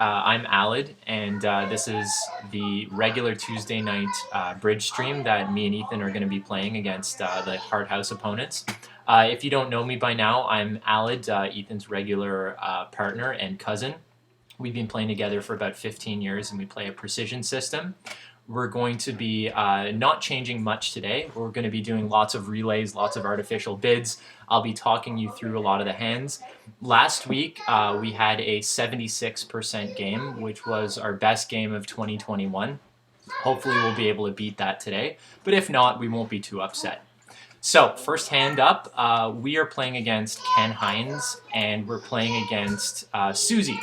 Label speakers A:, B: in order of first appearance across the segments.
A: I'm Alid, and this is the regular Tuesday night bridge stream that me and Ethan are going to be playing against the Hard House opponents. If you don't know me by now, I'm Alid, Ethan's regular partner and cousin. We've been playing together for about 15 years, and we play a precision system. We're going to be not changing much today. We're going to be doing lots of relays, lots of artificial bids. I'll be talking you through a lot of the hands. Last week, we had a 76% game, which was our best game of 2021. Hopefully, we'll be able to beat that today. But if not, we won't be too upset. So, first hand up, we are playing against Ken Hines, and we're playing against Susie.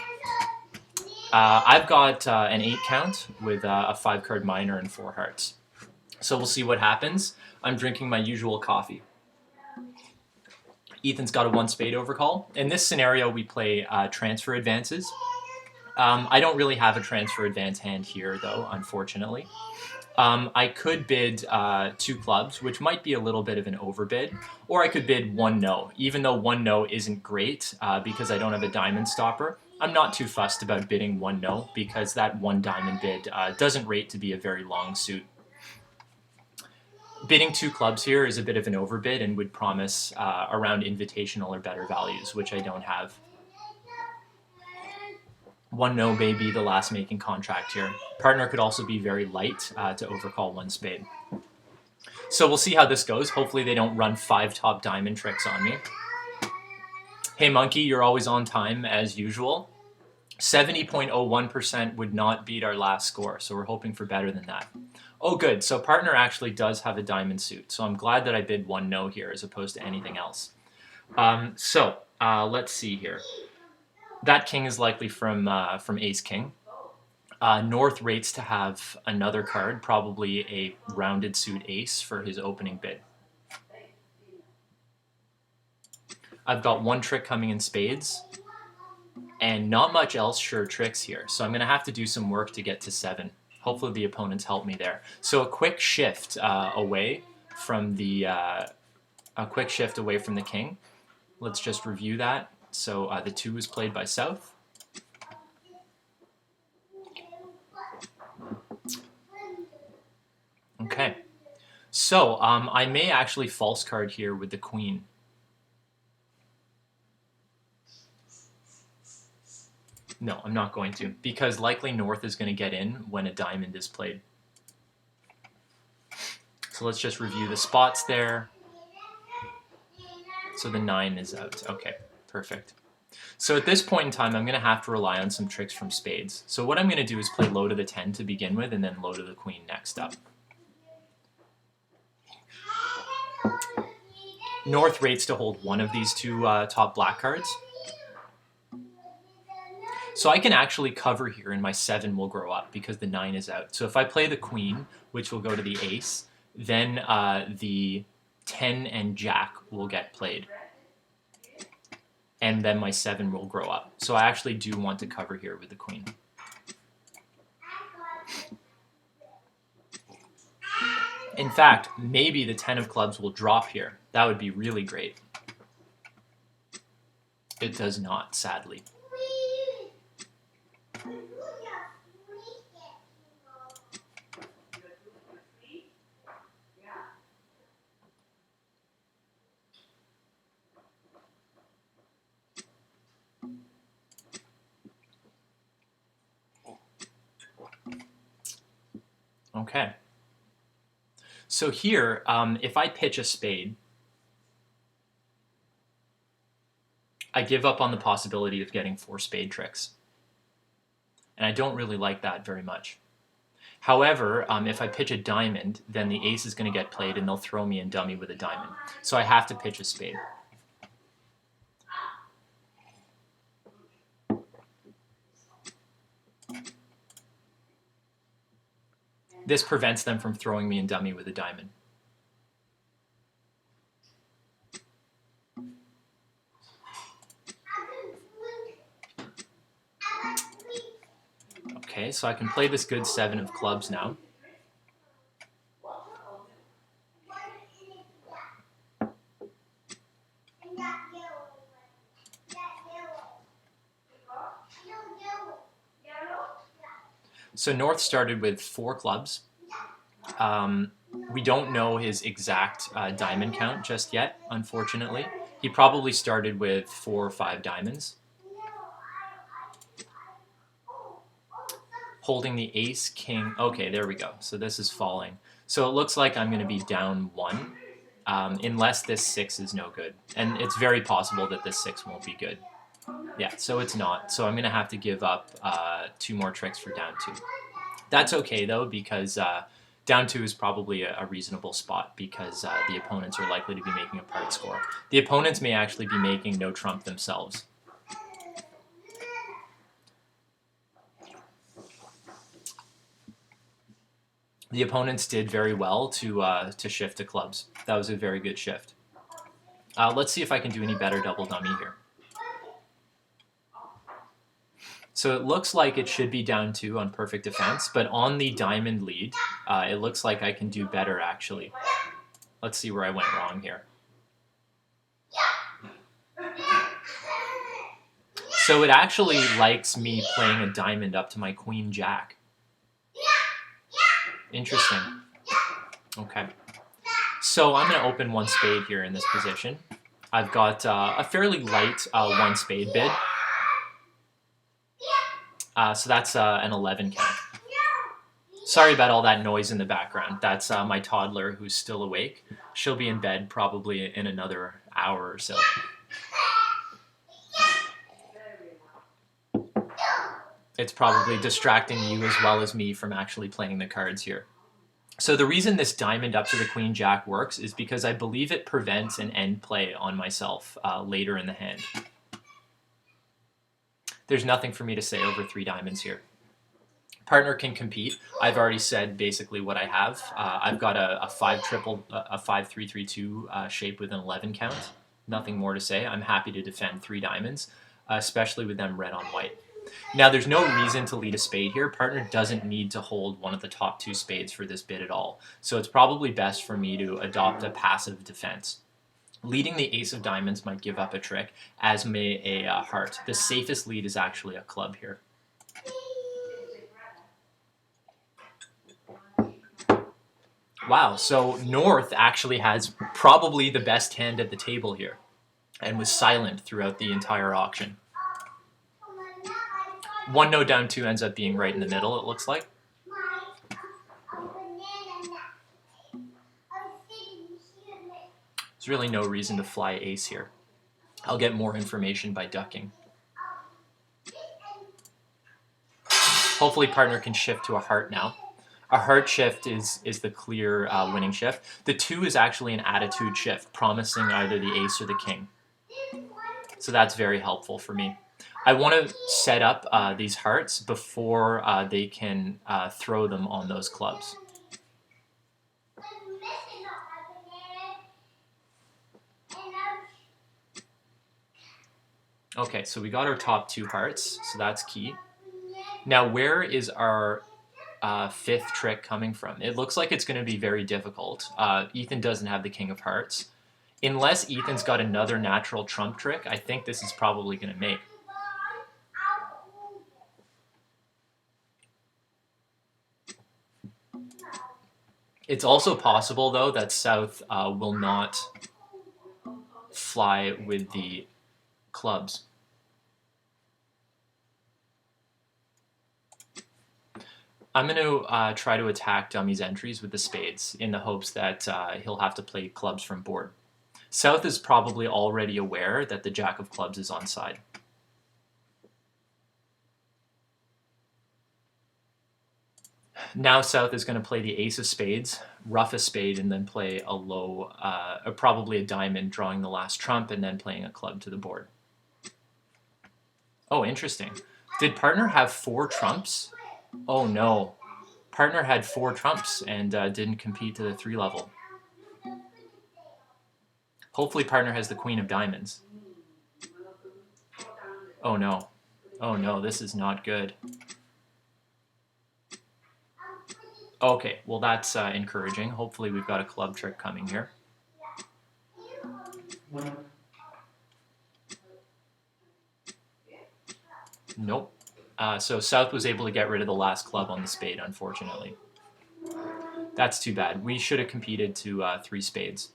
A: I've got an 8 count with a 5 card minor and 4 hearts. So we'll see what happens. I'm drinking my usual coffee. Ethan's got a 1 spade overcall. In this scenario, we play transfer advances. I don't really have a transfer advance hand here, though, unfortunately. I could bid 2 clubs, which might be a little bit of an overbid, or I could bid 1 no. Even though 1 no isn't great because I don't have a diamond stopper, I'm not too fussed about bidding 1 no because that 1 diamond bid doesn't rate to be a very long suit. Bidding 2 clubs here is a bit of an overbid and would promise around invitational or better values, which I don't have. 1 no may be the last making contract here. Partner could also be very light to overcall 1 spade. So we'll see how this goes. Hopefully they don't run 5 top diamond tricks on me. Hey Monkey, you're always on time as usual. 70.01% would not beat our last score, so we're hoping for better than that. Oh good, so partner actually does have a diamond suit, so I'm glad that I bid 1 no here as opposed to anything else. Let's see here. That king is likely from Ace King. North rates to have another card, probably a rounded suit ace for his opening bid. I've got 1 trick coming in spades, and not much else sure tricks here, so I'm going to have to do some work to get to 7. Hopefully the opponents help me there. So a quick shift away from the king. Let's just review that. So the 2 was played by South. Okay. So I may actually false card here with the queen. No, I'm not going to, because likely North is going to get in when a diamond is played. So let's just review the spots there. So the 9 is out. Okay, perfect. So at this point in time, I'm going to have to rely on some tricks from spades. So what I'm going to do is play low to the 10 to begin with, and then low to the queen next up. North rates to hold 1 of these 2 top black cards. So I can actually cover here, and my 7 will grow up because the 9 is out. So if I play the queen, which will go to the ace, then the 10 and jack will get played. And then my 7 will grow up. So I actually do want to cover here with the queen. In fact, maybe the 10 of clubs will drop here. That would be really great. It does not, sadly. Okay. So here, if I pitch a spade, I give up on the possibility of getting 4 spade tricks. And I don't really like that very much. However, if I pitch a diamond, then the ace is going to get played and they'll throw me in dummy with a diamond. So I have to pitch a spade. This prevents them from throwing me in dummy with a diamond. Okay, so I can play this good 7 of clubs now. So North started with 4 clubs. We don't know his exact diamond count just yet, unfortunately. He probably started with 4 or 5 diamonds. Holding the ace, king. Okay, there we go. So this is falling. So it looks like I'm going to be down 1, unless this 6 is no good. And it's very possible that this 6 won't be good. Yeah, so it's not. So I'm going to have to give up 2 more tricks for down 2. That's okay, though, because down 2 is probably a reasonable spot because the opponents are likely to be making a part score. The opponents may actually be making no trump themselves. The opponents did very well to shift to clubs. That was a very good shift. Let's see if I can do any better double dummy here. So it looks like it should be down 2 on perfect defense, but on the diamond lead, it looks like I can do better, actually. Let's see where I went wrong here. So it actually likes me playing a diamond up to my queen jack. Interesting. Okay. So I'm going to open 1 spade here in this position. I've got a fairly light 1 spade bid. So that's an 11 count. Sorry about all that noise in the background. That's my toddler who's still awake. She'll be in bed probably in another hour or so. It's probably distracting you as well as me from actually playing the cards here. So the reason this diamond up to the queen jack works is because I believe it prevents an end play on myself later in the hand. There's nothing for me to say over 3 diamonds here. Partner can compete. I've already said basically what I have. I've got a 5-3-3-2 shape with an 11 count. Nothing more to say. I'm happy to defend 3 diamonds, especially with them red on white. Now, there's no reason to lead a spade here. Partner doesn't need to hold one of the top 2 spades for this bid at all. So it's probably best for me to adopt a passive defense. Leading the ace of diamonds might give up a trick, as may a heart. The safest lead is actually a club here. Wow, so North actually has probably the best hand at the table here and was silent throughout the entire auction. 1 no down 2 ends up being right in the middle, it looks like. There's really no reason to fly ace here. I'll get more information by ducking. Hopefully partner can shift to a heart now. A heart shift is the clear winning shift. The 2 is actually an attitude shift, promising either the ace or the king. So that's very helpful for me. I want to set up these hearts before they can throw them on those clubs. Okay, so we got our top 2 hearts, so that's key. Now, where is our 5th trick coming from? It looks like it's going to be very difficult. Ethan doesn't have the king of hearts. Unless Ethan's got another natural trump trick, I think this is probably going to make. It's also possible, though, that South will not fly with the clubs. I'm going to try to attack Dummy's entries with the spades in the hopes that he'll have to play clubs from board. South is probably already aware that the jack of clubs is onside. Now South is going to play the ace of spades, ruff a spade, and then play a low, probably a diamond, drawing the last trump, and then playing a club to the board. Oh, interesting. Did partner have 4 trumps? Oh no. Partner had 4 trumps and didn't compete to the 3 level. Hopefully partner has the queen of diamonds. Oh no. Oh no, this is not good. Okay, well that's encouraging. Hopefully we've got a club trick coming here. Nope. So South was able to get rid of the last club on the spade, unfortunately. That's too bad. We should have competed to 3 spades.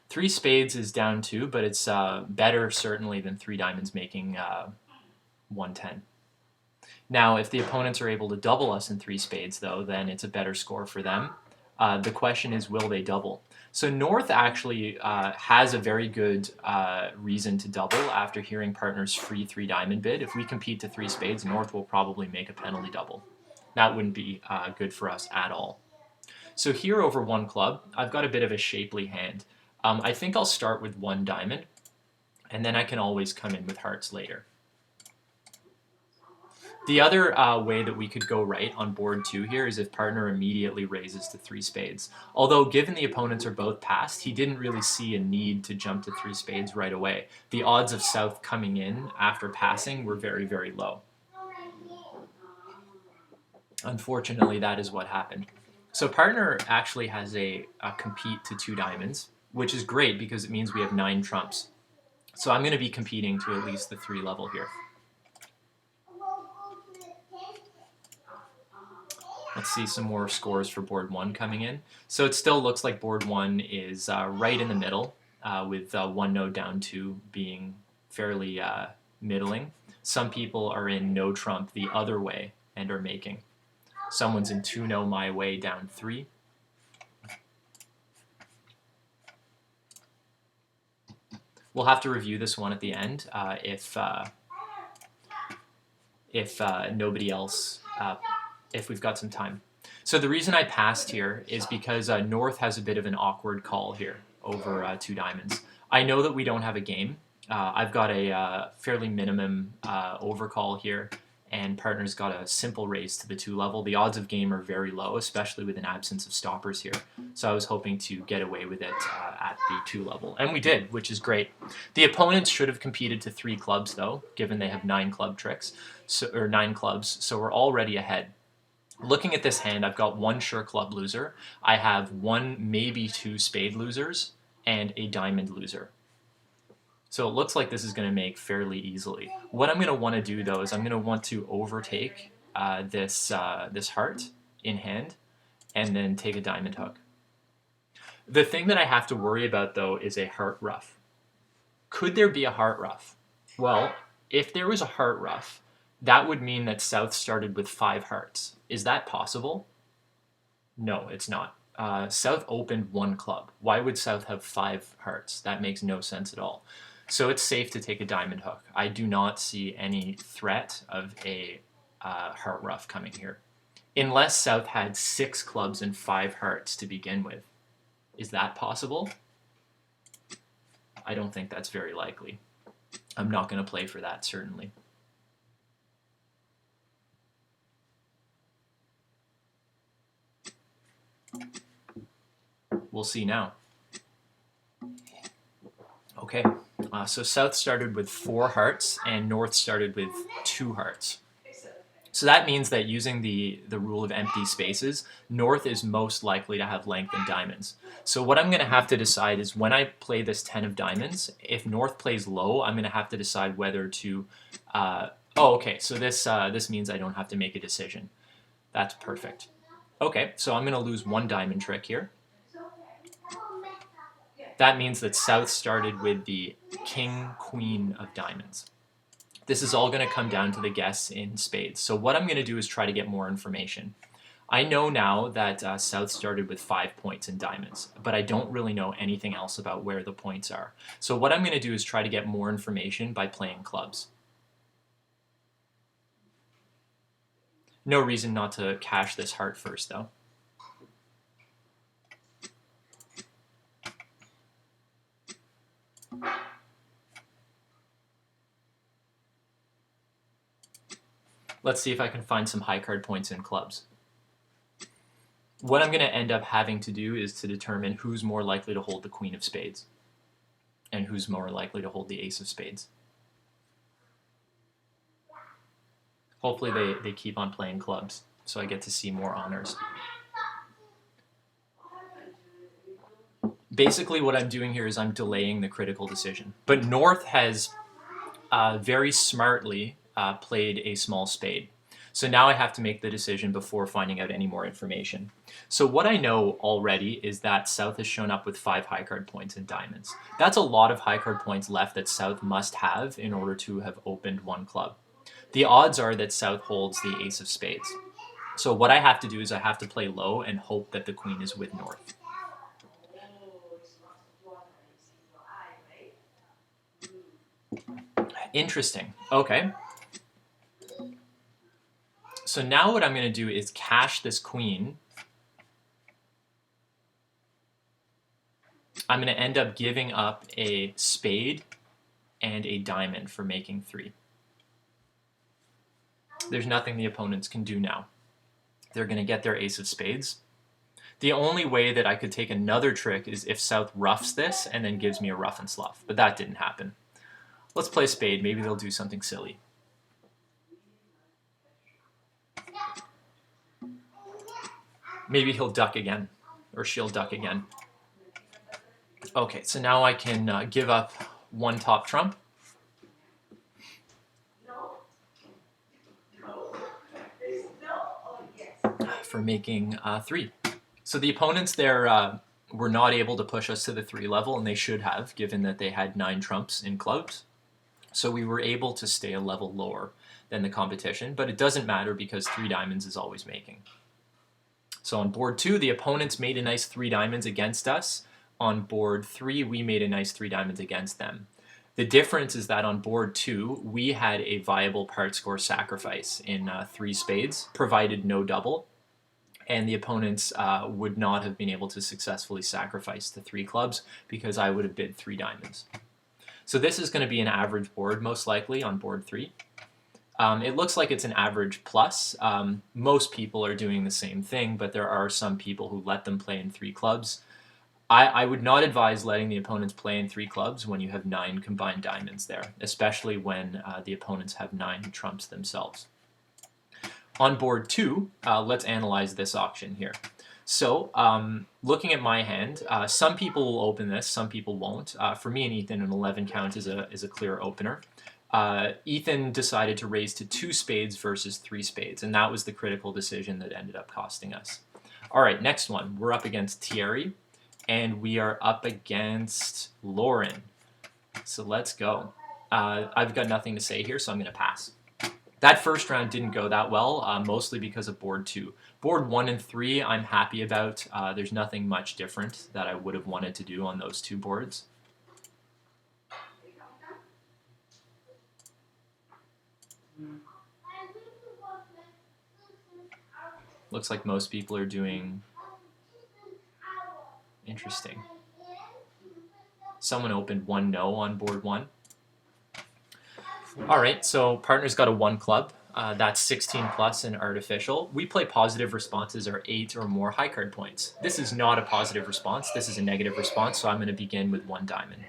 A: Three spades is down 2, but it's better certainly than 3 diamonds making 110. Now, if the opponents are able to double us in 3 spades, though, then it's a better score for them. The question is, will they double? So North actually has a very good reason to double after hearing partner's free 3 diamond bid. If we compete to 3 spades, North will probably make a penalty double. That wouldn't be good for us at all. So here over 1 club, I've got a bit of a shapely hand. I think I'll start with 1 diamond, and then I can always come in with hearts later. The other way that we could go right on board 2 here is if partner immediately raises to 3 spades. Although given the opponents are both passed, he didn't really see a need to jump to 3 spades right away. The odds of South coming in after passing were very, very low. Unfortunately, that is what happened. So partner actually has a compete to 2 diamonds, which is great because it means we have 9 trumps. So I'm going to be competing to at least the 3 level here. Let's see some more scores for board 1 coming in. So it still looks like board 1 is right in the middle, with 1 node down 2 being fairly middling. Some people are in no trump the other way and are making. Someone's in 2 no my way down 3. We'll have to review this one at the end if nobody else, if we've got some time. So the reason I passed here is because North has a bit of an awkward call here over 2 diamonds. I know that we don't have a game. I've got a fairly minimum overcall here, and partner's got a simple raise to the 2 level. The odds of game are very low, especially with an absence of stoppers here. So I was hoping to get away with it at the 2 level, and we did, which is great. The opponents should have competed to 3 clubs though, given they have 9 club tricks, or 9 clubs, so we're already ahead. Looking at this hand, I've got 1 sure club loser. I have 1, maybe 2 spade losers, and a diamond loser. So it looks like this is going to make fairly easily. What I'm going to want to do, though, is I'm going to want to overtake this heart in hand, and then take a diamond hook. The thing that I have to worry about, though, is a heart ruff. Could there be a heart ruff? Well, if there was a heart ruff, that would mean that South started with 5 hearts. Is that possible? No, it's not. South opened 1 club. Why would South have 5 hearts? That makes no sense at all. So it's safe to take a diamond hook. I do not see any threat of a heart ruff coming here. Unless South had 6 clubs and 5 hearts to begin with. Is that possible? I don't think that's very likely. I'm not going to play for that, certainly. We'll see now. Okay, so South started with 4 hearts and North started with 2 hearts. So that means that using the rule of empty spaces, North is most likely to have length in diamonds. So what I'm going to have to decide is when I play this 10 of diamonds, if North plays low, I'm going to have to decide whether to... oh, okay, so this means I don't have to make a decision. That's perfect. Okay, so I'm going to lose 1 diamond trick here. That means that South started with the King, Queen of diamonds. This is all going to come down to the guess in spades. So what I'm going to do is try to get more information. I know now that South started with 5 points in diamonds, but I don't really know anything else about where the points are. So what I'm going to do is try to get more information by playing clubs. No reason not to cash this heart first, though. Let's see if I can find some high card points in clubs. What I'm going to end up having to do is to determine who's more likely to hold the Queen of Spades and who's more likely to hold the Ace of Spades. Hopefully they keep on playing clubs so I get to see more honors. Basically, what I'm doing here is I'm delaying the critical decision. But North has very smartly played a small spade. So now I have to make the decision before finding out any more information. So what I know already is that South has shown up with 5 high card points and diamonds. That's a lot of high card points left that South must have in order to have opened one club. The odds are that South holds the ace of spades. So what I have to do is I have to play low and hope that the queen is with North. Interesting. Okay. So now what I'm going to do is cash this queen. I'm going to end up giving up a spade and a diamond for making 3. There's nothing the opponents can do now. They're going to get their ace of spades. The only way that I could take another trick is if South roughs this and then gives me a rough and slough, but that didn't happen. Let's play spade. Maybe they'll do something silly. Maybe he'll duck again, or she'll duck again. Okay, so now I can give up 1 top trump. For making 3. So the opponents there were not able to push us to the 3 level, and they should have, given that they had 9 trumps in clubs. So we were able to stay a level lower than the competition, but it doesn't matter because 3 diamonds is always making. So on board 2, the opponents made a nice 3 diamonds against us. On board 3, we made a nice 3 diamonds against them. The difference is that on board 2, we had a viable part score sacrifice in 3 spades, provided no double, and the opponents would not have been able to successfully sacrifice the 3 clubs because I would have bid 3 diamonds. So this is going to be an average board, most likely, on board 3. It looks like it's an average plus. Most people are doing the same thing, but there are some people who let them play in 3 clubs. I would not advise letting the opponents play in 3 clubs when you have 9 combined diamonds there, especially when the opponents have 9 trumps themselves. On board 2, let's analyze this auction here. So, looking at my hand, some people will open this, some people won't. For me and Ethan, an 11 count is a clear opener. Ethan decided to raise to 2 spades versus 3 spades, and that was the critical decision that ended up costing us. All right, next one. We're up against Thierry, and we are up against Lauren. So let's go. I've got nothing to say here, so I'm going to pass. That first round didn't go that well, mostly because of board 2. Board 1 and 3 I'm happy about. There's nothing much different that I would have wanted to do on those 2 boards. Looks like most people are doing interesting. Someone opened 1 no on board 1. All right, so partner's got a 1 club. That's 16 plus and artificial. We play positive responses are 8 or more high card points. This is not a positive response. This is a negative response, so I'm going to begin with 1 diamond.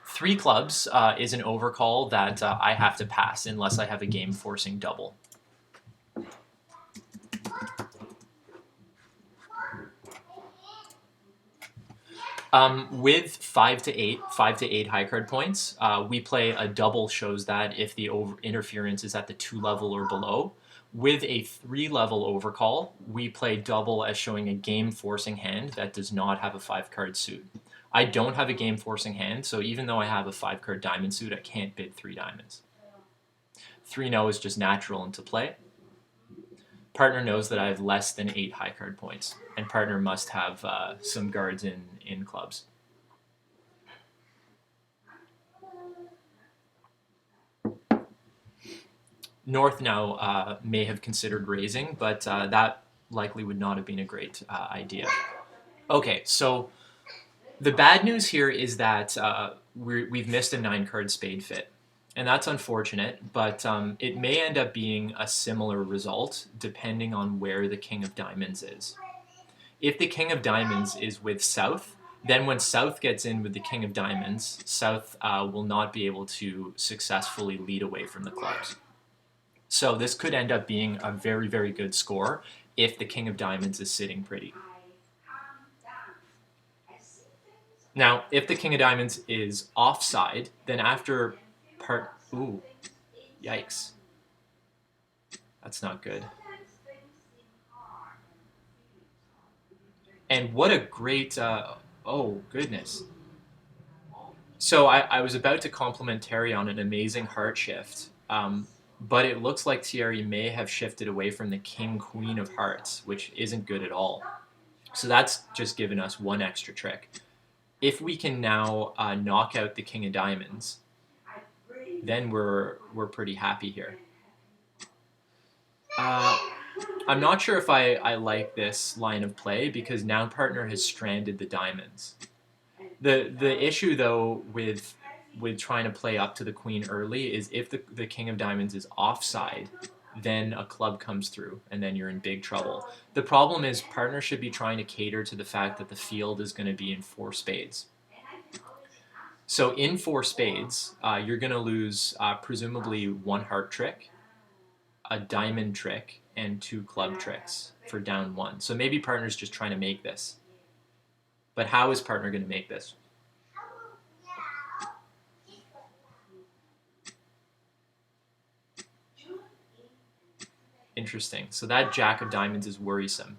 A: 3 clubs is an overcall that I have to pass unless I have a game forcing double. With 5 to 8 high card points, we play a double shows that if the interference is at the 2 level or below. With a 3 level overcall, we play double as showing a game forcing hand that does not have a 5 card suit. I don't have a game forcing hand, so even though I have a 5 card diamond suit, I can't bid 3 diamonds. 3 no is just natural into play. Partner knows that I have less than 8 high card points, and partner must have some guards in clubs. North now may have considered raising, but that likely would not have been a great idea. Okay, so the bad news here is that we've missed a 9 card spade fit. And that's unfortunate, but it may end up being a similar result depending on where the King of Diamonds is. If the King of Diamonds is with South, then when South gets in with the King of Diamonds, South will not be able to successfully lead away from the clubs. So this could end up being a very, very good score if the king of diamonds is sitting pretty. Now, if the king of diamonds is offside, then after part... Ooh, yikes. That's not good. And what a great... oh, goodness. So I was about to compliment Terry on an amazing heart shift, but it looks like Thierry may have shifted away from the king-queen of hearts, which isn't good at all. So that's just given us one extra trick. If we can now knock out the king of diamonds, then we're pretty happy here. I'm not sure if I like this line of play because now partner has stranded the diamonds. The issue though with trying to play up to the queen early is if the king of diamonds is offside, then a club comes through and then you're in big trouble. The problem is partner should be trying to cater to the fact that the field is going to be in 4 spades. So in 4 spades, you're going to lose presumably 1 heart trick, a diamond trick, and 2 club tricks for down 1. So maybe partner's just trying to make this. But how is partner going to make this? Interesting. So that jack of diamonds is worrisome.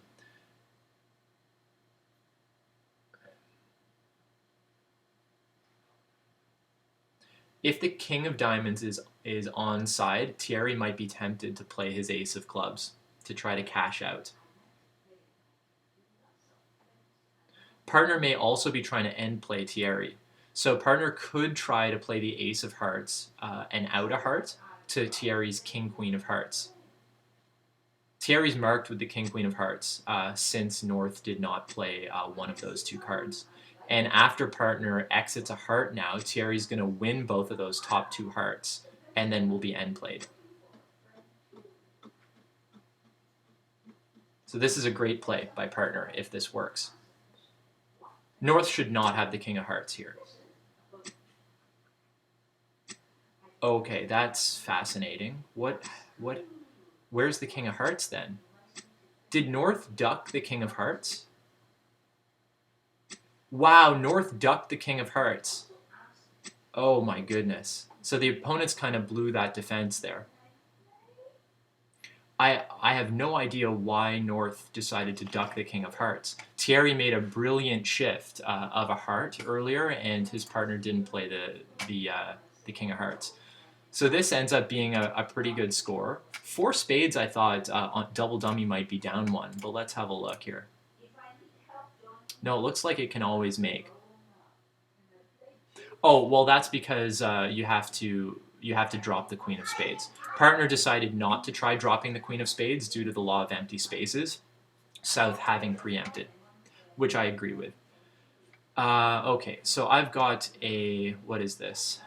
A: If the king of diamonds is onside, Thierry might be tempted to play his ace of clubs to try to cash out. Partner may also be trying to end play Thierry. So partner could try to play the ace of hearts and out a heart to Thierry's king-queen of hearts. Thierry's marked with the king-queen of hearts since North did not play one of those 2 cards. And after partner exits a heart now, Thierry's going to win both of those top 2 hearts, and then will be end played. So this is a great play by partner if this works. North should not have the king of hearts here. Okay, that's fascinating. Where's the king of hearts then? Did North duck the king of hearts? Wow, North ducked the king of hearts. Oh my goodness. So the opponents kind of blew that defense there. I have no idea why North decided to duck the king of hearts. Thierry made a brilliant shift of a heart earlier, and his partner didn't play the king of hearts. So this ends up being a pretty good score. 4 spades, I thought on double dummy might be down 1, but let's have a look here. No, it looks like it can always make. Oh, well, that's because you have to drop the queen of spades. Partner decided not to try dropping the queen of spades due to the law of empty spaces, South having preempted, which I agree with. Okay, so I've got a, what is this?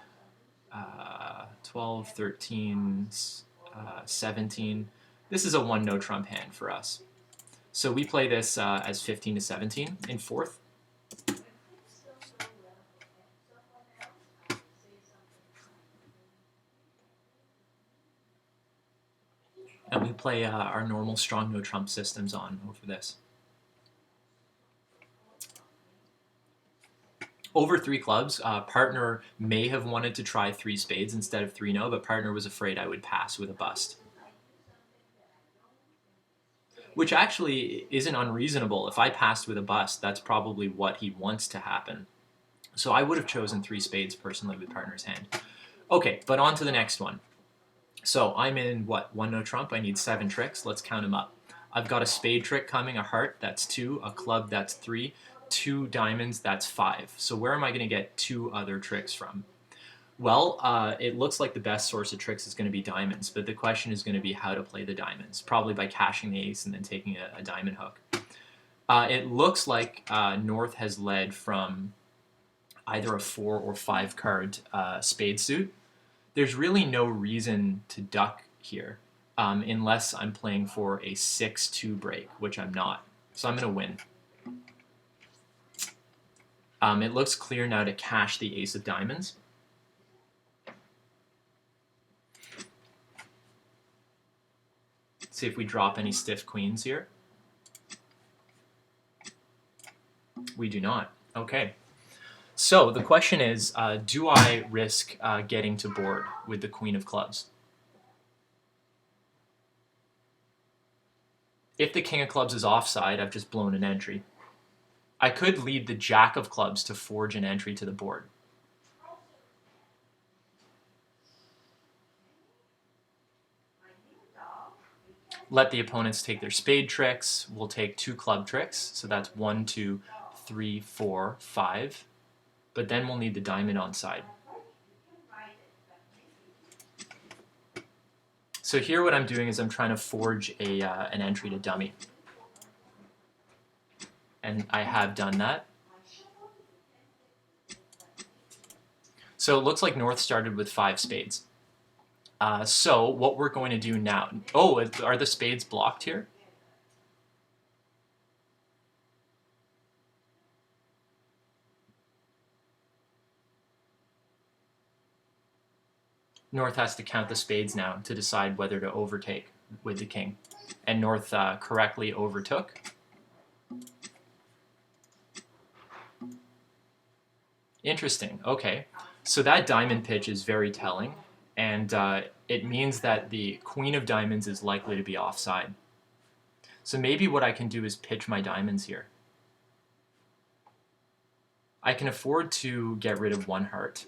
A: 12, 13, 17. This is a 1 no trump hand for us. So we play this as 15 to 17 in 4th. And we play our normal strong no trump systems on over this. Over 3 clubs, partner may have wanted to try 3 spades instead of 3 no, but partner was afraid I would pass with a bust. Which actually isn't unreasonable. If I passed with a bust, that's probably what he wants to happen. So I would have chosen 3 spades personally with partner's hand. Okay, but on to the next one. So I'm in, what, 1 no trump? I need 7 tricks. Let's count them up. I've got a spade trick coming, a heart, that's 2, a club, that's 3, 2 diamonds, that's 5. So where am I going to get 2 other tricks from? Well, it looks like the best source of tricks is going to be diamonds, but the question is going to be how to play the diamonds, probably by cashing the ace and then taking a diamond hook. It looks like North has led from either a 4 or 5 card spade suit. There's really no reason to duck here unless I'm playing for a 6-2 break, which I'm not. So I'm going to win. It looks clear now to cash the ace of diamonds. See if we drop any stiff queens here. We do not. Okay. So the question is, do I risk getting to board with the queen of clubs? If the king of clubs is offside, I've just blown an entry. I could lead the jack of clubs to forge an entry to the board. Let the opponents take their spade tricks. We'll take 2 club tricks. So that's 1, 2, 3, 4, 5. But then we'll need the diamond on side. So here what I'm doing is I'm trying to forge an entry to dummy. And I have done that. So it looks like North started with 5 spades. So what we're going to do now... Oh, are the spades blocked here? North has to count the spades now to decide whether to overtake with the king. And North correctly overtook. Interesting. Okay. So that diamond pitch is very telling. And it means that the queen of diamonds is likely to be offside. So maybe what I can do is pitch my diamonds here. I can afford to get rid of 1 heart.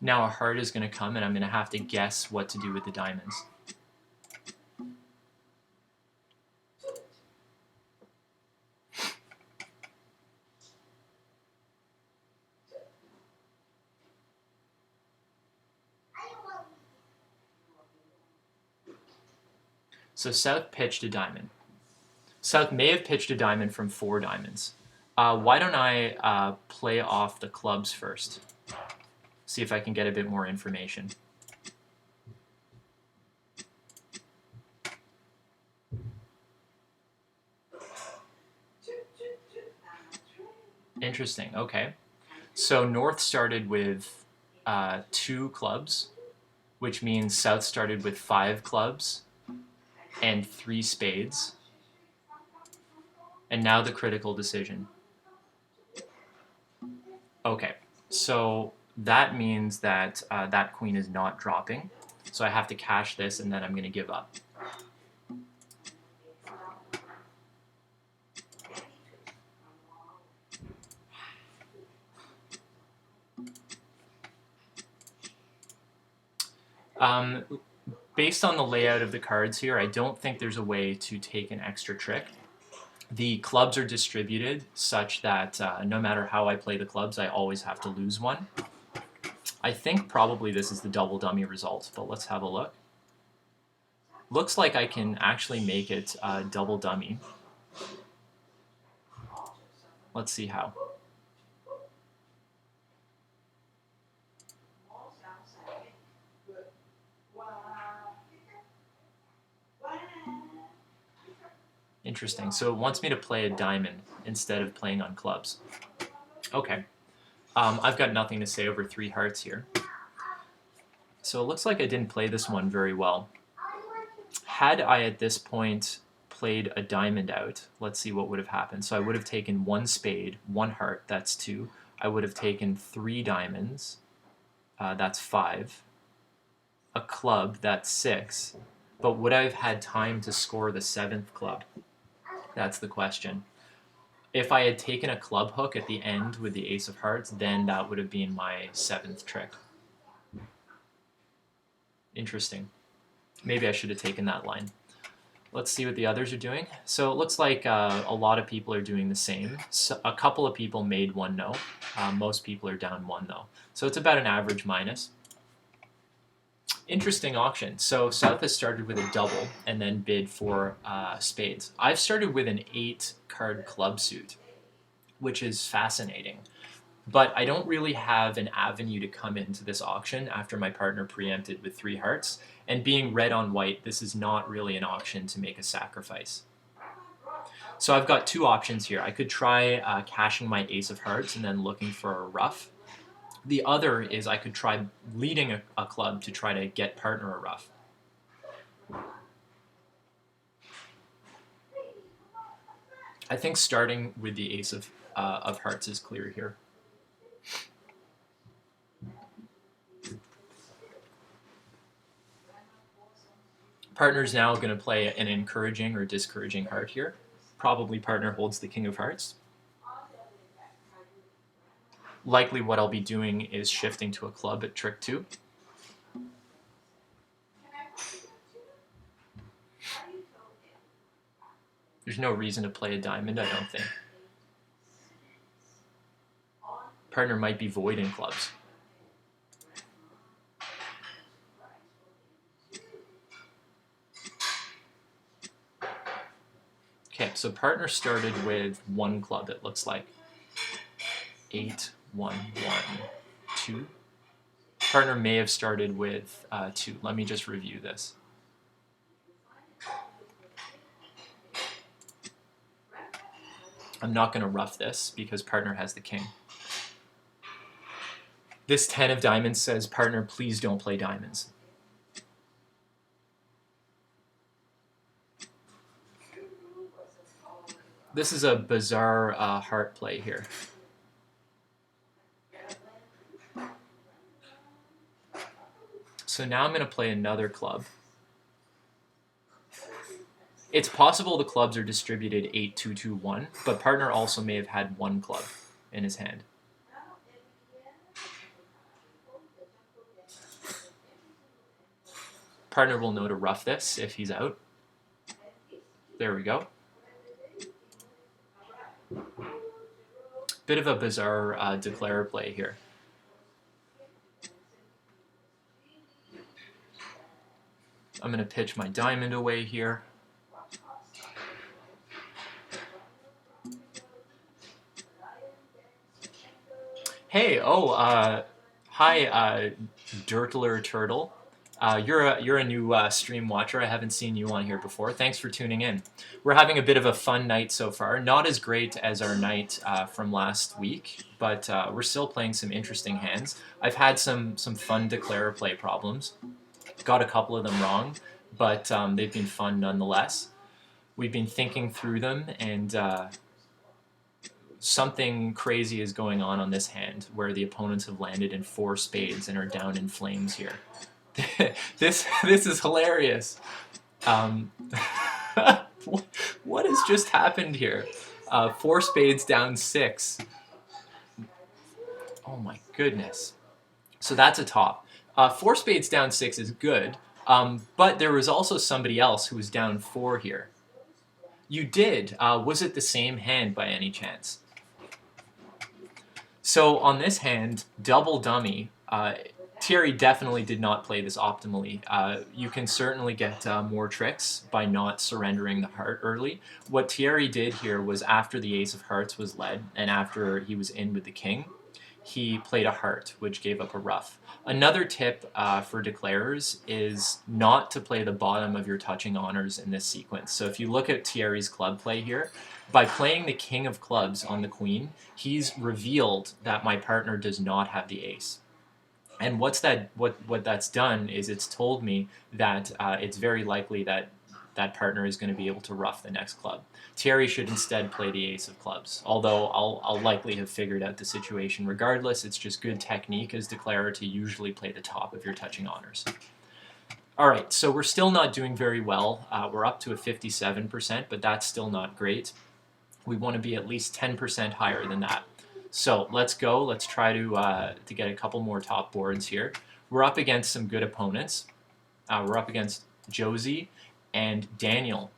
A: Now a heart is going to come and I'm going to have to guess what to do with the diamonds. So South pitched a diamond. South may have pitched a diamond from 4 diamonds. Why don't I play off the clubs first? See if I can get a bit more information. Interesting, okay. So North started with 2 clubs, which means South started with 5 clubs and 3 spades. And now the critical decision. Okay, so that means that that queen is not dropping. So I have to cash this and then I'm going to give up. Based on the layout of the cards here, I don't think there's a way to take an extra trick. The clubs are distributed such that no matter how I play the clubs, I always have to lose 1. I think probably this is the double dummy result, but let's have a look. Looks like I can actually make it double dummy. Let's see how. Interesting. So it wants me to play a diamond instead of playing on clubs. Okay. I've got nothing to say over 3 hearts here. So it looks like I didn't play this one very well. Had I at this point played a diamond out, let's see what would have happened. So I would have taken 1 spade, 1 heart, that's 2. I would have taken 3 diamonds, that's 5. A club, that's 6. But would I have had time to score the 7th club? That's the question. If I had taken a club hook at the end with the ace of hearts, then that would have been my 7th trick. Interesting. Maybe I should have taken that line. Let's see what the others are doing. So it looks like a lot of people are doing the same. So a couple of people made 1 no. Most people are down 1 though. So it's about an average minus. Interesting auction. So South has started with a double and then bid for spades. I've started with an 8-card club suit, which is fascinating. But I don't really have an avenue to come into this auction after my partner preempted with 3 hearts. And being red on white, this is not really an option to make a sacrifice. So I've got two options here. I could try cashing my ace of hearts and then looking for a ruff. The other is I could try leading a club to try to get partner a ruff. I think starting with the ace of hearts is clear here. Partner's now going to play an encouraging or discouraging heart here. Probably partner holds the king of hearts. Likely what I'll be doing is shifting to a club at trick 2. There's no reason to play a diamond, I don't think. Partner might be voiding clubs. Okay, so partner started with 1 club, it looks like. 8, 1, 1, 2. Partner may have started with 2. Let me just review this. I'm not going to ruff this because partner has the king. This 10 of diamonds says, partner, please don't play diamonds. This is a bizarre heart play here. So now I'm going to play another club. It's possible the clubs are distributed 8, 2, 2, 1, but partner also may have had 1 club in his hand. Partner will know to ruff this if he's out. There we go. Bit of a bizarre declare play here. I'm going to pitch my diamond away here. Hey, hi, Dirtler Turtle. You're a new stream watcher. I haven't seen you on here before. Thanks for tuning in. We're having a bit of a fun night so far. Not as great as our night from last week, but we're still playing some interesting hands. I've had some fun declare play problems. Got a couple of them wrong, but they've been fun nonetheless. We've been thinking through them, and something crazy is going on this hand where the opponents have landed in 4 spades and are down in flames here. this is hilarious. What has just happened here? 4 spades down 6. Oh my goodness. So that's a top. 4 spades down 6 is good, but there was also somebody else who was down 4 here. You did. Was it the same hand by any chance? So on this hand, double dummy, Thierry definitely did not play this optimally. You can certainly get more tricks by not surrendering the heart early. What Thierry did here was after the ace of hearts was led and after he was in with the king, he played a heart, which gave up a ruff. Another tip for declarers is not to play the bottom of your touching honors in this sequence. So if you look at Thierry's club play here, by playing the king of clubs on the queen, he's revealed that my partner does not have the ace. And what that's done is it's told me that it's very likely that that partner is going to be able to ruff the next club. Thierry should instead play the ace of clubs, although I'll likely have figured out the situation regardless. It's just good technique as declarer to usually play the top of your touching honors. All right, so we're still not doing very well. We're up to a 57%, but that's still not great. We want to be at least 10% higher than that. So let's go. Let's try to get a couple more top boards here. We're up against some good opponents. We're up against Josie and Daniel.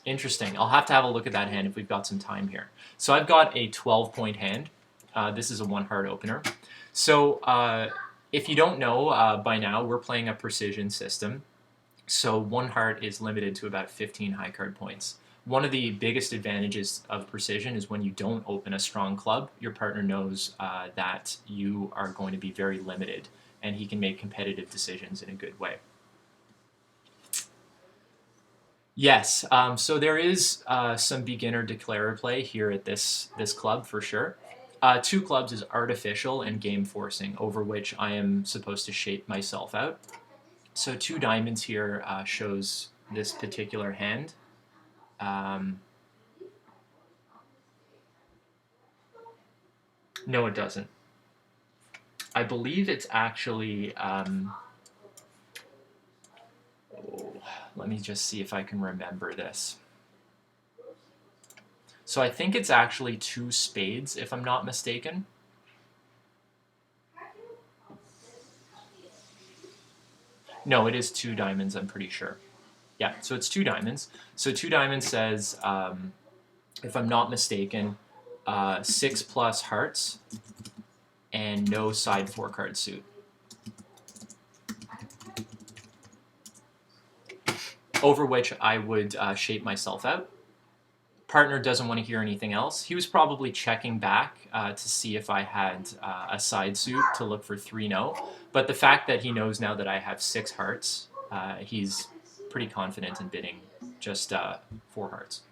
A: Interesting. I'll have to have a look at that hand if we've got some time here. So I've got a 12-point hand. This is a 1-heart opener. So if you don't know by now, we're playing a precision system. So 1 heart is limited to about 15 high card points. One of the biggest advantages of precision is when you don't open a strong club, your partner knows that you are going to be very limited, and he can make competitive decisions in a good way. Yes, so there is some beginner declarer play here at this club for sure. Two clubs is artificial and game forcing, over which I am supposed to shape myself out. So two diamonds here shows this particular hand. No, it doesn't. I believe it's actually. Let me just see if I can remember this. So I think it's actually two spades, if I'm not mistaken. No, it is two diamonds, I'm pretty sure. Yeah, so it's two diamonds. So two diamonds says, if I'm not mistaken, 6 plus hearts and no side 4-card suit. Over which I would shape myself out. Partner doesn't want to hear anything else. He was probably checking back to see if I had a side suit to look for 3-0. But the fact that he knows now that I have 6 hearts, he's pretty confident in bidding just 4 hearts.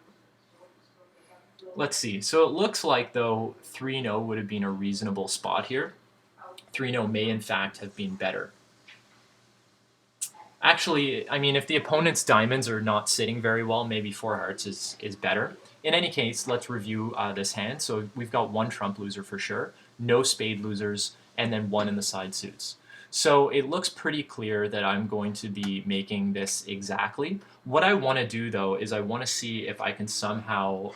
A: Let's see. So it looks like, though, 3-0 would have been a reasonable spot here. 3-0 may, in fact, have been better. Actually, I mean, if the opponent's diamonds are not sitting very well, maybe 4 hearts is better. In any case, let's review this hand. So we've got 1 trump loser for sure, no spade losers, and then 1 in the side suits. So it looks pretty clear that I'm going to be making this exactly. What I want to do, though, is I want to see if I can somehow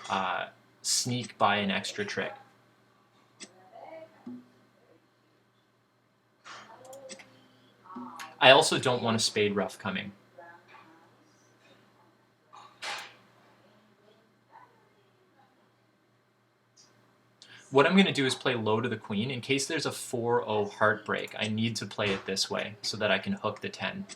A: sneak by an extra trick. I also don't want a spade ruff coming. What I'm going to do is play low to the queen. In case there's a 4-0 heartbreak, I need to play it this way so that I can hook the 10.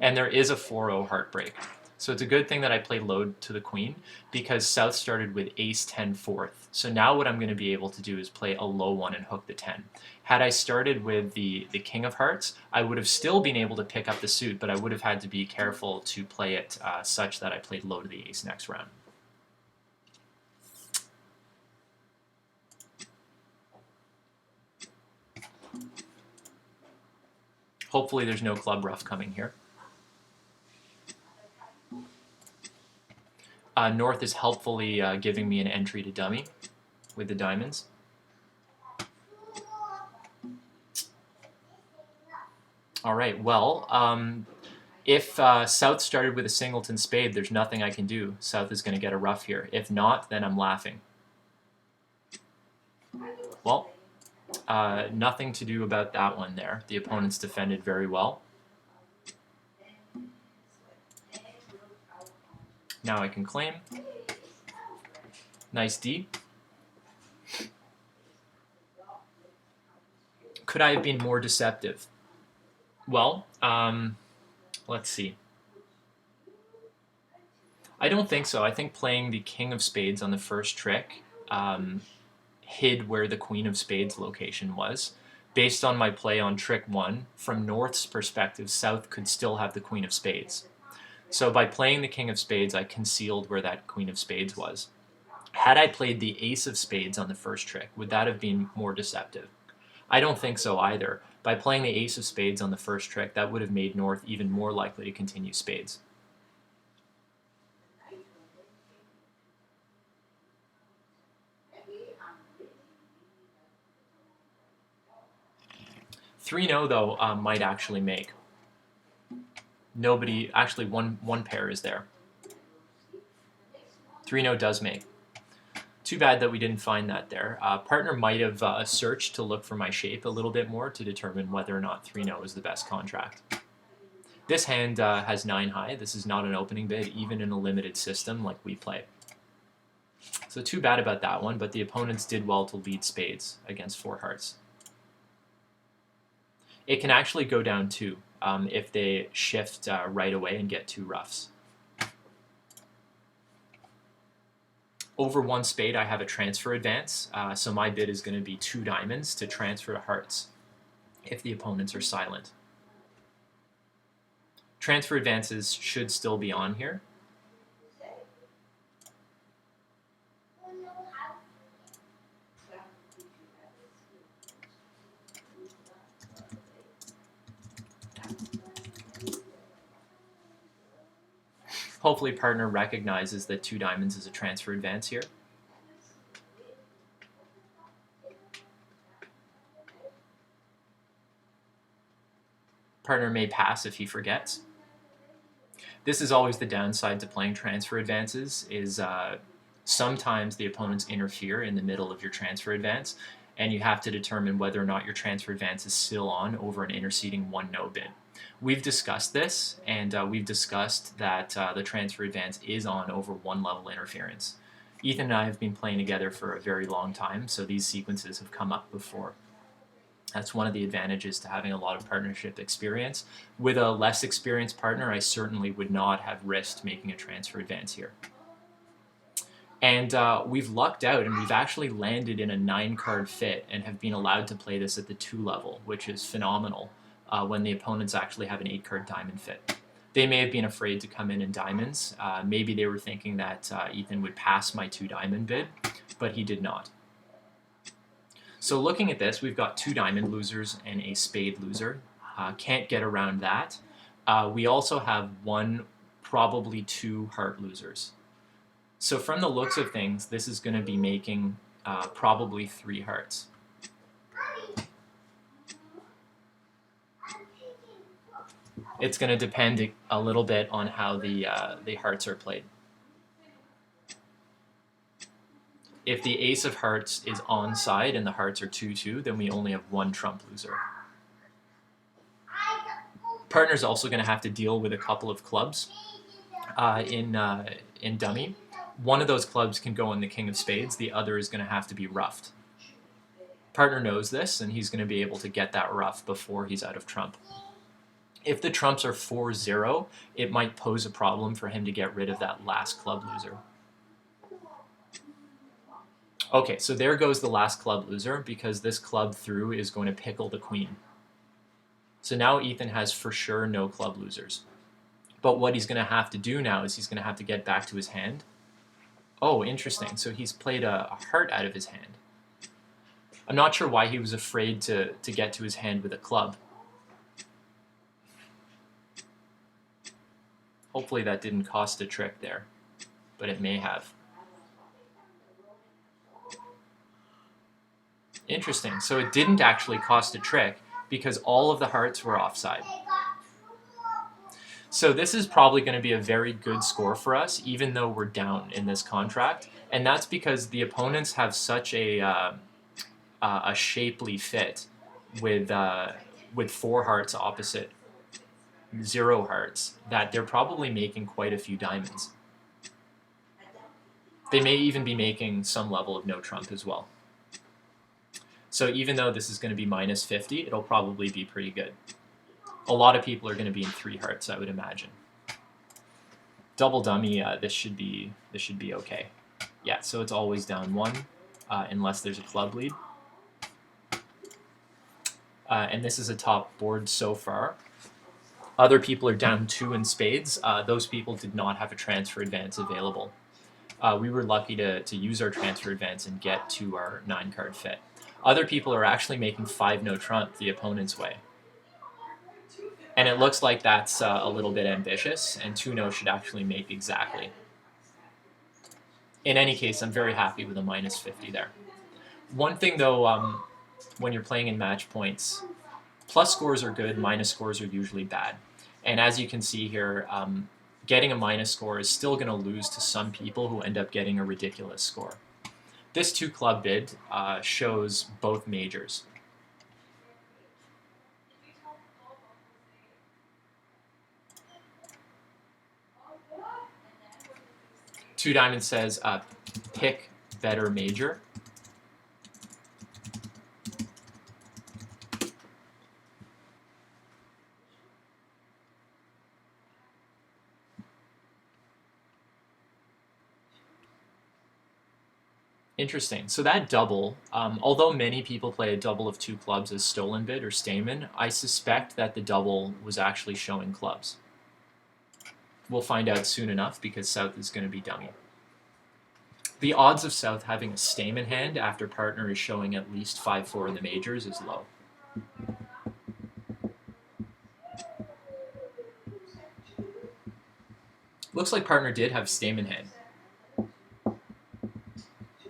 A: And there is a 4-0 heartbreak. So it's a good thing that I played low to the queen because South started with ace-10 fourth. So now what I'm going to be able to do is play a low one and hook the 10. Had I started with the king of hearts, I would have still been able to pick up the suit, but I would have had to be careful to play it such that I played low to the ace next round. Hopefully there's no club ruff coming here. North is helpfully giving me an entry to dummy with the diamonds. All right, well, if South started with a singleton spade, there's nothing I can do. South is going to get a ruff here. If not, then I'm laughing. Well, nothing to do about that one there. The opponent's defended very well. Now I can claim. Nice D. Could I have been more deceptive? Well, let's see. I don't think so. I think playing the king of spades on the first trick hid where the queen of spades location was. Based on my play on trick 1, from North's perspective, South could still have the queen of spades. So by playing the king of spades, I concealed where that queen of spades was. Had I played the ace of spades on the first trick, would that have been more deceptive? I don't think so either. By playing the ace of spades on the first trick, that would have made North even more likely to continue spades. Three no though might actually make. Nobody, actually one pair is there. 3-0 does make. Too bad that we didn't find that there. Partner might have searched to look for my shape a little bit more to determine whether or not 3-0 is the best contract. This hand has 9 high. This is not an opening bid, even in a limited system like we play. So too bad about that one, but the opponents did well to lead spades against 4 hearts. It can actually go down 2 if they shift right away and get 2 ruffs. Over one spade, I have a transfer advance, so my bid is going to be 2 diamonds to transfer to hearts if the opponents are silent. Transfer advances should still be on here. Hopefully partner recognizes that 2 diamonds is a transfer advance here. Partner may pass if he forgets. This is always the downside to playing transfer advances, is sometimes the opponents interfere in the middle of your transfer advance, and you have to determine whether or not your transfer advance is still on over an interceding 1-no bid. We've discussed this, and we've discussed that the transfer advance is on over 1 level interference. Ethan and I have been playing together for a very long time, so these sequences have come up before. That's one of the advantages to having a lot of partnership experience. With a less experienced partner, I certainly would not have risked making a transfer advance here. And we've lucked out, and we've actually landed in a 9-card fit and have been allowed to play this at the 2 level, which is phenomenal when the opponents actually have an 8-card diamond fit. They may have been afraid to come in diamonds. Maybe they were thinking that Ethan would pass my 2 diamond bid, but he did not. So looking at this, we've got 2 diamond losers and a spade loser. Can't get around that. We also have 1, probably 2 heart losers. So from the looks of things, this is going to be making probably 3 hearts. It's going to depend a little bit on how the hearts are played. If the ace of hearts is onside and the hearts are 2-2, then we only have 1 trump loser. Partner's also going to have to deal with a couple of clubs in dummy. One of those clubs can go in the king of spades, the other is going to have to be ruffed. Partner knows this, and he's going to be able to get that ruff before he's out of trump. If the trumps are 4-0, it might pose a problem for him to get rid of that last club loser. Okay, so there goes the last club loser, because this club through is going to pickle the queen. So now Ethan has for sure no club losers. But what he's going to have to do now is he's going to have to get back to his hand. Oh, interesting. So he's played a heart out of his hand. I'm not sure why he was afraid to get to his hand with a club. Hopefully that didn't cost a trick there, but it may have. Interesting. So it didn't actually cost a trick because all of the hearts were offside. So this is probably going to be a very good score for us, even though we're down in this contract. And that's because the opponents have such a shapely fit with 4 hearts opposite 0 hearts that they're probably making quite a few diamonds. They may even be making some level of no trump as well. So even though this is going to be minus 50, it'll probably be pretty good. A lot of people are going to be in 3 hearts, I would imagine. Double dummy, this should be okay. Yeah, so it's always down 1, unless there's a club lead. And this is a top board so far. Other people are down 2 in spades. Those people did not have a transfer advance available. We were lucky to use our transfer advance and get to our 9-card fit. Other people are actually making 5 no trump the opponent's way. And it looks like that's a little bit ambitious, and 2 no should actually make exactly. In any case, I'm very happy with a minus 50 there. One thing though, when you're playing in match points, plus scores are good, minus scores are usually bad. And as you can see here, getting a minus score is still going to lose to some people who end up getting a ridiculous score. This 2 club bid shows both majors. Two Diamond says, pick better major. Interesting. So that double, although many people play a double of two clubs as stolen bid or Stayman, I suspect that the double was actually showing clubs. We'll find out soon enough because South is going to be dummy. The odds of South having a Stayman hand after partner is showing at least 5-4 in the majors is low. Looks like partner did have Stayman hand.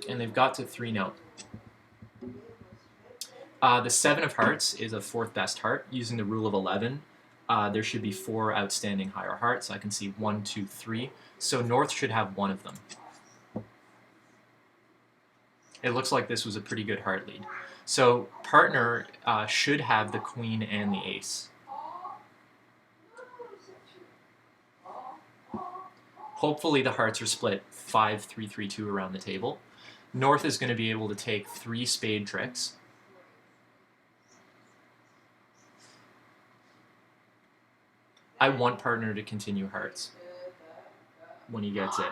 A: And they've got to 3-0. The 7 of hearts is a fourth best heart. Using the rule of 11, there should be 4 outstanding higher hearts. I can see 1, 2, 3. So North should have one of them. It looks like this was a pretty good heart lead. So partner should have the queen and the ace. Hopefully the hearts are split 5, 3, 3, 2 around the table. North is going to be able to take 3 spade tricks. I want partner to continue hearts when he gets in.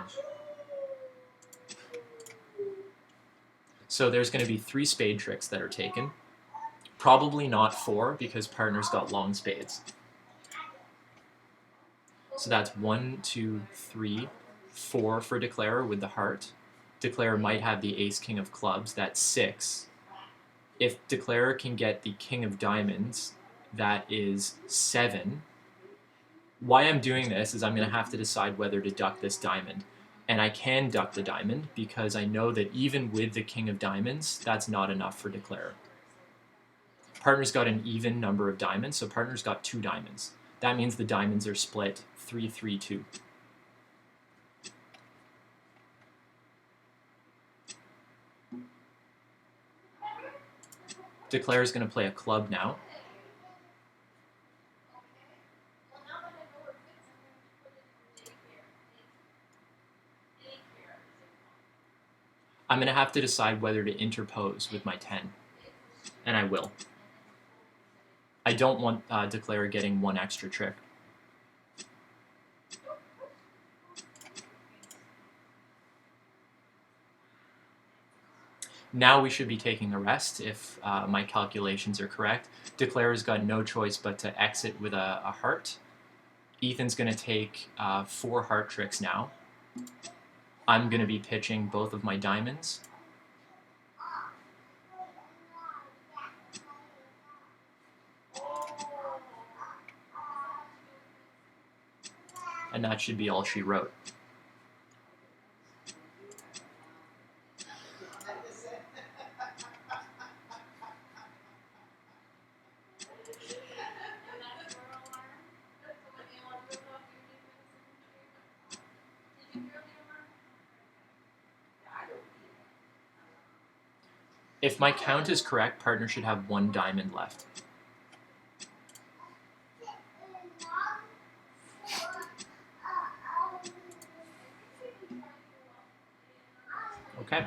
A: So there's going to be 3 spade tricks that are taken. Probably not 4 because partner's got long spades. So that's 1, 2, 3, 4 for declarer with the heart. Declarer might have the ace king of clubs. That's 6. If declarer can get the king of diamonds, that is 7. Why I'm doing this is I'm going to have to decide whether to duck this diamond. And I can duck the diamond because I know that even with the king of diamonds, that's not enough for declarer. Partner's got an even number of diamonds, so partner's got 2 diamonds. That means the diamonds are split 3, 3, 2. Declarer is going to play a club now. I'm going to have to decide whether to interpose with my 10, and I will. I don't want declarer getting 1 extra trick. Now we should be taking the rest if my calculations are correct. Declarer's got no choice but to exit with a heart. Ethan's going to take 4 heart tricks now. I'm going to be pitching both of my diamonds. And that should be all she wrote. If my count is correct, partner should have 1 diamond left. Okay.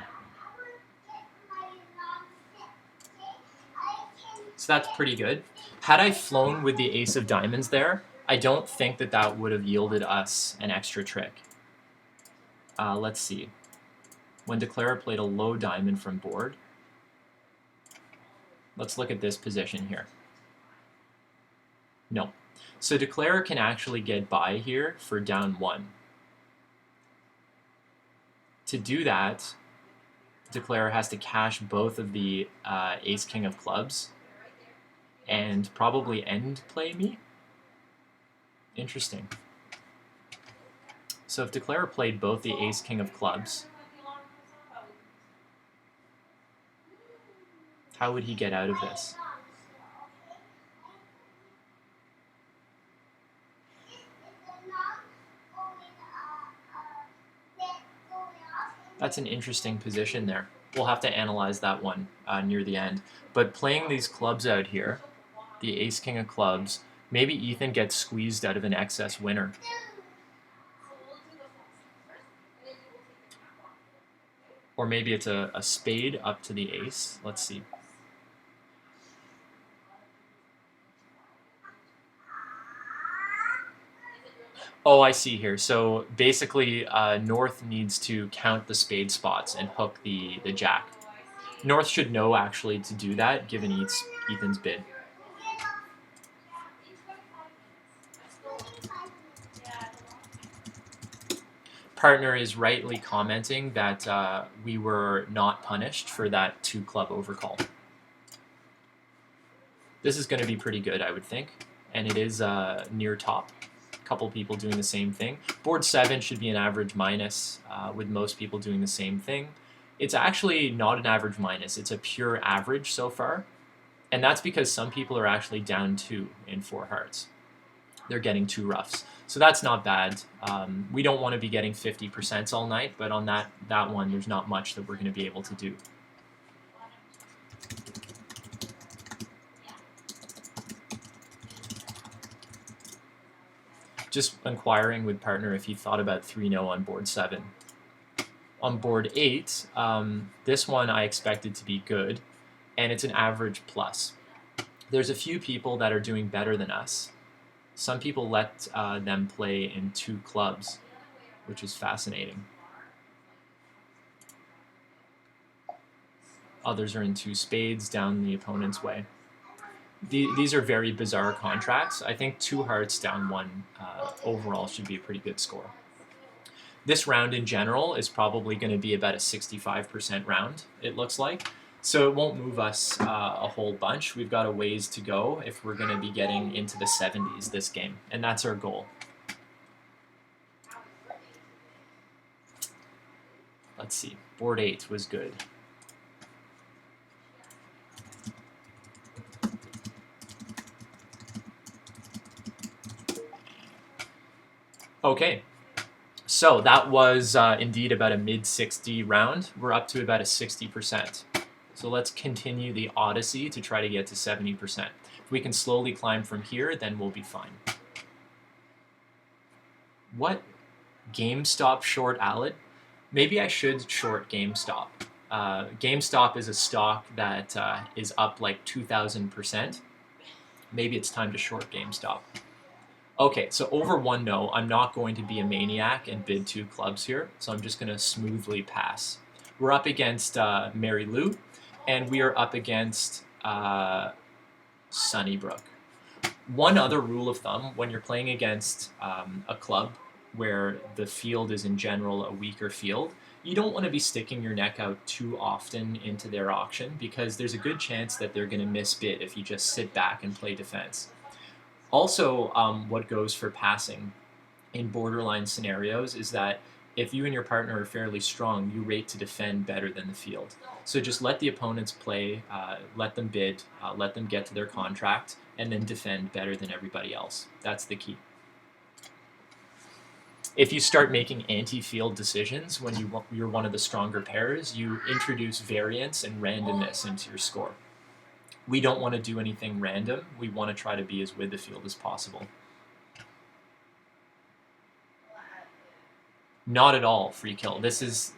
A: So that's pretty good. Had I flown with the ace of diamonds there, I don't think that that would have yielded us an extra trick. Let's see. When declarer played a low diamond from board, let's look at this position here. No. So declarer can actually get by here for down 1. To do that, declarer has to cash both of the ace king of clubs and probably end play me. Interesting. So if declarer played both the ace king of clubs, how would he get out of this? That's an interesting position there. We'll have to analyze that one near the end. But playing these clubs out here, the ace king of clubs, maybe Ethan gets squeezed out of an excess winner. Or maybe it's a spade up to the ace. Let's see. Oh, I see here. So basically, North needs to count the spade spots and hook the jack. North should know actually to do that, given Ethan's bid. Partner is rightly commenting that we were not punished for that 2-club overcall. This is going to be pretty good, I would think, and it is near top. A couple people doing the same thing. Board 7 should be an average minus, with most people doing the same thing. It's actually not an average minus, it's a pure average so far, and that's because some people are actually down 2 in 4 hearts. They're getting 2 roughs. So that's not bad. We don't want to be getting 50% all night, but on that one, there's not much that we're going to be able to do. Just inquiring with partner if he thought about 3-0 on board 7. On board 8, this one I expected to be good, and it's an average plus. There's a few people that are doing better than us. Some people let them play in 2 clubs, which is fascinating. Others are in 2 spades down the opponent's way. These are very bizarre contracts. I think 2 hearts down 1 overall should be a pretty good score. This round in general is probably going to be about a 65% round, it looks like. So it won't move us a whole bunch. We've got a ways to go if we're going to be getting into the 70s this game, and that's our goal. Let's see. Board 8 was good. Okay, so that was indeed about a mid-60 round. We're up to about a 60%. So let's continue the odyssey to try to get to 70%. If we can slowly climb from here, then we'll be fine. What? GameStop short Alid? Maybe I should short GameStop. GameStop is a stock that is up like 2,000%. Maybe it's time to short GameStop. Okay, so over 1-0, I'm not going to be a maniac and bid 2 clubs here, so I'm just going to smoothly pass. We're up against Mary Lou, and we are up against Sunnybrook. One other rule of thumb, when you're playing against a club where the field is in general a weaker field, you don't want to be sticking your neck out too often into their auction, because there's a good chance that they're going to misbid if you just sit back and play defense. Also, what goes for passing in borderline scenarios is that if you and your partner are fairly strong, you rate to defend better than the field. So just let the opponents play, let them bid, let them get to their contract, and then defend better than everybody else. That's the key. If you start making anti-field decisions when you're one of the stronger pairs, you introduce variance and randomness into your score. We don't want to do anything random. We want to try to be as with the field as possible. Not at all free kill. This is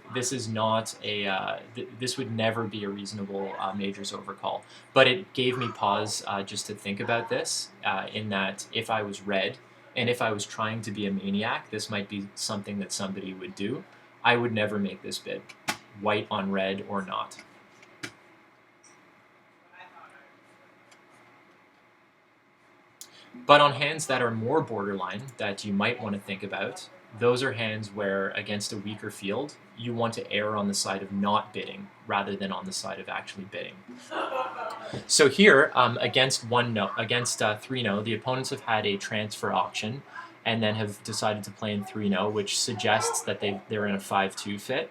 A: not a this would never be a reasonable majors overcall. But it gave me pause just to think about this. In that, if I was red and if I was trying to be a maniac, this might be something that somebody would do. I would never make this bid, white on red or not. But on hands that are more borderline that you might want to think about, those are hands where, against a weaker field, you want to err on the side of not bidding rather than on the side of actually bidding. So here, against 3-0, the opponents have had a transfer auction and then have decided to play in 3-0, which suggests that they're in a 5-2 fit.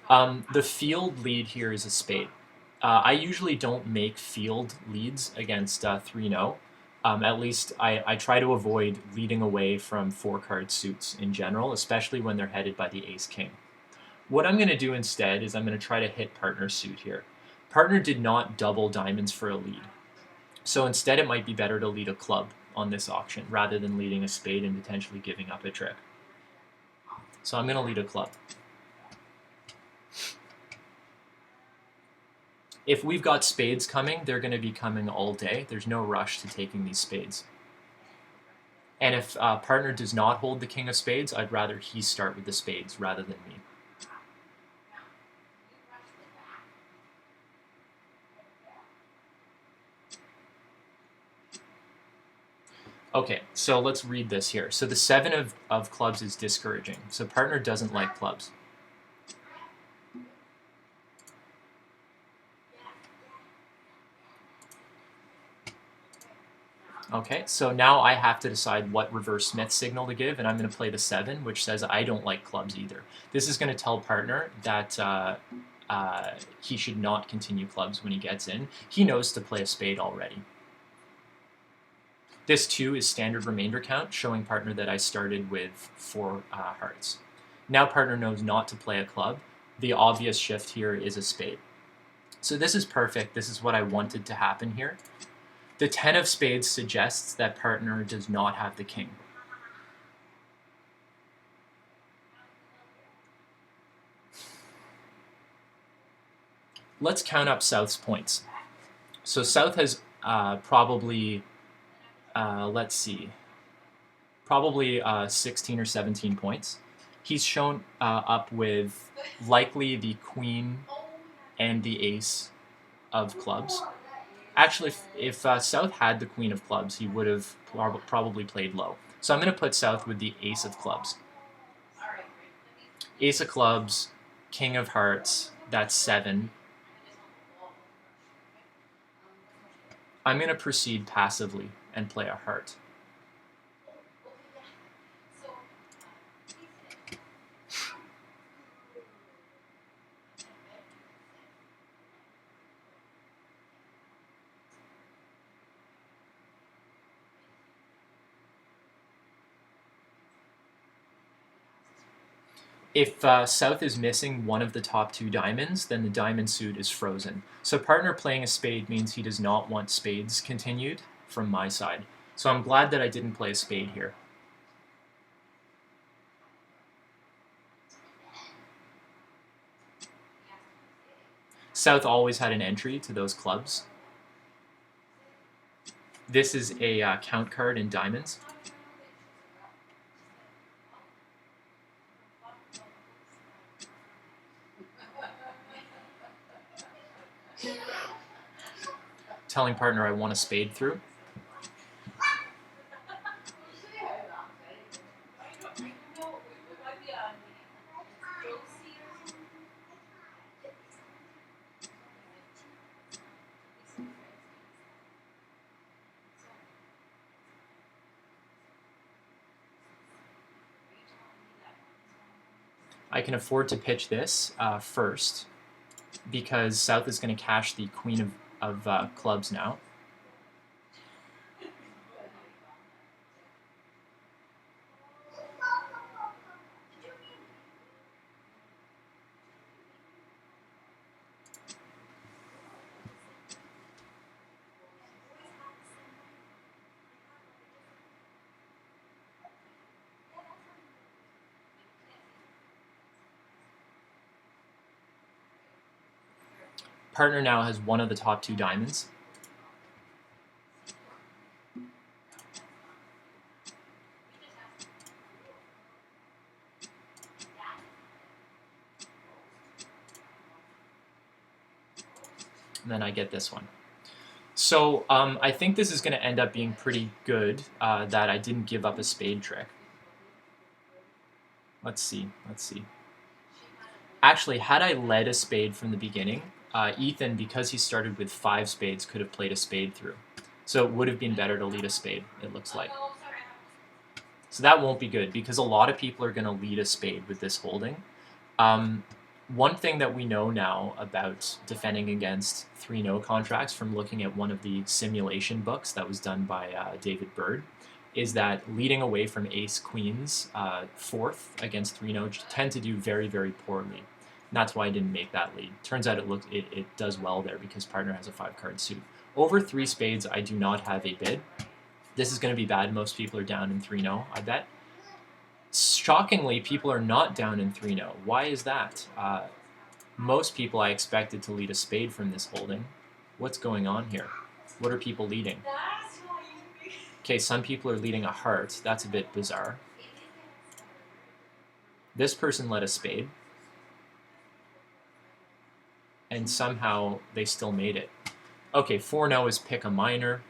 A: The field lead here is a spade. I usually don't make field leads against 3-0. At least I try to avoid leading away from 4-card suits in general, especially when they're headed by the ace-king. What I'm going to do instead is I'm going to try to hit partner suit here. Partner did not double diamonds for a lead. So instead it might be better to lead a club on this auction rather than leading a spade and potentially giving up a trick. So I'm going to lead a club. If we've got spades coming, they're going to be coming all day. There's no rush to taking these spades. And if partner does not hold the king of spades, I'd rather he start with the spades rather than me. Okay, so let's read this here. So the 7 of clubs is discouraging. So partner doesn't like clubs. Okay, so now I have to decide what reverse Smith signal to give, and I'm going to play the 7, which says I don't like clubs either. This is going to tell partner that he should not continue clubs when he gets in. He knows to play a spade already. This 2 is standard remainder count, showing partner that I started with 4 hearts. Now partner knows not to play a club. The obvious shift here is a spade. So this is perfect. This is what I wanted to happen here. The 10 of spades suggests that partner does not have the king. Let's count up South's points. So South has probably, let's see, probably 16 or 17 points. He's shown up with likely the queen and the ace of clubs. Actually, if South had the queen of clubs, he would have probably played low. So I'm going to put South with the ace of clubs. Ace of clubs, king of hearts, that's 7. I'm going to proceed passively and play a heart. If South is missing one of the top 2 diamonds, then the diamond suit is frozen. So partner playing a spade means he does not want spades continued from my side. So I'm glad that I didn't play a spade here. South always had an entry to those clubs. This is a count card in diamonds. Telling partner I want a spade through. I can afford to pitch this first because South is going to cash the queen of clubs now. Partner now has one of the top 2 diamonds. And then I get this one. So I think this is going to end up being pretty good that I didn't give up a spade trick. Let's see. Actually, had I led a spade from the beginning, Ethan, because he started with 5 spades, could have played a spade through. So it would have been better to lead a spade, it looks like. So that won't be good because a lot of people are going to lead a spade with this holding. One thing that we know now about defending against 3-no contracts from looking at one of the simulation books that was done by David Bird is that leading away from ace queens 4th against 3-no tend to do very, very poorly. And that's why I didn't make that lead. Turns out it does well there because partner has a 5-card suit. Over 3 spades, I do not have a bid. This is going to be bad. Most people are down in 3-no, I bet. Shockingly, people are not down in 3-no. Why is that? Most people I expected to lead a spade from this holding. What's going on here? What are people leading? Okay, some people are leading a heart. That's a bit bizarre. This person led a spade. And somehow they still made it. Okay, 4-0 is pick a minor.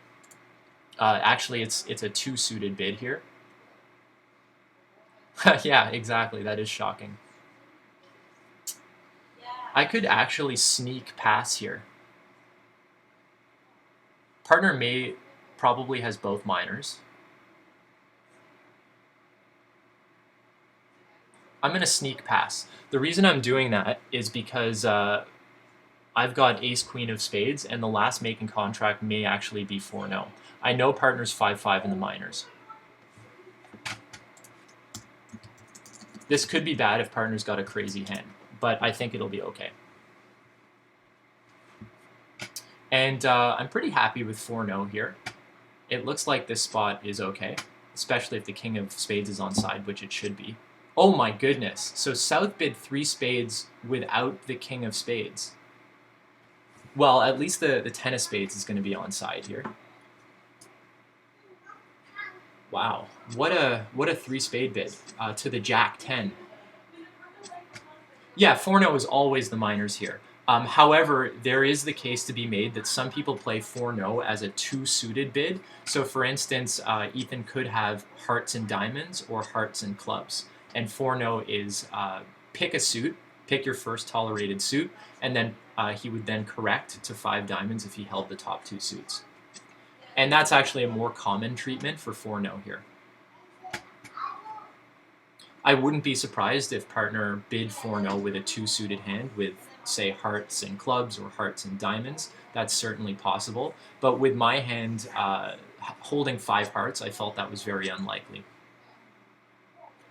A: Actually, it's a 2-suited bid here. Yeah, exactly. That is shocking. I could actually sneak pass here. Partner probably has both minors. I'm going to sneak pass. The reason I'm doing that is because I've got ace queen of spades, and the last making contract may actually be 4-0. I know partner's 5-5 in the minors. This could be bad if partner's got a crazy hand, but I think it'll be okay. And I'm pretty happy with 4-0 here. It looks like this spot is okay, especially if the king of spades is on side, which it should be. Oh my goodness. So South bid 3 spades without the king of spades. Well, at least the 10 of spades is going to be on side here. Wow, what a 3-spade bid to the jack 10. Yeah, 4-0 is always the minors here. However, there is the case to be made that some people play 4-0 as a 2-suited bid. So for instance, Ethan could have hearts and diamonds or hearts and clubs. And 4-0 is pick a suit, pick your first tolerated suit, and then he would then correct to 5 diamonds if he held the top 2 suits. And that's actually a more common treatment for 4-0 here. I wouldn't be surprised if partner bid 4-0 with a 2-suited hand with, say, hearts and clubs or hearts and diamonds. That's certainly possible. But with my hand holding 5 hearts, I felt that was very unlikely.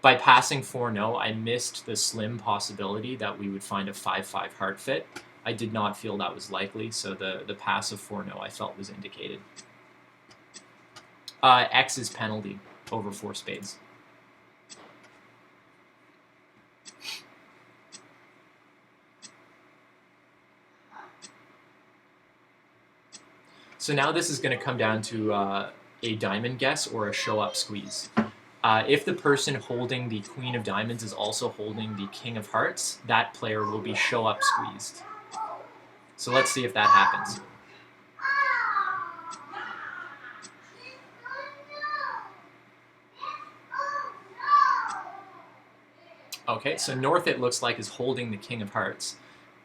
A: By passing 4-0, I missed the slim possibility that we would find a 5-5 heart fit. I did not feel that was likely, so the pass of 4-0 I felt was indicated. X is penalty over 4 spades. So now this is going to come down to a diamond guess or a show-up squeeze. If the person holding the queen of diamonds is also holding the king of hearts, that player will be show-up squeezed. So let's see if that happens. Okay, so North, it looks like, is holding the king of hearts.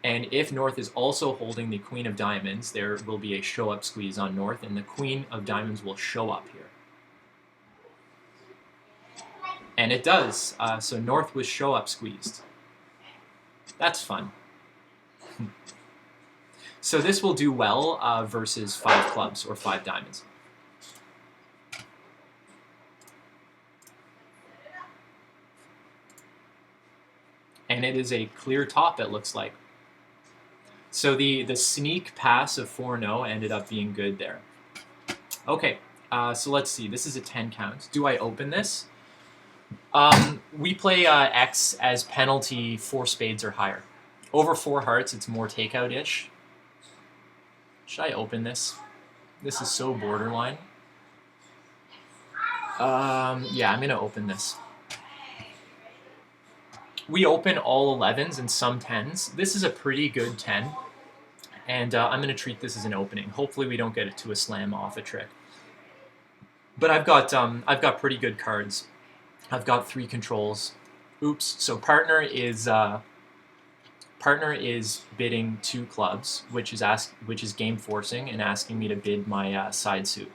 A: And if North is also holding the queen of diamonds, there will be a show-up squeeze on North, and the queen of diamonds will show up here. And it does. So North was show-up squeezed. That's fun. So this will do well versus 5 clubs or 5 diamonds. And it is a clear top, it looks like. So the sneak pass of 4-0 ended up being good there. Okay, so let's see. This is a 10 count. Do I open this? We play X as penalty 4 spades or higher. Over 4 hearts, it's more takeout-ish. Should I open this? This is so borderline. Yeah, I'm going to open this. We open all 11s and some 10s. This is a pretty good 10, and I'm going to treat this as an opening. Hopefully we don't get it to a slam off a trick. But I've got pretty good cards. I've got 3 controls. Oops. So partner is bidding 2 clubs, which is game forcing and asking me to bid my side suit.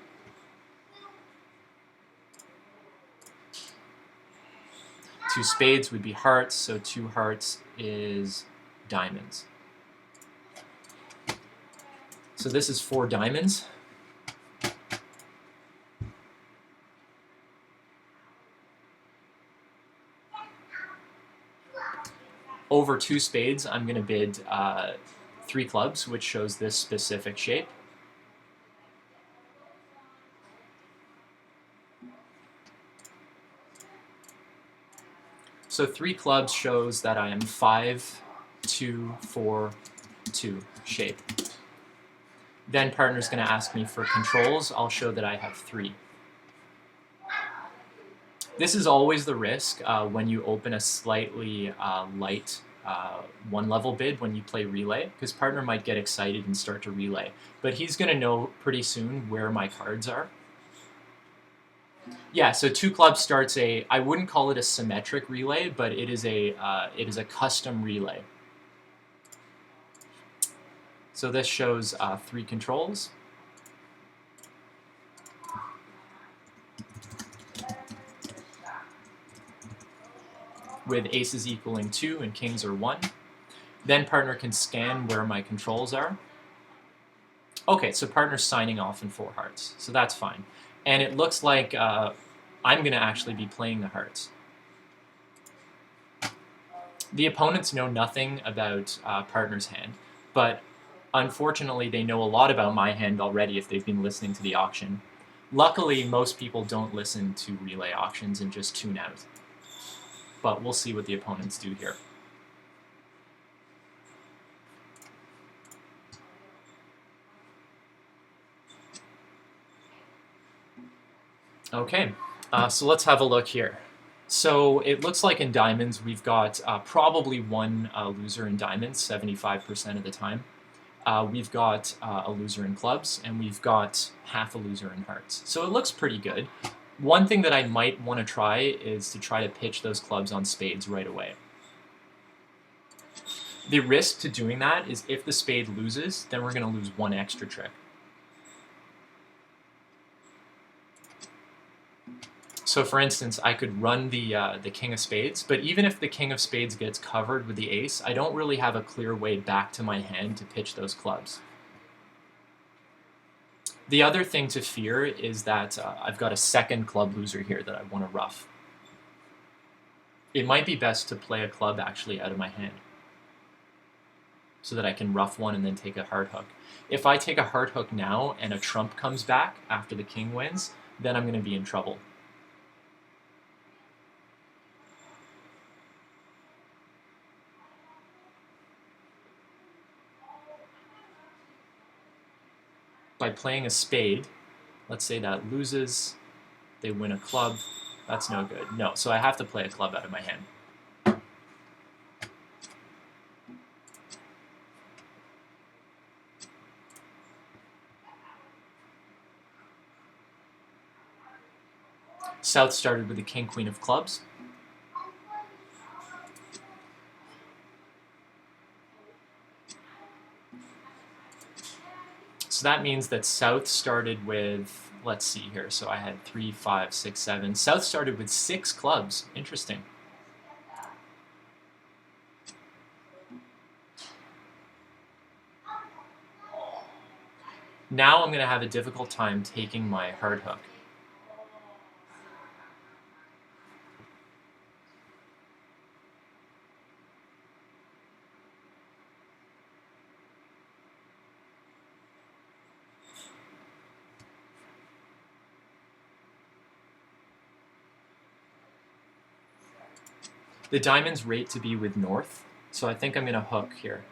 A: Two spades would be hearts, so 2 hearts is diamonds. So this is 4 diamonds. Over 2 spades, I'm going to bid 3 clubs, which shows this specific shape. So 3 clubs shows that I am 5, 2, 4, 2 shape. Then partner's going to ask me for controls. I'll show that I have 3. This is always the risk when you open a slightly light one-level bid when you play relay, because partner might get excited and start to relay. But he's going to know pretty soon where my cards are. Yeah, so two clubs starts I wouldn't call it a symmetric relay, but it is a custom relay. So this shows 3 controls. With aces equaling 2 and kings are 1. Then partner can scan where my controls are. Okay, so partner's signing off in 4 hearts, so that's fine. And it looks like I'm going to actually be playing the hearts. The opponents know nothing about partner's hand, but unfortunately they know a lot about my hand already if they've been listening to the auction. Luckily, most people don't listen to relay auctions and just tune out. But we'll see what the opponents do here. Okay, so let's have a look here. So it looks like in diamonds we've got probably one loser in diamonds 75% of the time. We've got a loser in clubs, and we've got half a loser in hearts. So it looks pretty good. One thing that I might want to try is to try to pitch those clubs on spades right away. The risk to doing that is if the spade loses, then we're going to lose one extra trick. So for instance, I could run the king of spades, but even if the king of spades gets covered with the ace, I don't really have a clear way back to my hand to pitch those clubs. The other thing to fear is that I've got a second club loser here that I want to ruff. It might be best to play a club actually out of my hand so that I can ruff one and then take a heart hook. If I take a heart hook now and a trump comes back after the king wins, then I'm going to be in trouble. By playing a spade, let's say that loses, they win a club, that's no good. No, so I have to play a club out of my hand. South started with the king, queen of clubs. So that means that South started with, let's see here, so I had 3, 5, 6, 7. South started with 6 clubs. Interesting. Now I'm going to have a difficult time taking my hard hook. The diamonds rate to be with north, so I think I'm going to hook here.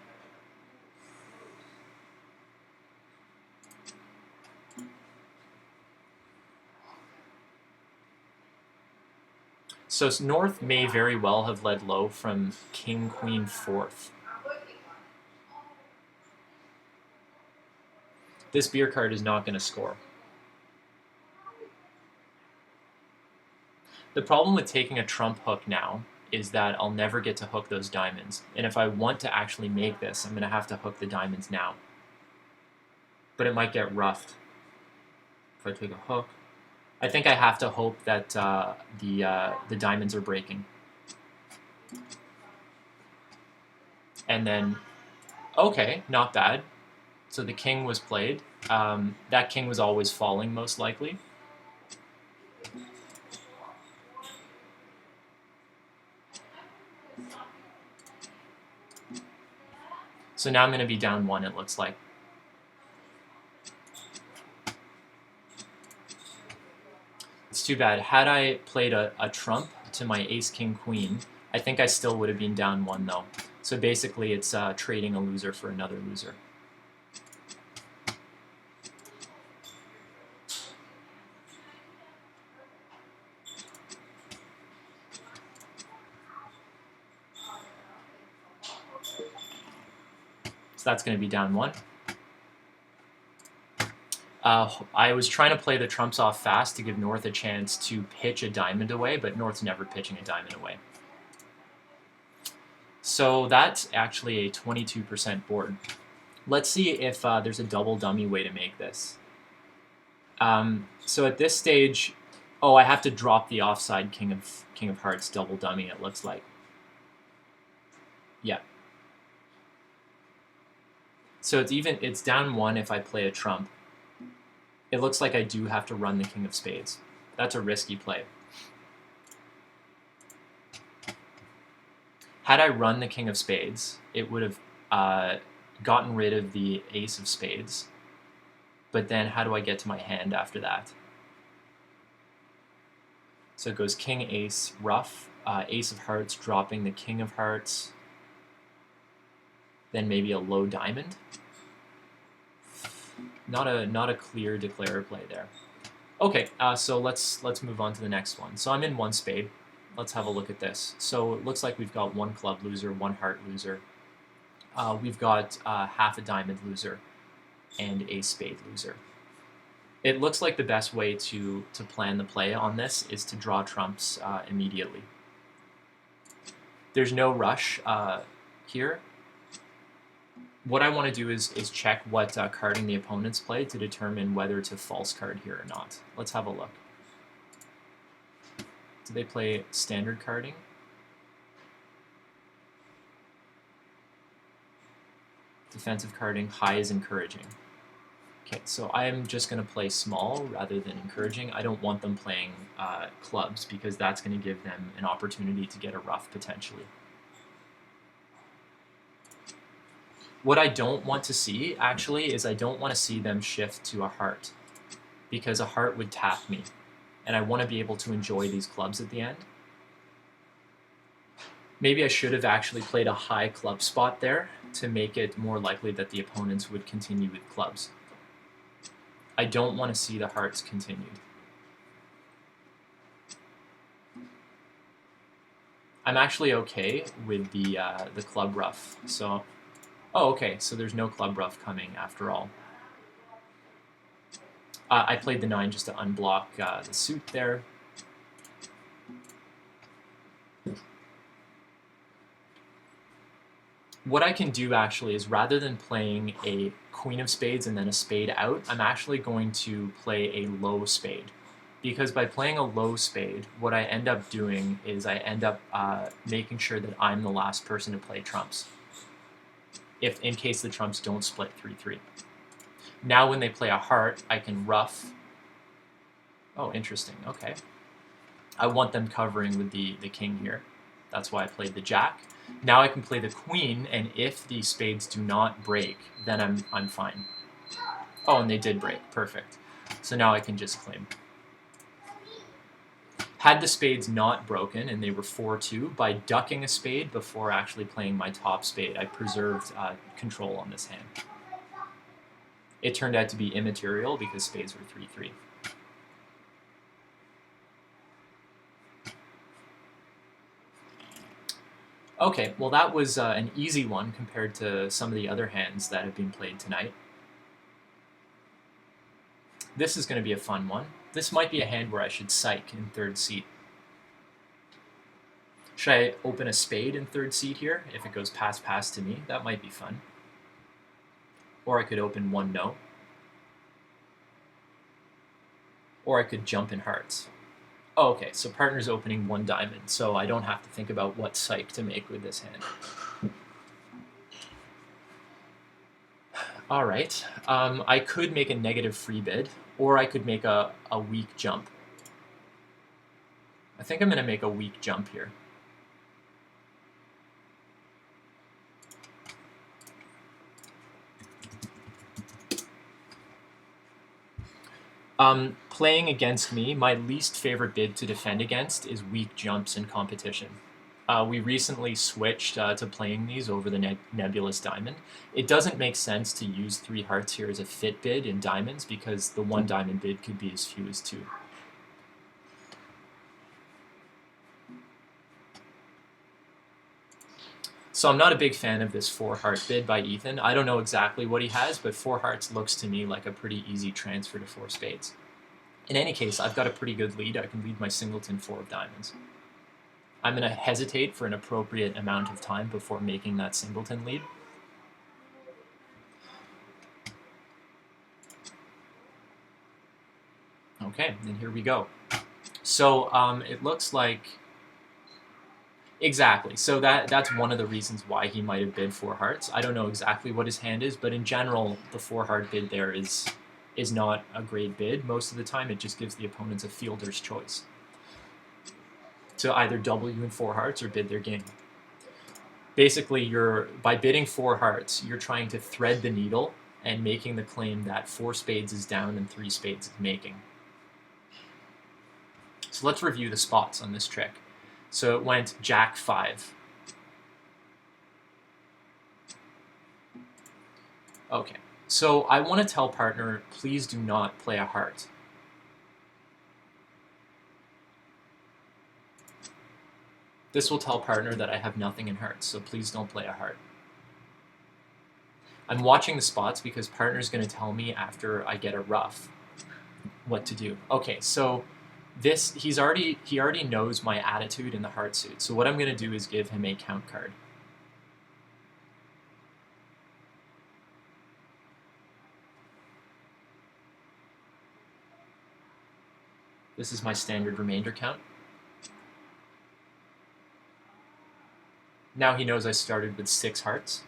A: So north may very well have led low from king, queen, fourth. This beer card is not going to score. The problem with taking a trump hook now is that I'll never get to hook those diamonds. And if I want to actually make this, I'm going to have to hook the diamonds now. But it might get roughed if I take a hook. I think I have to hope that the diamonds are breaking. And then, okay, not bad. So the king was played. That king was always falling, most likely. So now I'm going to be down 1, it looks like. It's too bad. Had I played a trump to my ace, king, queen, I think I still would have been down 1, though. So basically, it's trading a loser for another loser. So that's going to be down 1. I was trying to play the trumps off fast to give North a chance to pitch a diamond away, but North's never pitching a diamond away. So that's actually a 22% board. Let's see if there's a double dummy way to make this. So at this stage, oh, I have to drop the offside King of Hearts double dummy, it looks like. Yeah. So it's down 1 if I play a trump. It looks like I do have to run the King of Spades. That's a risky play. Had I run the King of Spades, it would have gotten rid of the Ace of Spades. But then how do I get to my hand after that? So it goes King, Ace, ruff, Ace of Hearts, dropping the King of Hearts, then maybe a low diamond. Not a clear declare play there. Okay, so let's move on to the next one. So I'm in 1 spade. Let's have a look at this. So it looks like we've got 1 club loser, 1 heart loser. We've got half a diamond loser and a spade loser. It looks like the best way to plan the play on this is to draw trumps immediately. There's no rush here. What I want to do is check what carding the opponents play to determine whether to false card here or not. Let's have a look. Do they play standard carding? Defensive carding, high is encouraging. Okay, so I'm just going to play small rather than encouraging. I don't want them playing clubs because that's going to give them an opportunity to get a ruff potentially. What I don't want to see, actually, is I don't want to see them shift to a heart, because a heart would tap me, and I want to be able to enjoy these clubs at the end. Maybe I should have actually played a high club spot there to make it more likely that the opponents would continue with clubs. I don't want to see the hearts continued. I'm actually okay with the club ruff, so... Oh, okay, so there's no club ruff coming after all. I played the 9 just to unblock the suit there. What I can do actually is, rather than playing a queen of spades and then a spade out, I'm actually going to play a low spade. Because by playing a low spade, what I end up doing is I end up making sure that I'm the last person to play trumps, in case the trumps don't split 3-3. Now when they play a heart, I can ruff. Oh, interesting. Okay. I want them covering with the king here. That's why I played the jack. Now I can play the queen, and if the spades do not break, then I'm fine. Oh, and they did break. Perfect. So now I can just claim. Had the spades not broken and they were 4-2, by ducking a spade before actually playing my top spade, I preserved control on this hand. It turned out to be immaterial because spades were 3-3. Okay, well that was an easy one compared to some of the other hands that have been played tonight. This is going to be a fun one. This might be a hand where I should psych in third seat. Should I open a spade in third seat here? If it goes pass to me, that might be fun. Or I could open 1 no. Or I could jump in hearts. Oh, okay, so partner's opening 1 diamond, so I don't have to think about what psych to make with this hand. All right, I could make a negative free bid, or I could make a weak jump. I think I'm going to make a weak jump here. Playing against me, my least favorite bid to defend against is weak jumps in competition. We recently switched to playing these over the Nebulous Diamond. It doesn't make sense to use 3 hearts here as a fit bid in diamonds because the 1 diamond bid could be as few as 2. So I'm not a big fan of this 4 heart bid by Ethan. I don't know exactly what he has, but 4 hearts looks to me like a pretty easy transfer to 4 spades. In any case, I've got a pretty good lead. I can lead my singleton 4 of diamonds. I'm going to hesitate for an appropriate amount of time before making that singleton lead. Okay, and here we go. So it looks like... Exactly. So that's one of the reasons why he might have bid 4 hearts. I don't know exactly what his hand is, but in general, the 4 heart bid there is not a great bid. Most of the time, it just gives the opponents a fielder's choice to either double you in 4 hearts or bid their game. Basically, by bidding 4 hearts, you're trying to thread the needle and making the claim that 4 spades is down and 3 spades is making. So let's review the spots on this trick. So it went Jack 5. Okay, so I want to tell partner, please do not play a heart. This will tell partner that I have nothing in hearts, so please don't play a heart. I'm watching the spots because partner's going to tell me after I get a ruff what to do. Okay, so he already knows my attitude in the heart suit. So what I'm going to do is give him a count card. This is my standard remainder count. Now he knows I started with 6 hearts.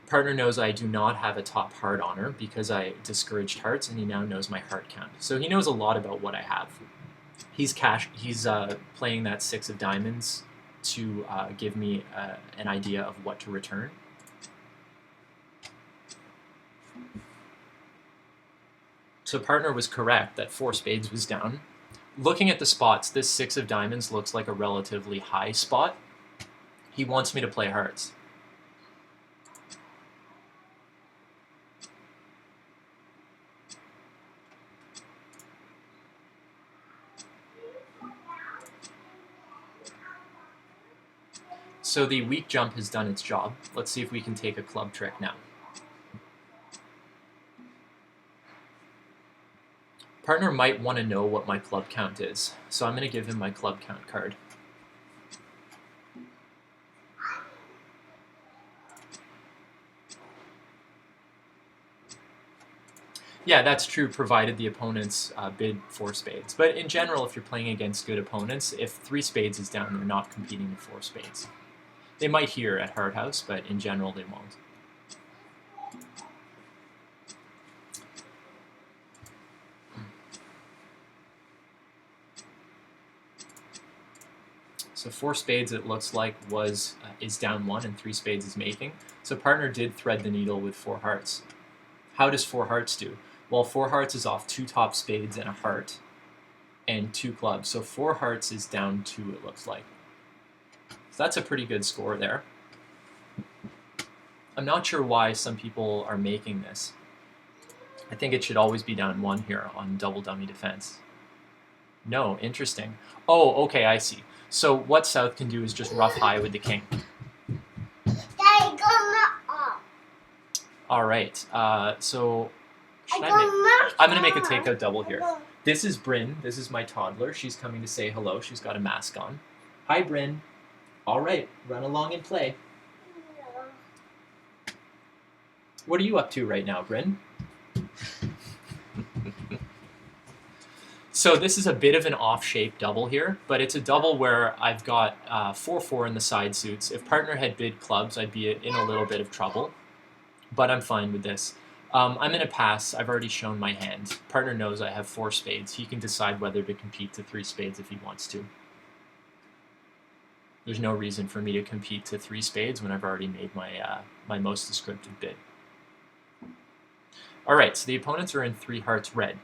A: Partner knows I do not have a top heart honor because I discouraged hearts, and he now knows my heart count. So he knows a lot about what I have. He's playing that 6 of diamonds to give me an idea of what to return. So partner was correct that 4 spades was down. Looking at the spots, this 6 of diamonds looks like a relatively high spot. He wants me to play hearts. So the weak jump has done its job. Let's see if we can take a club trick now. Partner might want to know what my club count is, so I'm going to give him my club count card. Yeah, that's true, provided the opponents bid 4 spades. But in general, if you're playing against good opponents, if 3 spades is down, they're not competing with 4 spades. They might here at Hard House, but in general, they won't. So 4 spades, it looks like, is down 1 and 3 spades is making. So partner did thread the needle with 4 hearts. How does 4 hearts do? Well, 4 hearts is off 2 top spades and a heart and 2 clubs. So 4 hearts is down 2, it looks like. So that's a pretty good score there. I'm not sure why some people are making this. I think it should always be down 1 here on double dummy defense. No, interesting. Oh, okay, I see. So what South can do is just ruff high with the king. All right, so I'm going to make a takeout double here. This is Bryn. This is my toddler. She's coming to say hello. She's got a mask on. Hi, Bryn. All right, run along and play. What are you up to right now, Bryn? So this is a bit of an off-shape double here, but it's a double where I've got 4-4 in the side suits. If partner had bid clubs, I'd be in a little bit of trouble, but I'm fine with this. I'm going to pass. I've already shown my hand. Partner knows I have 4 spades. He can decide whether to compete to 3 spades if he wants to. There's no reason for me to compete to 3 spades when I've already made my, my most descriptive bid. All right, so the opponents are in 3 hearts red.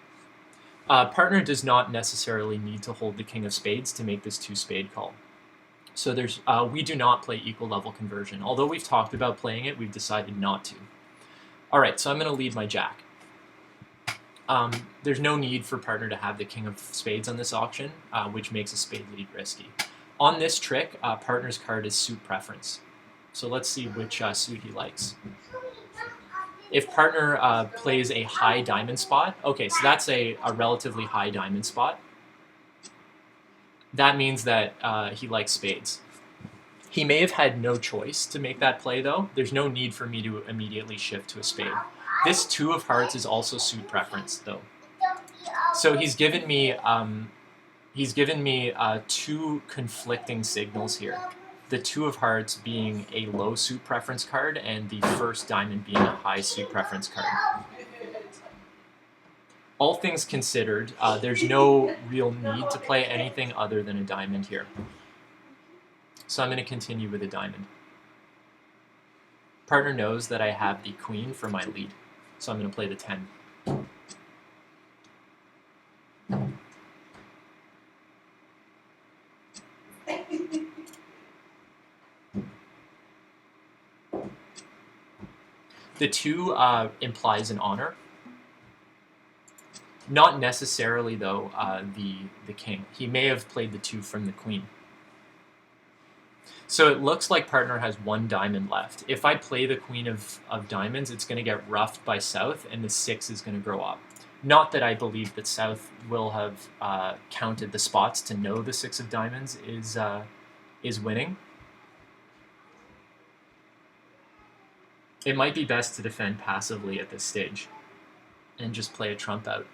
A: Partner does not necessarily need to hold the king of spades to make this 2-spade call. So we do not play equal level conversion. Although we've talked about playing it, we've decided not to. All right, so I'm going to lead my jack. there's no need for partner to have the king of spades on this auction, which makes a spade lead risky. On this trick, partner's card is suit preference. So let's see which suit he likes. If partner plays a high diamond spot, okay, so that's a relatively high diamond spot. That means that he likes spades. He may have had no choice to make that play, though. There's no need for me to immediately shift to a spade. This two of hearts is also suit preference, though. So he's given me two conflicting signals here. The two of hearts being a low suit preference card, and the first diamond being a high suit preference card. All things considered, there's no real need to play anything other than a diamond here. So I'm going to continue with a diamond. Partner knows that I have the queen for my lead, so I'm going to play the 10. The 2 implies an honor. Not necessarily, though, the king. He may have played the 2 from the queen. So it looks like partner has 1 diamond left. If I play the queen of diamonds, it's going to get roughed by South, and the 6 is going to grow up. Not that I believe that South will have counted the spots to know the 6 of diamonds is winning. It might be best to defend passively at this stage and just play a trump out.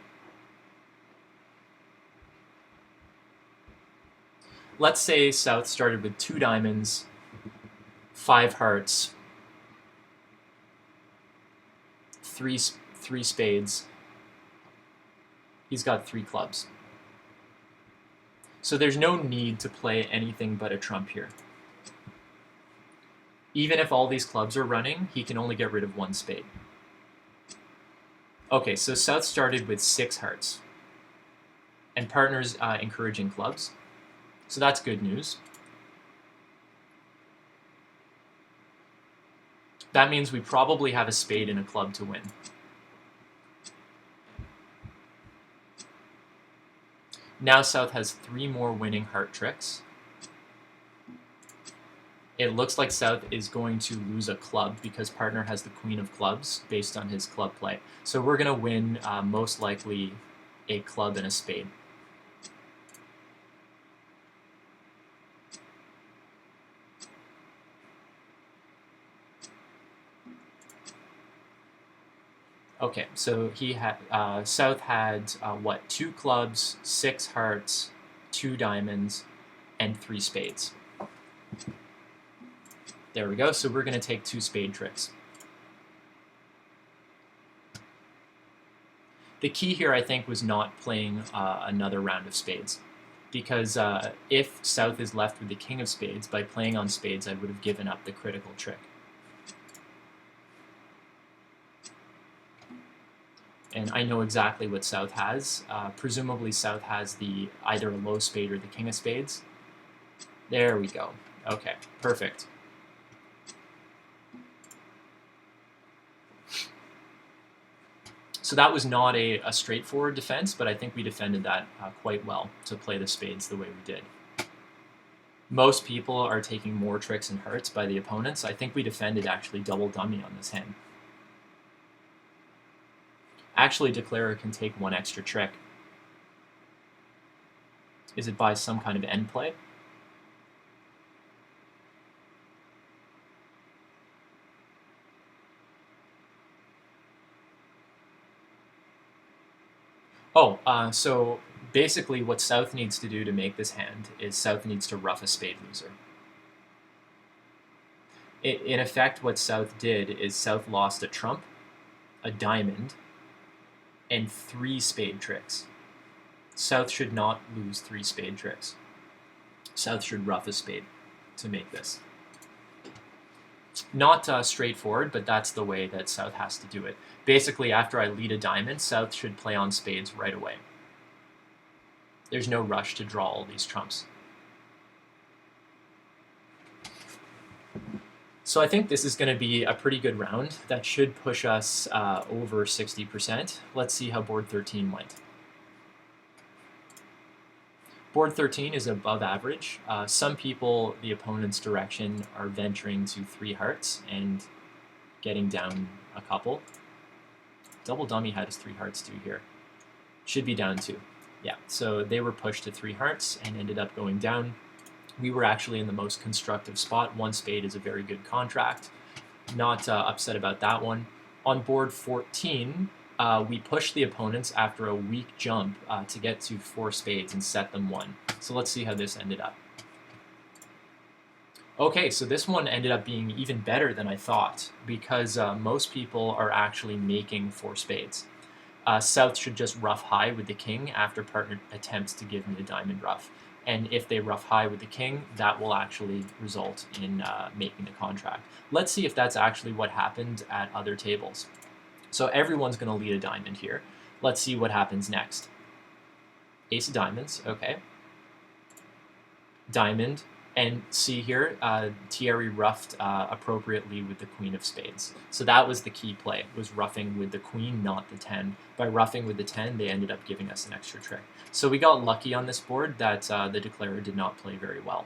A: Let's say South started with 2 diamonds, 5 hearts, 3 spades. He's got 3 clubs. So there's no need to play anything but a trump here. Even if all these clubs are running, he can only get rid of 1 spade. Okay, so South started with 6 hearts. And partner's encouraging clubs. So that's good news. That means we probably have a spade and a club to win. Now South has 3 more winning heart tricks. It looks like South is going to lose a club because partner has the queen of clubs based on his club play. So we're going to win most likely a club and a spade. Okay, so he had South had what? 2 clubs, 6 hearts, 2 diamonds, and 3 spades. There we go. So we're going to take 2 spade tricks. The key here, I think, was not playing another round of spades, because if South is left with the king of spades, by playing on spades, I would have given up the critical trick. And I know exactly what South has. Presumably South has either a low spade or the king of spades. There we go. Okay, perfect. So that was not a straightforward defense, but I think we defended that quite well to play the spades the way we did. Most people are taking more tricks and hearts by the opponents. I think we defended actually double dummy on this hand. Actually, Declarer can take 1 extra trick. Is it by some kind of end play? Oh, so basically what South needs to do to make this hand is South needs to ruff a spade loser. In effect, what South did is South lost a trump, a diamond, and 3 spade tricks. South should not lose 3 spade tricks. South should ruff a spade to make this. Not straightforward, but that's the way that South has to do it. Basically, after I lead a diamond, South should play on spades right away. There's no rush to draw all these trumps. So So I think this is going to be a pretty good round. That should push us over 60%. Let's see how board 13 went. Board 13 is above average. Some people, the opponent's direction, are venturing to 3 hearts and getting down a couple. Double dummy, how does 3 hearts do here? Should be down 2. Yeah, so they were pushed to 3 hearts and ended up going down. We were actually in the most constructive spot. 1 spade is a very good contract. Not upset about that one. On board 14, we pushed the opponents after a weak jump to get to 4 spades and set them 1. So let's see how this ended up. Okay, so this one ended up being even better than I thought because most people are actually making 4 spades. South should just ruff high with the king after partner attempts to give me the diamond ruff. And if they ruff high with the king, that will actually result in making the contract. Let's see if that's actually what happened at other tables. So everyone's going to lead a diamond here. Let's see what happens next. Ace of diamonds, okay. Diamond, and see here, Thierry ruffed appropriately with the queen of spades. So that was the key play, was ruffing with the queen, not the 10. By ruffing with the 10, they ended up giving us an extra trick. So we got lucky on this board that the declarer did not play very well.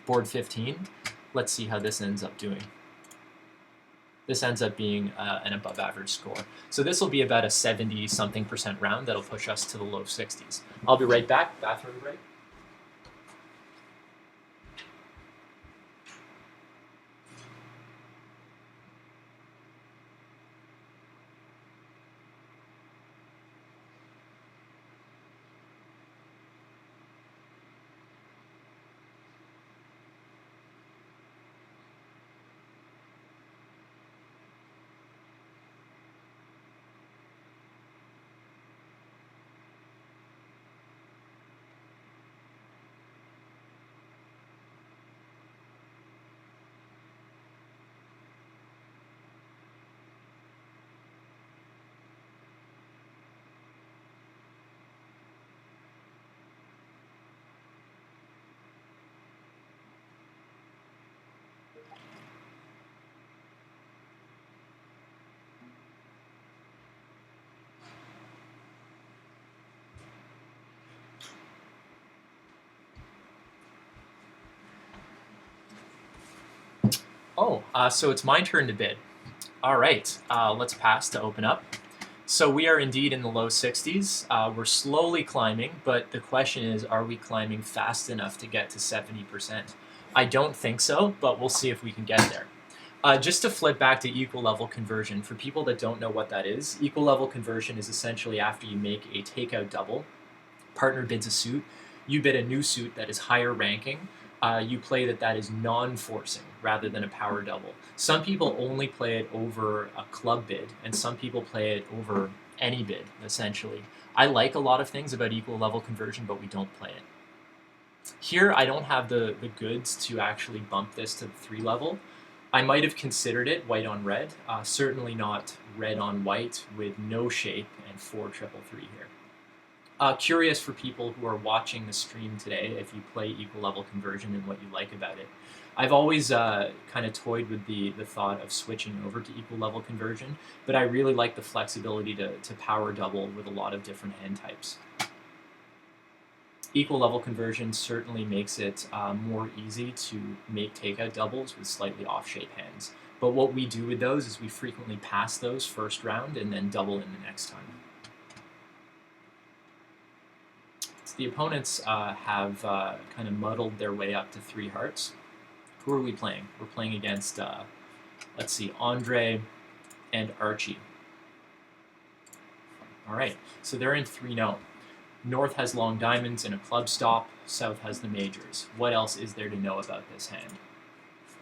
A: Board 15, let's see how this ends up doing. This ends up being an above average score. So this will be about a 70-something% round that'll push us to the low 60s. I'll be right back. Bathroom break. Oh, so it's my turn to bid. All right, let's pass to open up. So we are indeed in the low 60s. We're slowly climbing, but the question is, are we climbing fast enough to get to 70%? I don't think so, but we'll see if we can get there. Just to flip back to equal level conversion, for people that don't know what that is, equal level conversion is essentially after you make a takeout double, partner bids a suit, you bid a new suit that is higher ranking, you play that is non-forcing rather than a power double. Some people only play it over a club bid, and some people play it over any bid, essentially. I like a lot of things about equal level conversion, but we don't play it. Here, I don't have the goods to actually bump this to the 3 level. I might have considered it white on red, certainly not red on white with no shape and 4 triple 3 here. Curious for people who are watching the stream today if you play equal level conversion and what you like about it. I've always kind of toyed with the thought of switching over to equal level conversion, but I really like the flexibility to power double with a lot of different hand types. Equal level conversion certainly makes it more easy to make takeout doubles with slightly off-shape hands. But what we do with those is we frequently pass those first round and then double in the next time. So the opponents have kind of muddled their way up to 3 hearts. Who are we playing? We're playing against, let's see, Andre and Archie. All right, so they're in 3-0. North has long diamonds and a club stop. South has the majors. What else is there to know about this hand?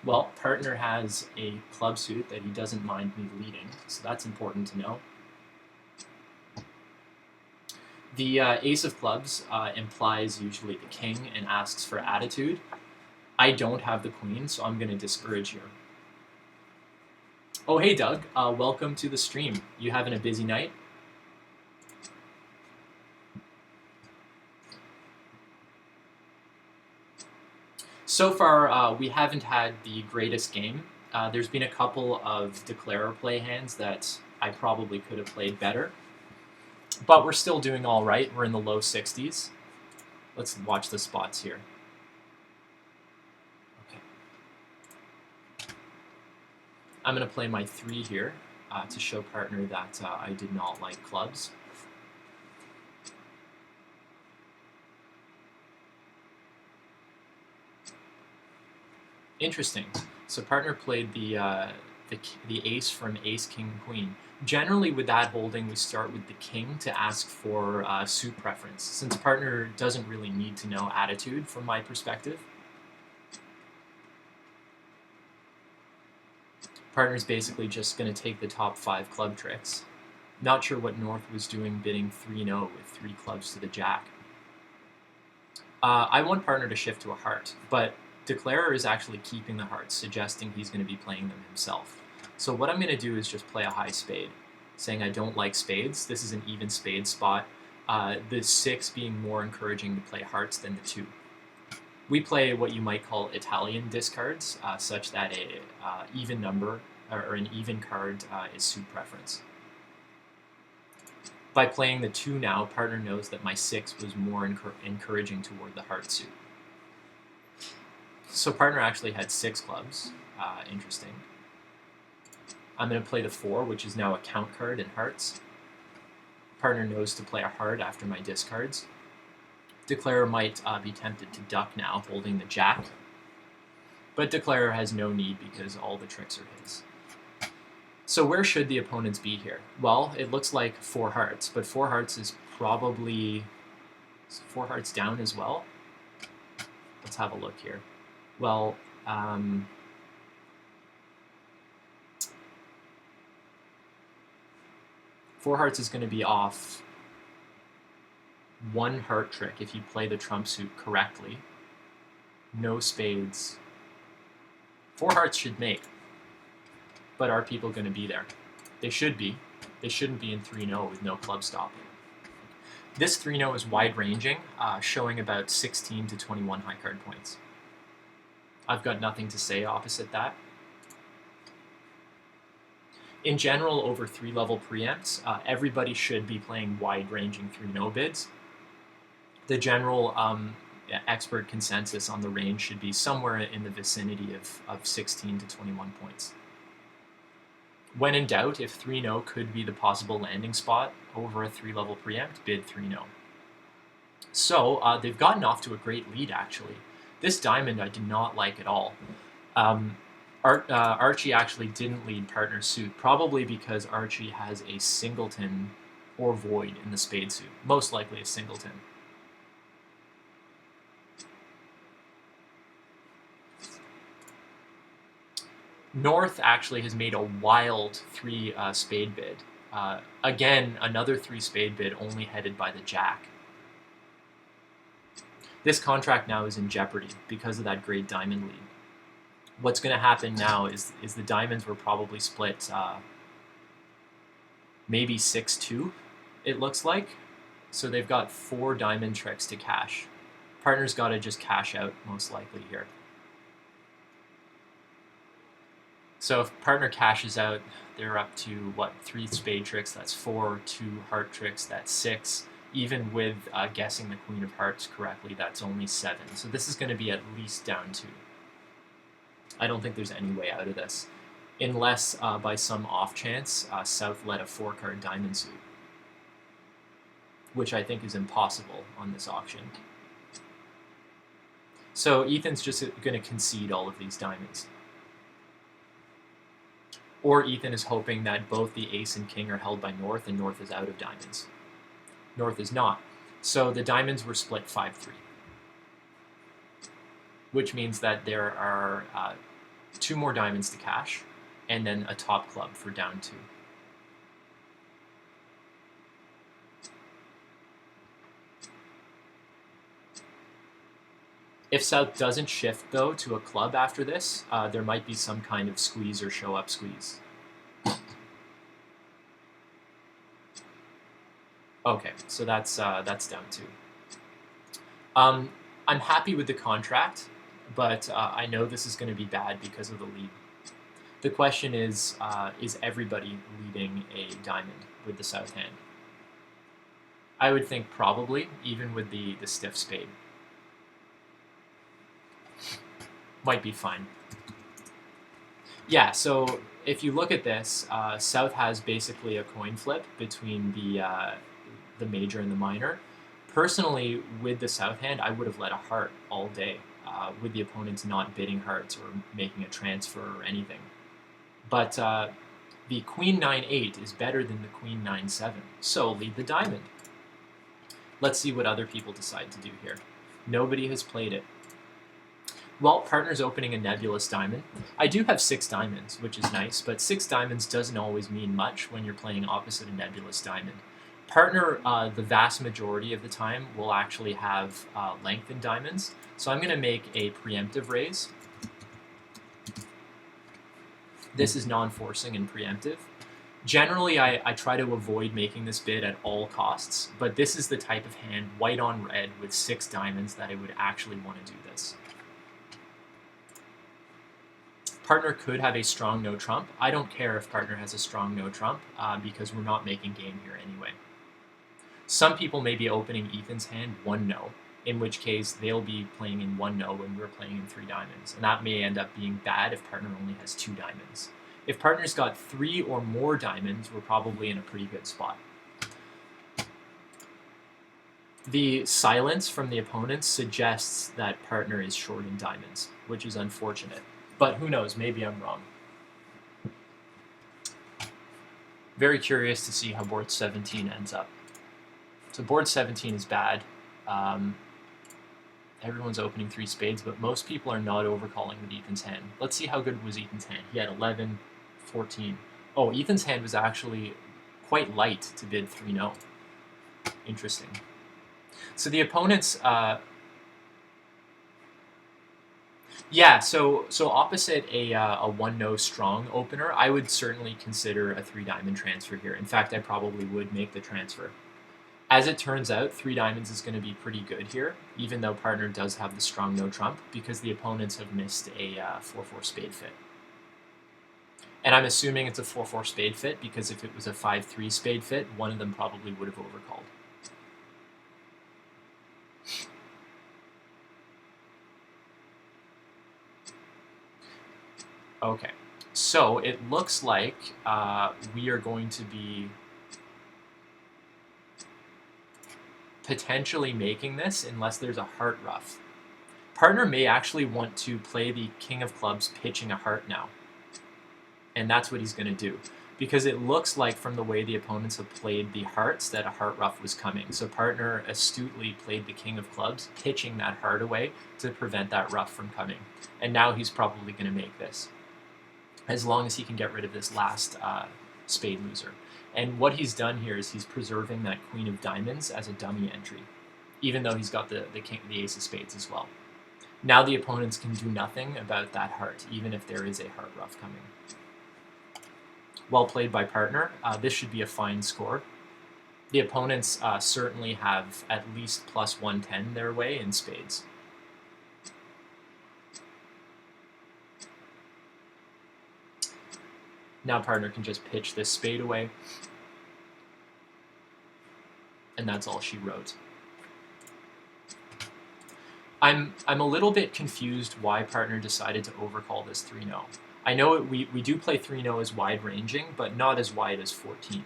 A: Well, partner has a club suit that he doesn't mind me leading, so that's important to know. The ace of clubs implies usually the king and asks for attitude. I don't have the queen, so I'm going to discourage here. Oh, hey, Doug. Welcome to the stream. You having a busy night? So far, we haven't had the greatest game. There's been a couple of declarer play hands that I probably could have played better, but we're still doing all right. We're in the low 60s. Let's watch the spots here. Okay. I'm going to play my 3 here to show partner that I did not like clubs. Interesting. So partner played the ace from ace, king, queen. Generally, with that holding, we start with the king to ask for suit preference, since partner doesn't really need to know attitude from my perspective. Partner's basically just going to take the top 5 club tricks. Not sure what North was doing bidding 3-0 with 3 clubs to the jack. I want partner to shift to a heart, but declarer is actually keeping the hearts, suggesting he's going to be playing them himself. So what I'm going to do is just play a high spade, saying I don't like spades. This is an even spade spot. The 6 being more encouraging to play hearts than the 2. We play what you might call Italian discards, such that a even number or an even card is suit preference. By playing the 2 now, partner knows that my 6 was more encouraging toward the heart suit. So partner actually had 6 clubs. Interesting. I'm going to play the 4, which is now a count card in hearts. Partner knows to play a heart after my discards. Declarer might be tempted to duck now, holding the jack. But declarer has no need because all the tricks are his. So where should the opponents be here? Well, it looks like 4 hearts, but 4 hearts is probably 4 hearts down as well. Let's have a look here. Well, 4 hearts is going to be off 1 heart trick if you play the trump suit correctly. No spades. 4 hearts should make. But are people going to be there? They should be. They shouldn't be in 3-0 with no club stopping. This 3-0 is wide-ranging, showing about 16 to 21 high card points. I've got nothing to say opposite that. In general, over 3-level preempts, everybody should be playing wide-ranging 3-0 bids. The general expert consensus on the range should be somewhere in the vicinity of 16 to 21 points. When in doubt, if 3-0 could be the possible landing spot over a 3-level preempt, bid 3-0. So they've gotten off to a great lead, actually. This diamond I did not like at all. Archie actually didn't lead partner suit, probably because Archie has a singleton or void in the spade suit, most likely a singleton. North actually has made a wild 3 spade bid. Again, another 3 spade bid only headed by the jack. This contract now is in jeopardy because of that great diamond lead. What's going to happen now is the diamonds were probably split maybe 6-2, it looks like. So they've got 4 diamond tricks to cash. Partner's got to just cash out most likely here. So if partner cashes out, they're up to, what, 3 spade tricks, that's 4, 2 heart tricks, that's 6. Even with guessing the queen of hearts correctly, that's only 7. So this is going to be at least down 2. I don't think there's any way out of this. Unless, by some off chance, South led a 4-card diamond suit. Which I think is impossible on this auction. So Ethan's just going to concede all of these diamonds. Or Ethan is hoping that both the ace and king are held by North, and North is out of diamonds. North is not. So the diamonds were split 5-3. Which means that there are 2 more diamonds to cash, and then a top club for down 2. If South doesn't shift, though, to a club after this, there might be some kind of squeeze or show-up squeeze. Okay, so that's down 2. I'm happy with the contract, but I know this is going to be bad because of the lead. The question is everybody leading a diamond with the south hand? I would think probably, even with the stiff spade. Might be fine. Yeah, so if you look at this, South has basically a coin flip between the major and the minor. Personally, with the South hand, I would have let a heart all day, with the opponents not bidding hearts or making a transfer or anything. But the Queen 9-8 is better than the Queen 9-7, so lead the diamond. Let's see what other people decide to do here. Nobody has played it. Well, partner's opening a nebulous diamond. I do have 6 diamonds, which is nice, but 6 diamonds doesn't always mean much when you're playing opposite a nebulous diamond. Partner, the vast majority of the time, will actually have lengthened diamonds, so I'm going to make a preemptive raise. This is non-forcing and preemptive. Generally, I try to avoid making this bid at all costs, but this is the type of hand, white on red, with 6 diamonds, that I would actually want to do this. Partner could have a strong no trump. I don't care if partner has a strong no trump, because we're not making game here anyway. Some people may be opening Ethan's hand 1-no, in which case they'll be playing in 1-no when we're playing in 3 diamonds, and that may end up being bad if partner only has 2 diamonds. If partner's got 3 or more diamonds, we're probably in a pretty good spot. The silence from the opponents suggests that partner is short in diamonds, which is unfortunate. But who knows, maybe I'm wrong. Very curious to see how board 17 ends up. So board 17 is bad. Everyone's opening 3 spades, but most people are not overcalling with Ethan's hand. Let's see how good was Ethan's hand. He had 11, 14. Oh, Ethan's hand was actually quite light to bid 3-no. Interesting. So the opponents... yeah, so opposite a 1-no strong opener, I would certainly consider a 3-diamond transfer here. In fact, I probably would make the transfer. As it turns out, 3 diamonds is going to be pretty good here, even though partner does have the strong no trump, because the opponents have missed a 4-4 spade fit. And I'm assuming it's a 4-4 spade fit, because if it was a 5-3 spade fit, one of them probably would have overcalled. Okay, so it looks like we are going to be potentially making this unless there's a heart ruff. Partner may actually want to play the king of clubs pitching a heart now. And that's what he's going to do. Because it looks like from the way the opponents have played the hearts that a heart ruff was coming. So partner astutely played the king of clubs, pitching that heart away to prevent that ruff from coming. And now he's probably going to make this, as long as he can get rid of this last spade loser. And what he's done here is he's preserving that queen of diamonds as a dummy entry, even though he's got the ace of spades as well. Now the opponents can do nothing about that heart, even if there is a heart ruff coming. Well played by partner. This should be a fine score. The opponents certainly have at least plus 110 their way in spades. Now partner can just pitch this spade away. And that's all she wrote. I'm a little bit confused why partner decided to overcall this 3-no. I know we do play 3-no as wide ranging, but not as wide as 14.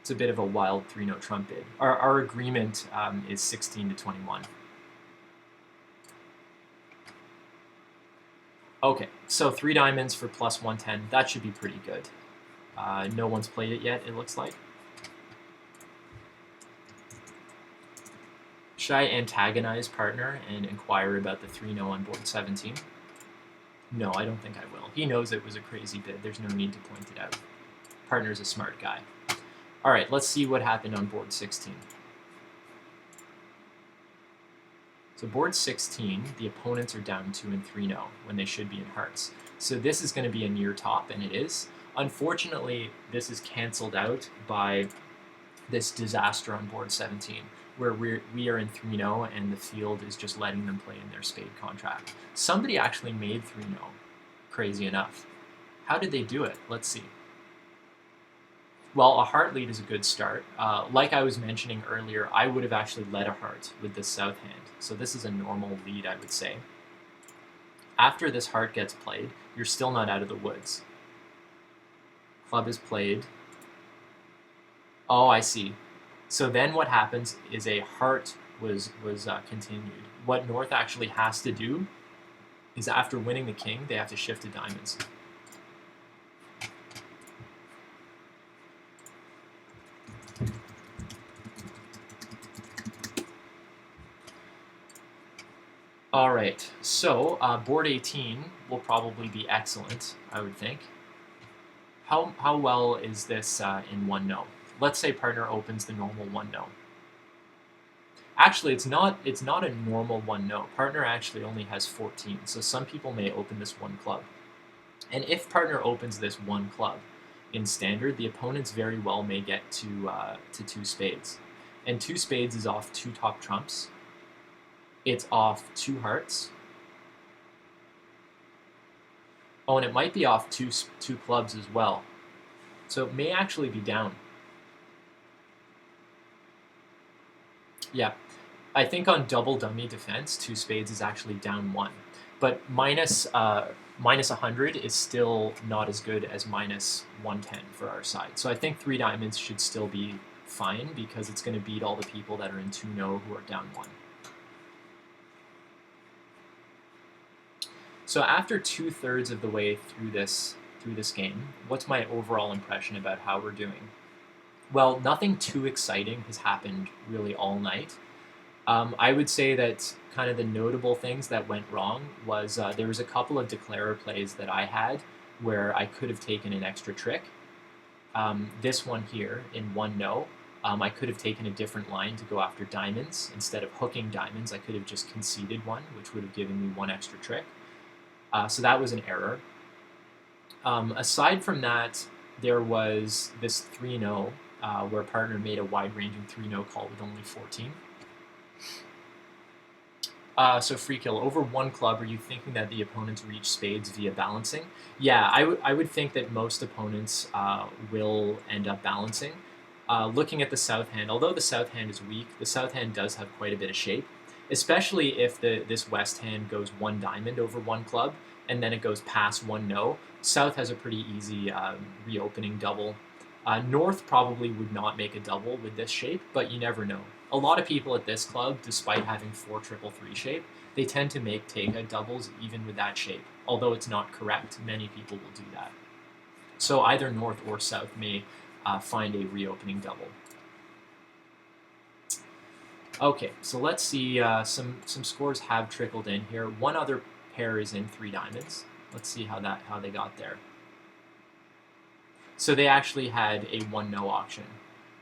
A: It's a bit of a wild 3-no trump bid. Our agreement is 16 to 21. Okay, so 3 diamonds for plus 110. That should be pretty good. No one's played it yet, it looks like. Should I antagonize partner and inquire about the 3-no on board 17? No, I don't think I will. He knows it was a crazy bid. There's no need to point it out. Partner's a smart guy. All right, let's see what happened on board 16. So board 16, the opponents are down 2 and 3-no when they should be in hearts. So this is going to be a near top, and it is. Unfortunately, this is canceled out by this disaster on board 17. where we are in 3-0 and the field is just letting them play in their spade contract. Somebody actually made 3-0, crazy enough. How did they do it? Let's see. Well, a heart lead is a good start. Like I was mentioning earlier, I would have actually led a heart with this south hand. So this is a normal lead, I would say. After this heart gets played, you're still not out of the woods. Club is played. Oh, I see. So then what happens is a heart was continued. What North actually has to do is after winning the king, they have to shift to diamonds. All right, so board 18 will probably be excellent, I would think. How well is this in 1-0? Let's say partner opens the normal 1-0. Actually, it's not a normal 1-0. Partner actually only has 14, so some people may open this one club. And if partner opens this one club in standard, the opponents very well may get to 2 spades. And 2 spades is off 2 top trumps. It's off 2 hearts. Oh, and it might be off two clubs as well. So it may actually be down. Yeah, I think on double dummy defense, 2 spades is actually down 1. But minus 100 is still not as good as minus 110 for our side. So I think 3 diamonds should still be fine because it's going to beat all the people that are in 2-0 who are down 1. So after 2/3 of the way through this game, what's my overall impression about how we're doing? Well, nothing too exciting has happened really all night. I would say that kind of the notable things that went wrong was there was a couple of declarer plays that I had where I could have taken an extra trick. This one here in 1-0, I could have taken a different line to go after diamonds. Instead of hooking diamonds, I could have just conceded one, which would have given me 1 extra trick. So that was an error. Aside from that, there was this 3-0 where partner made a wide-ranging 3-0 call with only 14. So free kill over 1 club. Are you thinking that the opponents reach spades via balancing? Yeah, I would think that most opponents will end up balancing. Looking at the south hand, although the south hand is weak, the south hand does have quite a bit of shape, especially if this west hand goes 1 diamond over 1 club and then it goes past 1-0. South has a pretty easy reopening double. North probably would not make a double with this shape, but you never know. A lot of people at this club, despite having 4-3-3 shape, they tend to make take-out doubles even with that shape. Although it's not correct, many people will do that. So either North or South may find a reopening double. Okay, so let's see, some scores have trickled in here. One other pair is in 3 diamonds. Let's see how they got there. So they actually had a 1-0 auction.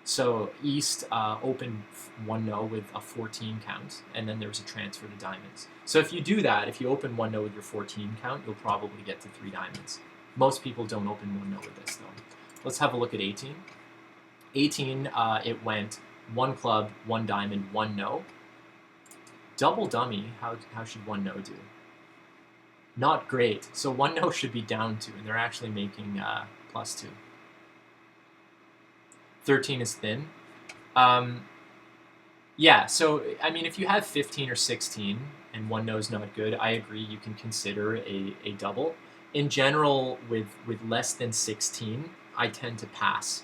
A: So East opened 1-0 with a 14 count, and then there was a transfer to diamonds. So if you do that, if you open 1-0 with your 14 count, you'll probably get to 3 diamonds. Most people don't open 1-0 with this, though. Let's have a look at 18. 18, it went 1 club, 1 diamond, 1-0. Double dummy, how should 1-0 do? Not great. So 1-0 should be down 2, and they're actually making +2. 13 is thin. Yeah, so, I mean, if you have 15 or 16 and 1-0 is not good, I agree you can consider a double. In general, with less than 16, I tend to pass.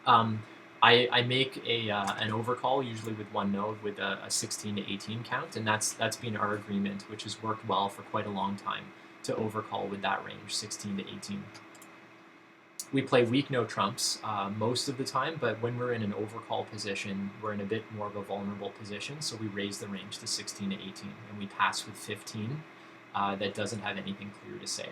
A: I make an overcall, usually with 1-0 with a 16 to 18 count, and that's been our agreement, which has worked well for quite a long time, to overcall with that range, 16 to 18. We play weak no trumps most of the time, but when we're in an overcall position, we're in a bit more of a vulnerable position, so we raise the range to 16 to 18, and we pass with 15 that doesn't have anything clear to say.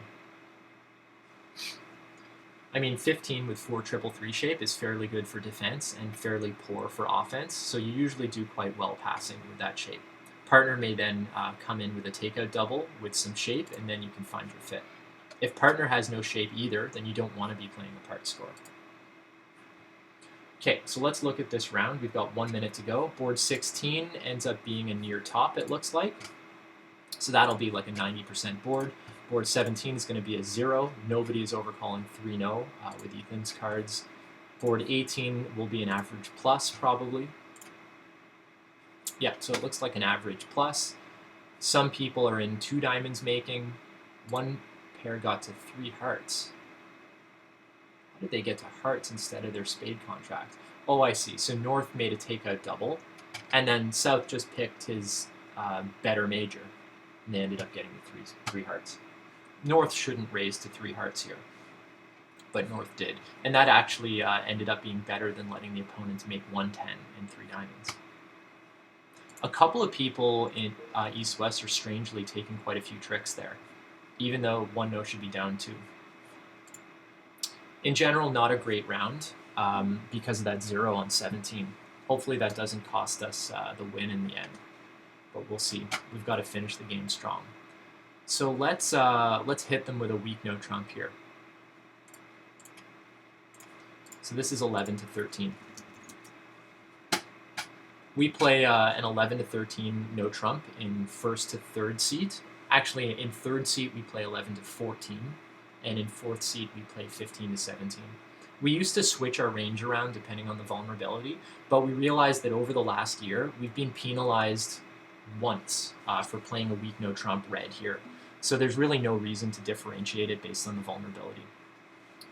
A: I mean, 15 with 4-3-3 shape is fairly good for defense and fairly poor for offense, so you usually do quite well passing with that shape. Partner may then come in with a takeout double with some shape, and then you can find your fit. If partner has no shape either, then you don't want to be playing a part score. Okay, so let's look at this round. We've got 1 minute to go. Board 16 ends up being a near top, it looks like. So that'll be like a 90% board. Board 17 is going to be a 0. Nobody is overcalling 3-0 with Ethan's cards. Board 18 will be an average plus, probably. Yeah, so it looks like an average plus. Some people are in 2 diamonds making. One pair got to 3 hearts. How did they get to hearts instead of their spade contract? Oh, I see. So North made a takeout double, and then South just picked his better major, and they ended up getting the 3 hearts. North shouldn't raise to 3 hearts here, but North did. And that actually ended up being better than letting the opponents make 110 and 3 diamonds. A couple of people in East-West are strangely taking quite a few tricks there, even though 1-0 should be down 2. In general, not a great round because of that 0 on 17. Hopefully that doesn't cost us the win in the end, but we'll see. We've got to finish the game strong. So let's hit them with a weak no trump here. So this is 11 to 13. We play an 11 to 13 no trump in first to third seat. Actually, in third seat we play 11 to 14, and in fourth seat we play 15 to 17. We used to switch our range around depending on the vulnerability, but we realized that over the last year we've been penalized once for playing a weak no trump red here. So there's really no reason to differentiate it based on the vulnerability.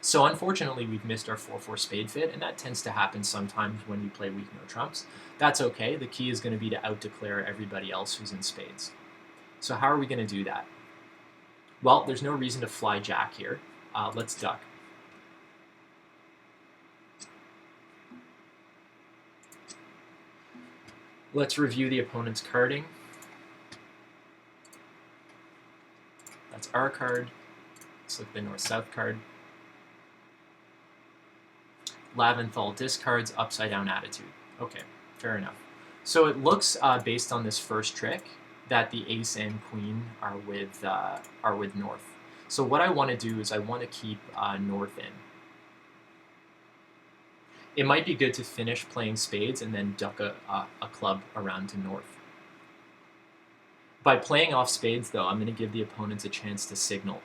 A: So unfortunately, we've missed our 4-4 spade fit, and that tends to happen sometimes when we play weak no trumps. That's okay. The key is going to be to out-declare everybody else who's in spades. So how are we going to do that? Well, there's no reason to fly jack here. Let's duck. Let's review the opponent's carding. That's our card. Let's look at the north-south card. Laventhal discards upside down attitude. Okay, fair enough. So it looks, based on this first trick, that the ace and queen are with north. So what I want to do is I want to keep north in. It might be good to finish playing spades and then duck a club around to north. By playing off spades, though, I'm going to give the opponents a chance to signal.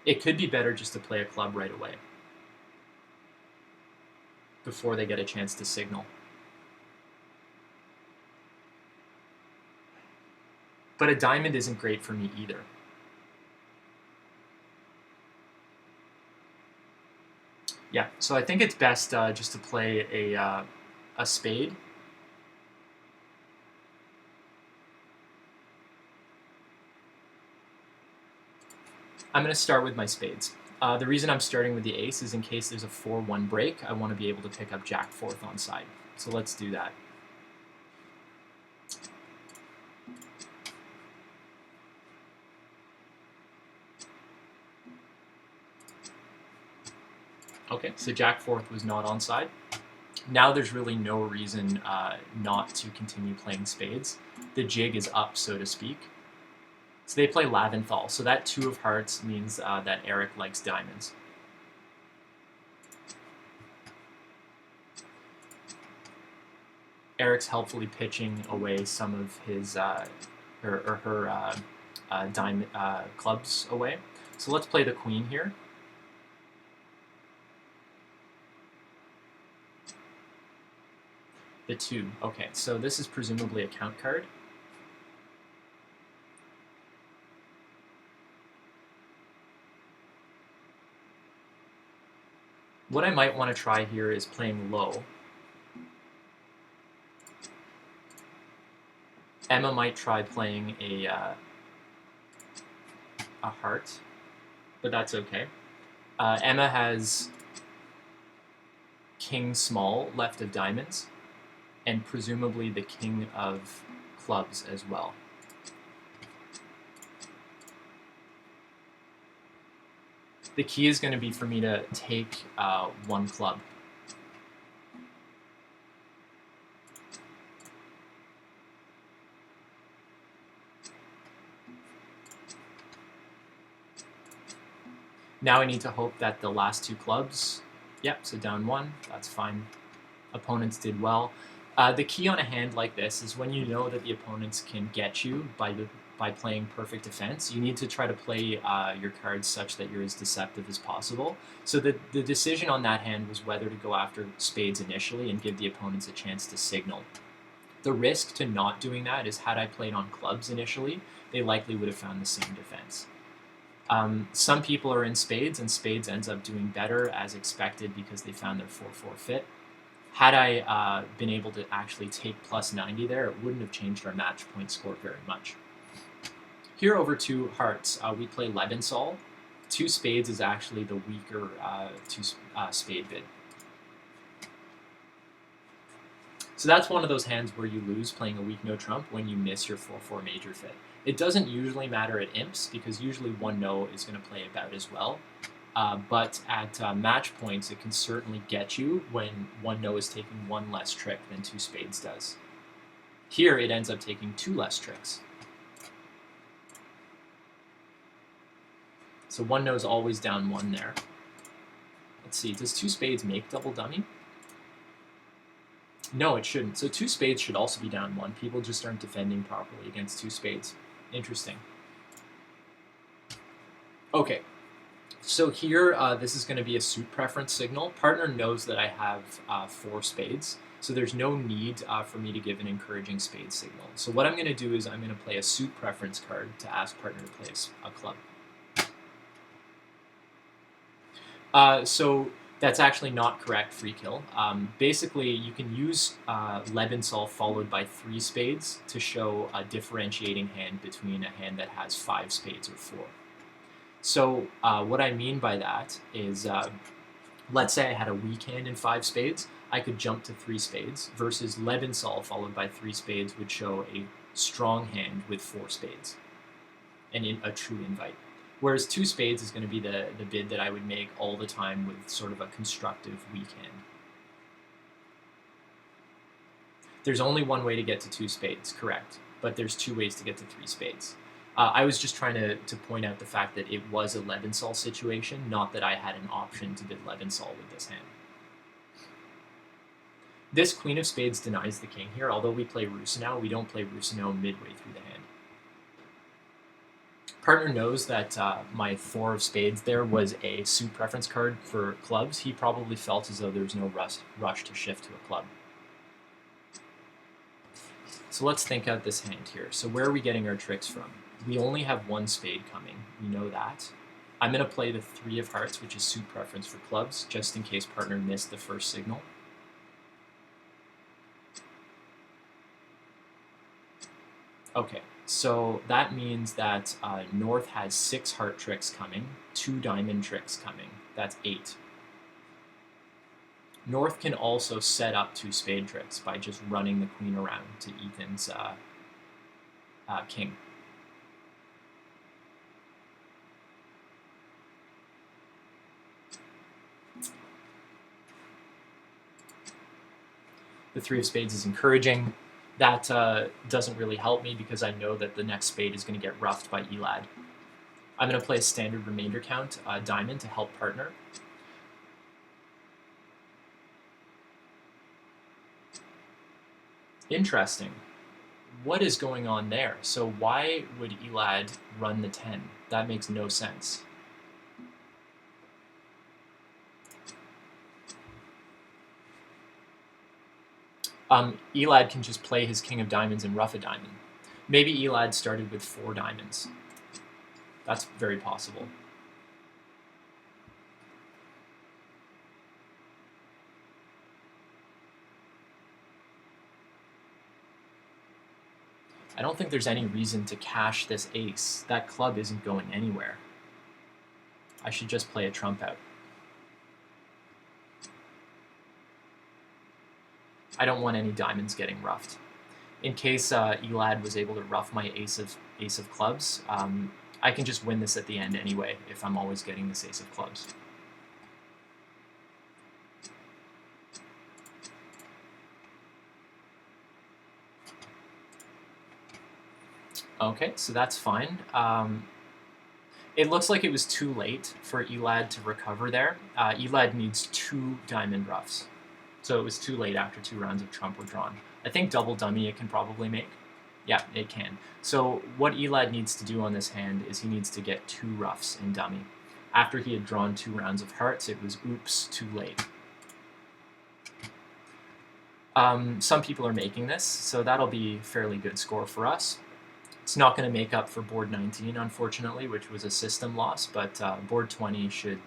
A: It could be better just to play a club right away before they get a chance to signal. But a diamond isn't great for me either. Yeah, so I think it's best just to play a spade. I'm going to start with my spades. The reason I'm starting with the ace is in case there's a 4-1 break, I want to be able to pick up jack fourth on side. So let's do that. Okay, so jack fourth was not on side. Now there's really no reason not to continue playing spades. The jig is up, so to speak. So they play Laventhal. So that 2 of hearts means that Eric likes diamonds. Eric's helpfully pitching away some of his her diamond clubs away. So let's play the queen here. The 2. Okay, so this is presumably a count card. What I might want to try here is playing low. Emma might try playing a heart, but that's okay. Emma has king small left of diamonds, and presumably the king of clubs as well. The key is going to be for me to take 1 club. Now I need to hope that the last 2 clubs, Yep, so down 1, that's fine. Opponents did well. The key on a hand like this is when you know that the opponents can get you by playing perfect defense, you need to try to play your cards such that you're as deceptive as possible. So the decision on that hand was whether to go after spades initially and give the opponents a chance to signal. The risk to not doing that is had I played on clubs initially, they likely would have found the same defense. Some people are in spades, and spades ends up doing better as expected because they found their 4-4 fit. Had I been able to actually take plus 90 there, it wouldn't have changed our match point score very much. Here over 2 hearts, we play Lebensal. 2 spades is actually the weaker spade bid. So that's one of those hands where you lose playing a weak no trump when you miss your 4-4 major fit. It doesn't usually matter at imps because usually 1 no is going to play about as well. But at match points, it can certainly get you when 1 no is taking 1 less trick than 2 spades does. Here, it ends up taking 2 less tricks. So 1 no is always down 1 there. Let's see, does 2 spades make double dummy? No, it shouldn't. So 2 spades should also be down 1. People just aren't defending properly against 2 spades. Interesting. Okay. So here, this is going to be a suit preference signal. Partner knows that I have 4 spades, so there's no need for me to give an encouraging spade signal. So what I'm going to do is I'm going to play a suit preference card to ask partner to play a club. So that's actually not correct, free kill. Basically, you can use Lebensal followed by 3 spades to show a differentiating hand between a hand that has 5 spades or 4. So what I mean by that is, let's say I had a weak hand in 5 spades, I could jump to 3 spades, versus Lebensal followed by 3 spades would show a strong hand with 4 spades, and a true invite. Whereas 2 spades is going to be the bid that I would make all the time with sort of a constructive weak hand. There's only one way to get to 2 spades, correct, but there's 2 ways to get to 3 spades. I was just trying to point out the fact that it was a Lebensal situation, not that I had an option to bid Lebensal with this hand. This Queen of Spades denies the king here. Although we play Rusinow, we don't play Rusinow midway through the hand. Partner knows that my 4 of spades there was a suit preference card for clubs. He probably felt as though there was no rush to shift to a club. So let's think out this hand here. So where are we getting our tricks from? We only have 1 spade coming. We know that. I'm going to play the 3 of hearts, which is suit preference for clubs, just in case partner missed the first signal. Okay, so that means that North has 6 heart tricks coming, 2 diamond tricks coming. That's 8. North can also set up 2 spade tricks by just running the queen around to Ethan's king. The 3 of spades is encouraging. That doesn't really help me because I know that the next spade is going to get roughed by Elad. I'm going to play a standard remainder count diamond to help partner. Interesting. What is going on there? So why would Elad run the 10? That makes no sense. Elad can just play his king of diamonds and rough a diamond. Maybe Elad started with 4 diamonds. That's very possible. I don't think there's any reason to cash this ace. That club isn't going anywhere. I should just play a trump out. I don't want any diamonds getting roughed. In case Elad was able to rough my ace of clubs, I can just win this at the end anyway if I'm always getting this ace of clubs. Okay, so that's fine. It looks like it was too late for Elad to recover there. Elad needs 2 diamond ruffs. So it was too late after 2 rounds of trump were drawn. I think double dummy it can probably make. Yeah, it can. So what Elad needs to do on this hand is he needs to get 2 ruffs in dummy. After he had drawn 2 rounds of hearts, it was oops, too late. Some people are making this, so that'll be a fairly good score for us. It's not going to make up for board 19, unfortunately, which was a system loss, but board 20 should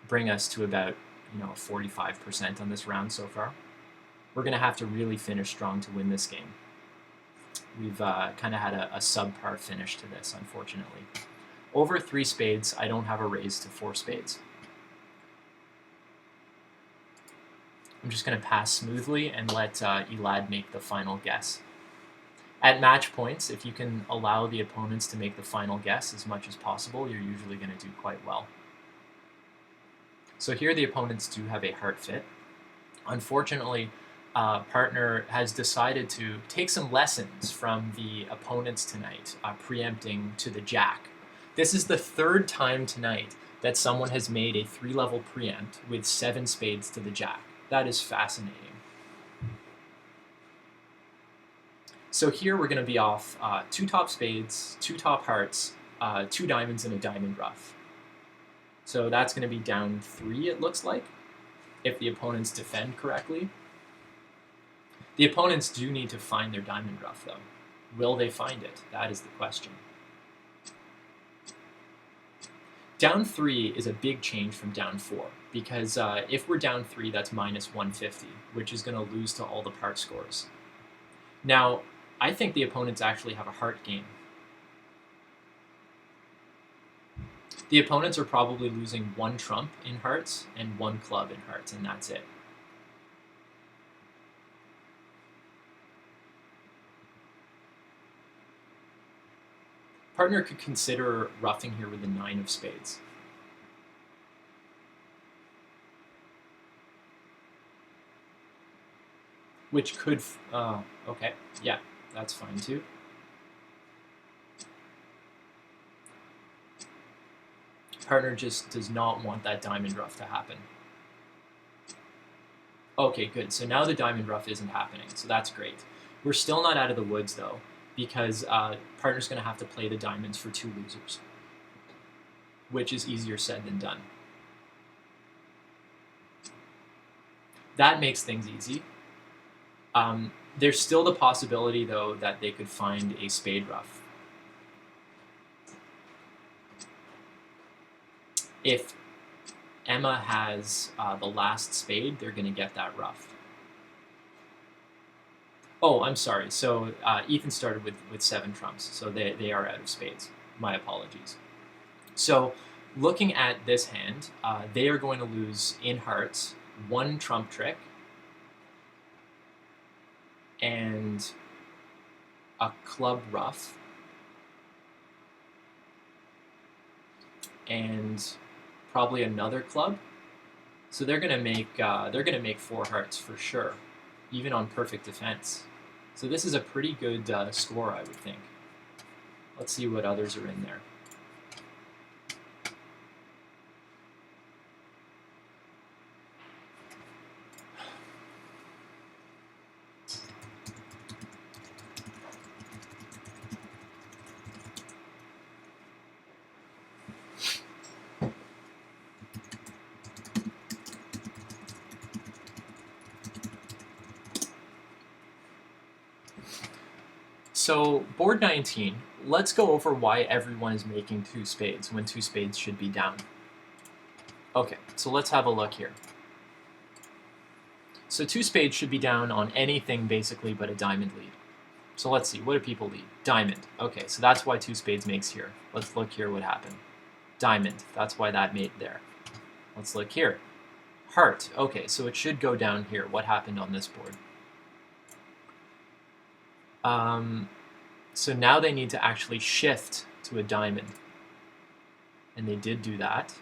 A: bring us to about 45% on this round so far. We're going to have to really finish strong to win this game. We've kind of had a subpar finish to this, unfortunately. Over 3 spades, I don't have a raise to 4 spades. I'm just going to pass smoothly and let Elad make the final guess. At match points, if you can allow the opponents to make the final guess as much as possible, you're usually going to do quite well. So here the opponents do have a heart fit. Unfortunately, partner has decided to take some lessons from the opponents tonight, preempting to the jack. This is the 3rd time tonight that someone has made a 3-level preempt with 7 spades to the jack. That is fascinating. So here we're going to be off 2 top spades, 2 top hearts, 2 diamonds, and a diamond ruff. So that's going to be down 3, it looks like, if the opponents defend correctly. The opponents do need to find their diamond ruff, though. Will they find it? That is the question. Down 3 is a big change from down 4, because if we're down 3, that's minus 150, which is going to lose to all the part scores. Now, I think the opponents actually have a heart game. The opponents are probably losing 1 trump in hearts and 1 club in hearts, and that's it. Partner could consider roughing here with the 9 of spades. Which could, okay, yeah, that's fine too. Partner just does not want that diamond ruff to happen. Okay, good. So now the diamond ruff isn't happening, so that's great. We're still not out of the woods, though, because partner's going to have to play the diamonds for 2 losers, which is easier said than done. That makes things easy. There's still the possibility, though, that they could find a spade ruff. If Emma has the last spade, they're going to get that ruff. Oh, I'm sorry. So Ethan started with 7 trumps, so they are out of spades. My apologies. So looking at this hand, they are going to lose in hearts 1 trump trick and a club ruff and probably another club. So they're gonna make 4 hearts for sure, even on perfect defense. So this is a pretty good score, I would think. Let's see what others are in there. So board 19, let's go over why everyone is making 2 spades when 2 spades should be down. Okay, so let's have a look here. So 2 spades should be down on anything basically but a diamond lead. So let's see, what do people lead? Diamond. Okay, so that's why 2 spades makes here. Let's look here what happened. Diamond, that's why that made there. Let's look here. Heart, okay, so it should go down here. What happened on this board? So now they need to actually shift to a diamond. And they did do that.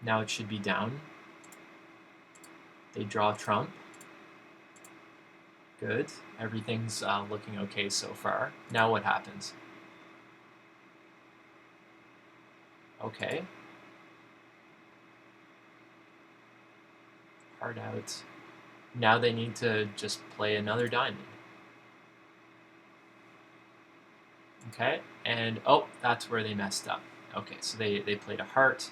A: Now it should be down. They draw trump. Good. Everything's looking okay so far. Now what happens? Okay. Heart out. Now they need to just play another diamond. Okay, and oh, that's where they messed up. Okay, so they played a heart.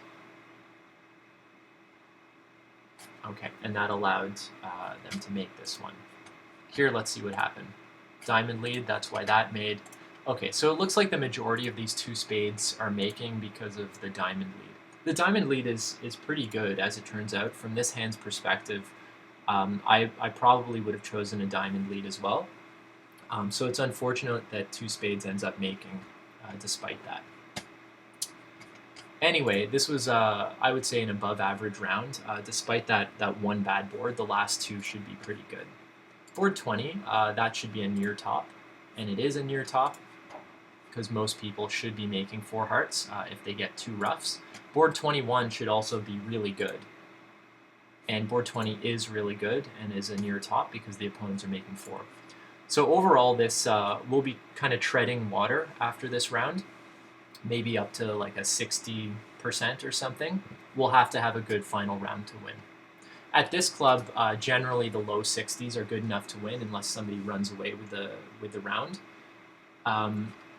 A: Okay, and that allowed them to make this one. Here, let's see what happened. Diamond lead, that's why that made. Okay, so it looks like the majority of these two spades are making because of the diamond lead. The diamond lead is pretty good, as it turns out. From this hand's perspective, I probably would have chosen a diamond lead as well. So it's unfortunate that two spades ends up making, despite that. Anyway, this was, I would say, an above average round. Despite that one bad board, the last two should be pretty good. Board 20, that should be a near top, and it is a near top because most people should be making four hearts if they get two roughs. Board 21 should also be really good, and board 20 is really good and is a near top because the opponents are making four. So overall, this will be kind of treading water after this round, maybe up to like a 60% or something. We'll have to have a good final round to win. At this club, generally the low 60s are good enough to win unless somebody runs away with the round.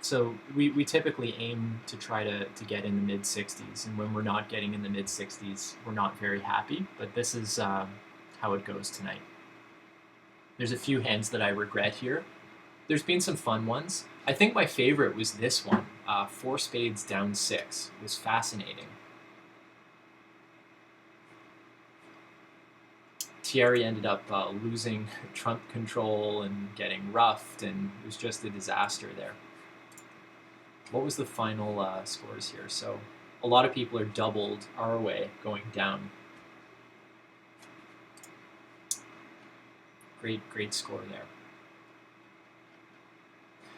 A: So we typically aim to try to get in the mid 60s, and when we're not getting in the mid 60s, we're not very happy. But this is how it goes tonight. There's a few hands that I regret here. There's been some fun ones. I think my favorite was this one, four spades down 6. It was fascinating. Thierry ended up losing trump control and getting roughed, and it was just a disaster there. What was the final scores here? So a lot of people are doubled our way going down. Great score there.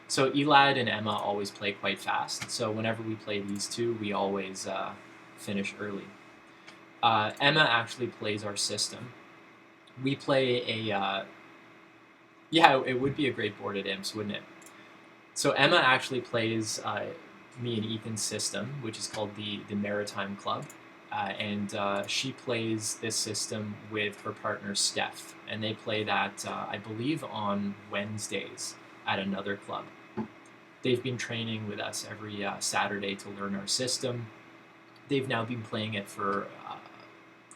A: So Elad and Emma always play quite fast. So whenever we play these two, we always finish early. Emma actually plays our system. We play a... yeah, it would be a great board at Imps, wouldn't it? So Emma actually plays me and Ethan's system, which is called the Maritime Club. And she plays this system with her partner Steph. And they play that, I believe, on Wednesdays at another club. They've been training with us every Saturday to learn our system. They've now been playing it for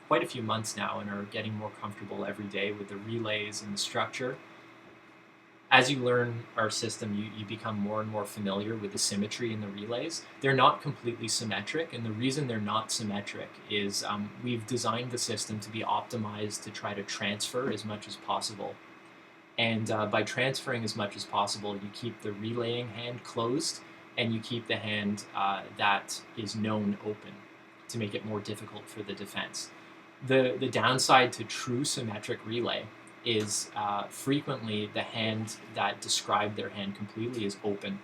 A: quite a few months now and are getting more comfortable every day with the relays and the structure. As you learn our system, you become more and more familiar with the symmetry in the relays. They're not completely symmetric, and the reason they're not symmetric is we've designed the system to be optimized to try to transfer as much as possible. And by transferring as much as possible, you keep the relaying hand closed, and you keep the hand that is known open to make it more difficult for the defense. The downside to true symmetric relay is frequently the hand that described their hand completely is open.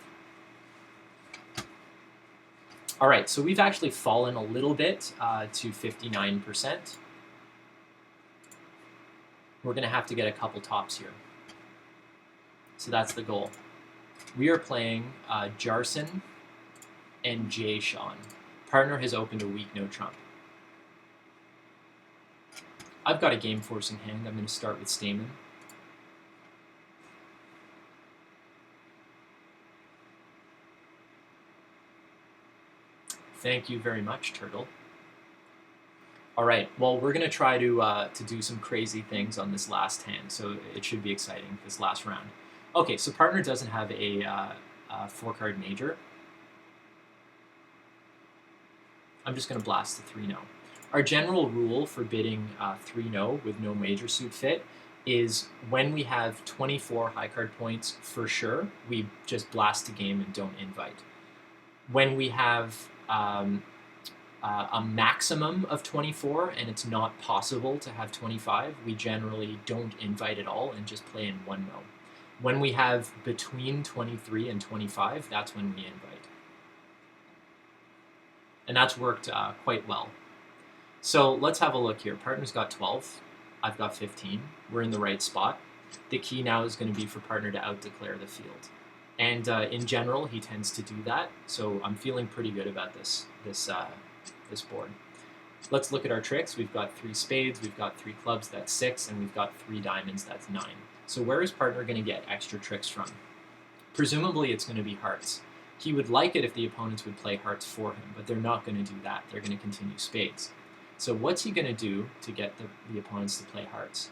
A: All right, so we've actually fallen a little bit to 59%. We're going to have to get a couple tops here. So that's the goal. We are playing Jarson and Jay Sean. Partner has opened a weak no trump. I've got a game forcing hand. I'm going to start with Stamen. Thank you very much, Turtle. All right, well, we're going to try to do some crazy things on this last hand, so it should be exciting, this last round. Okay, so partner doesn't have a 4-card major. I'm just going to blast the 3-no. Our general rule for bidding 3-no with no major suit fit is when we have 24 high card points for sure, we just blast the game and don't invite. When we have a maximum of 24 and it's not possible to have 25, we generally don't invite at all and just play in 1-no. When we have between 23 and 25, that's when we invite. And that's worked quite well. So let's have a look here. Partner's got 12. I've got 15. We're in the right spot. The key now is going to be for partner to out-declare the field. And in general, he tends to do that. So I'm feeling pretty good about this board. Let's look at our tricks. We've got 3 spades, we've got 3 clubs, that's 6, and we've got 3 diamonds, that's 9. So where is partner going to get extra tricks from? Presumably it's going to be hearts. He would like it if the opponents would play hearts for him, but they're not going to do that. They're going to continue spades. So what's he going to do to get the opponents to play hearts?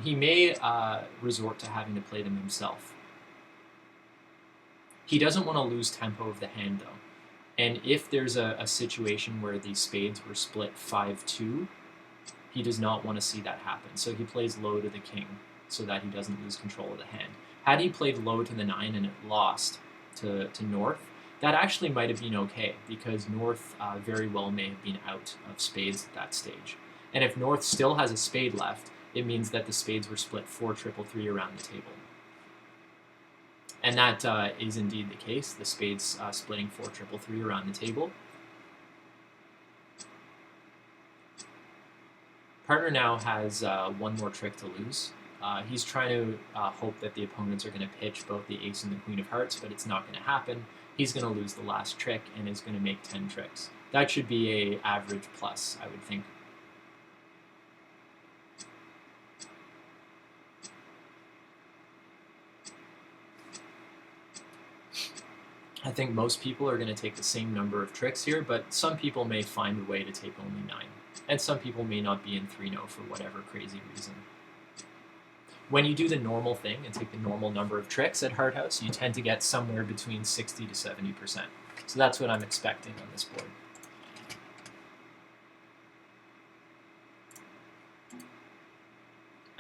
A: He may resort to having to play them himself. He doesn't want to lose tempo of the hand, though. And if there's a situation where the spades were split 5-2, he does not want to see that happen. So he plays low to the king so that he doesn't lose control of the hand. Had he played low to the 9 and it lost to North, that actually might have been okay, because North very well may have been out of spades at that stage. And if North still has a spade left, it means that the spades were split 4-3-3 around the table. And that is indeed the case, the spades splitting 4-3-3 around the table. Partner now has one more trick to lose. He's trying to hope that the opponents are going to pitch both the ace and the queen of hearts, but it's not going to happen. He's going to lose the last trick and is going to make 10 tricks. That should be a average plus, I would think. I think most people are going to take the same number of tricks here, but some people may find a way to take only 9. And some people may not be in 3-0 for whatever crazy reason. When you do the normal thing and take the normal number of tricks at Hard House, you tend to get somewhere between 60 to 70%. So that's what I'm expecting on this board.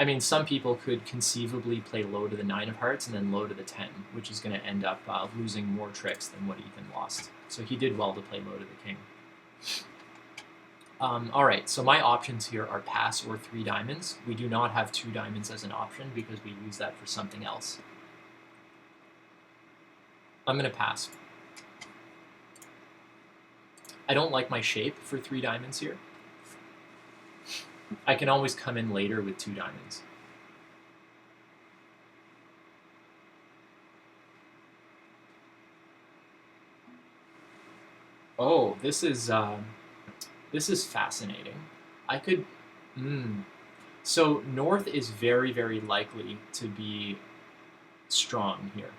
A: I mean, some people could conceivably play low to the 9 of hearts and then low to the 10, which is going to end up losing more tricks than what Ethan lost. So he did well to play low to the king. All right, so my options here are pass or 3 diamonds. We do not have 2 diamonds as an option because we use that for something else. I'm going to pass. I don't like my shape for 3 diamonds here. I can always come in later with 2 diamonds. Oh, this is fascinating. I could... So North is very, very likely to be strong here.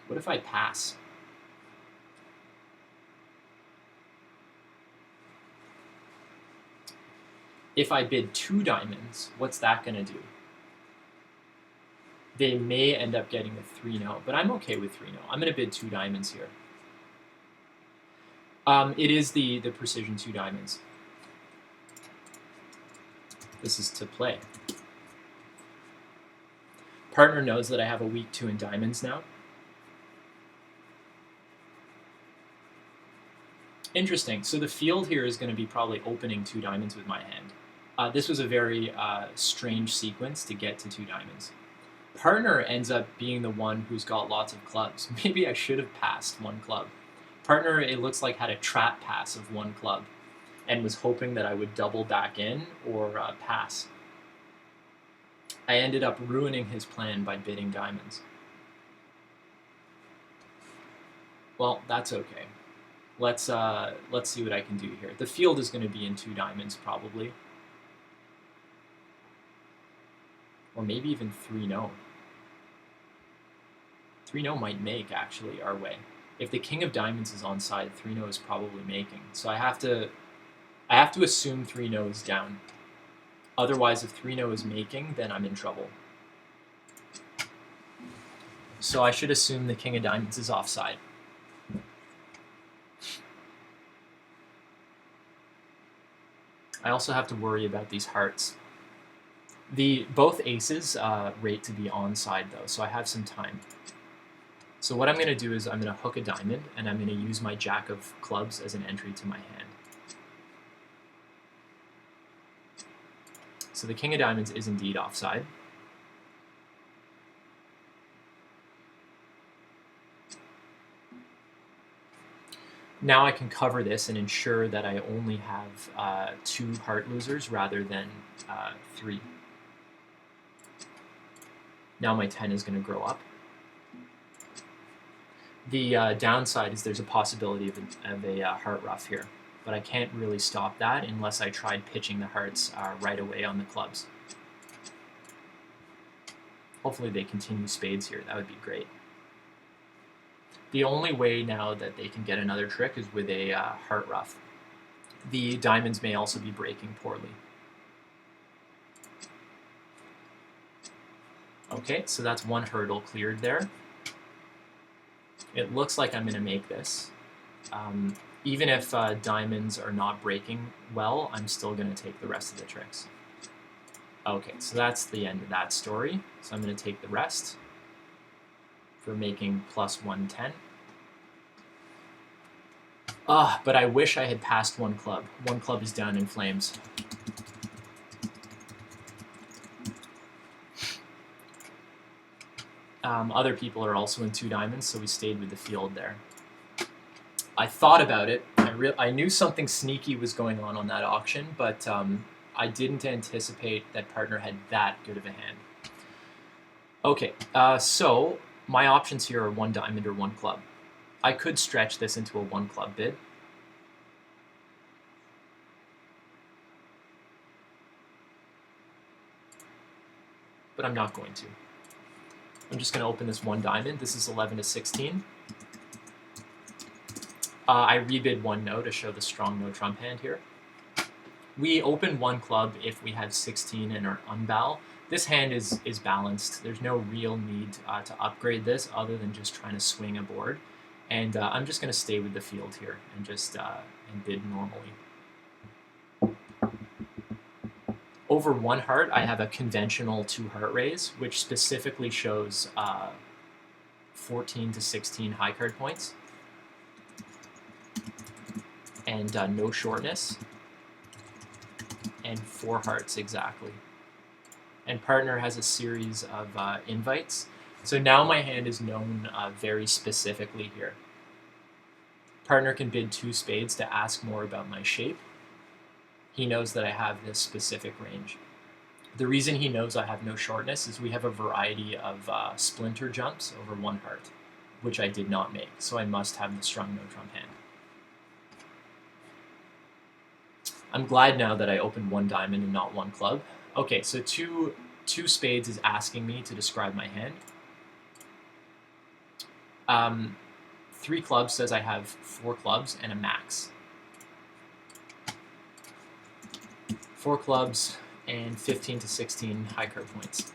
A: What if I pass? If I bid 2 diamonds, what's that going to do? They may end up getting a 3-0, but I'm okay with 3-0. I'm going to bid 2 diamonds here. It is the precision 2 diamonds. This is to play. Partner knows that I have a weak 2 in diamonds now. Interesting. So the field here is going to be probably opening 2 diamonds with my hand. This was a very strange sequence to get to 2 diamonds. Partner ends up being the one who's got lots of clubs. Maybe I should have passed 1 club. Partner, it looks like, had a trap pass of 1 club and was hoping that I would double back in or pass. I ended up ruining his plan by bidding diamonds. Well, that's okay. Let's see what I can do here. The field is going to be in 2 diamonds probably. Or maybe even 3-0. 3-0 might make, actually, our way. If the king of diamonds is onside, 3-0 is probably making. So I have to assume 3-0 is down. Otherwise, if 3-0 is making, then I'm in trouble. So I should assume the king of diamonds is offside. I also have to worry about these hearts. Both aces rate to be onside, though, so I have some time. So what I'm going to do is I'm going to hook a diamond, and I'm going to use my jack of clubs as an entry to my hand. So the king of diamonds is indeed offside. Now I can cover this and ensure that I only have 2 heart losers rather than 3. Now my 10 is going to grow up. The downside is there's a possibility of a heart ruff here, but I can't really stop that unless I tried pitching the hearts right away on the clubs. Hopefully they continue spades here. That would be great. The only way now that they can get another trick is with a heart ruff. The diamonds may also be breaking poorly. Okay, so that's one hurdle cleared there. It looks like I'm going to make this. Even if diamonds are not breaking well, I'm still going to take the rest of the tricks. Okay, so that's the end of that story. So I'm going to take the rest for making plus 110. But I wish I had passed one club. One club is down in flames. Other people are also in 2 diamonds, so we stayed with the field there. I thought about it. I knew something sneaky was going on that auction, but I didn't anticipate that partner had that good of a hand. Okay, so my options here are 1 diamond or 1 club. I could stretch this into a 1 club bid. But I'm not going to. I'm just going to open this 1 diamond. This is 11 to 16. I rebid 1 no to show the strong no trump hand here. We open 1 club if we have 16 and are unbal. This hand is balanced. There's no real need to upgrade this other than just trying to swing a board. And I'm just going to stay with the field here and just and bid normally. Over 1 heart, I have a conventional 2 heart raise, which specifically shows 14 to 16 high card points. And no shortness. And 4 hearts exactly. And partner has a series of invites. So now my hand is known very specifically here. Partner can bid 2 spades to ask more about my shape. He knows that I have this specific range. The reason he knows I have no shortness is we have a variety of splinter jumps over 1 heart, which I did not make, so I must have the strong no trump hand. I'm glad now that I opened 1 diamond and not 1 club. Okay, so two spades is asking me to describe my hand. 3 clubs says I have 4 clubs and a max. 4 clubs and 15 to 16 high card points.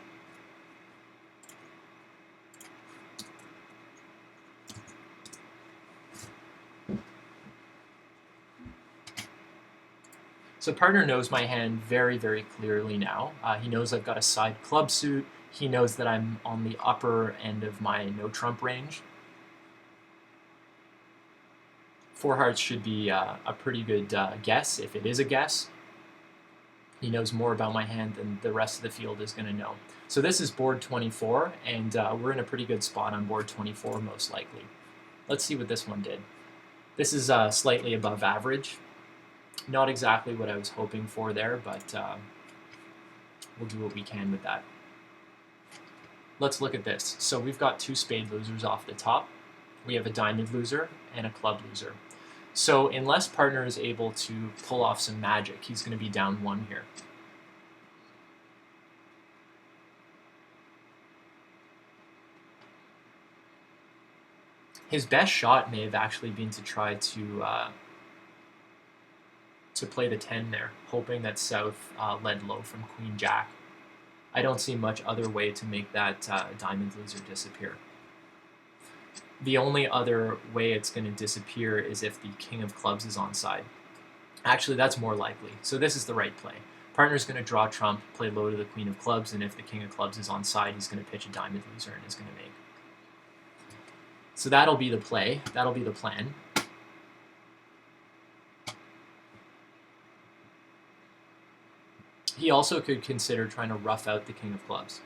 A: So partner knows my hand very, very clearly now. He knows I've got a side club suit. He knows that I'm on the upper end of my no trump range. 4 hearts should be a pretty good guess, if it is a guess. He knows more about my hand than the rest of the field is going to know. So this is board 24, and we're in a pretty good spot on board 24 most likely. Let's see what this one did. This is slightly above average. Not exactly what I was hoping for there, but we'll do what we can with that. Let's look at this. So we've got 2 spade losers off the top. We have a diamond loser and a club loser. So unless partner is able to pull off some magic, he's going to be down 1 here. His best shot may have actually been to try to play the 10 there, hoping that South led low from Queen Jack. I don't see much other way to make that diamond loser disappear. The only other way it's going to disappear is if the King of Clubs is onside. Actually, that's more likely. So this is the right play. Partner's going to draw trump, play low to the Queen of Clubs, and if the King of Clubs is onside, he's going to pitch a diamond loser and is going to make. So that'll be the play. That'll be the plan. He also could consider trying to rough out the King of Clubs.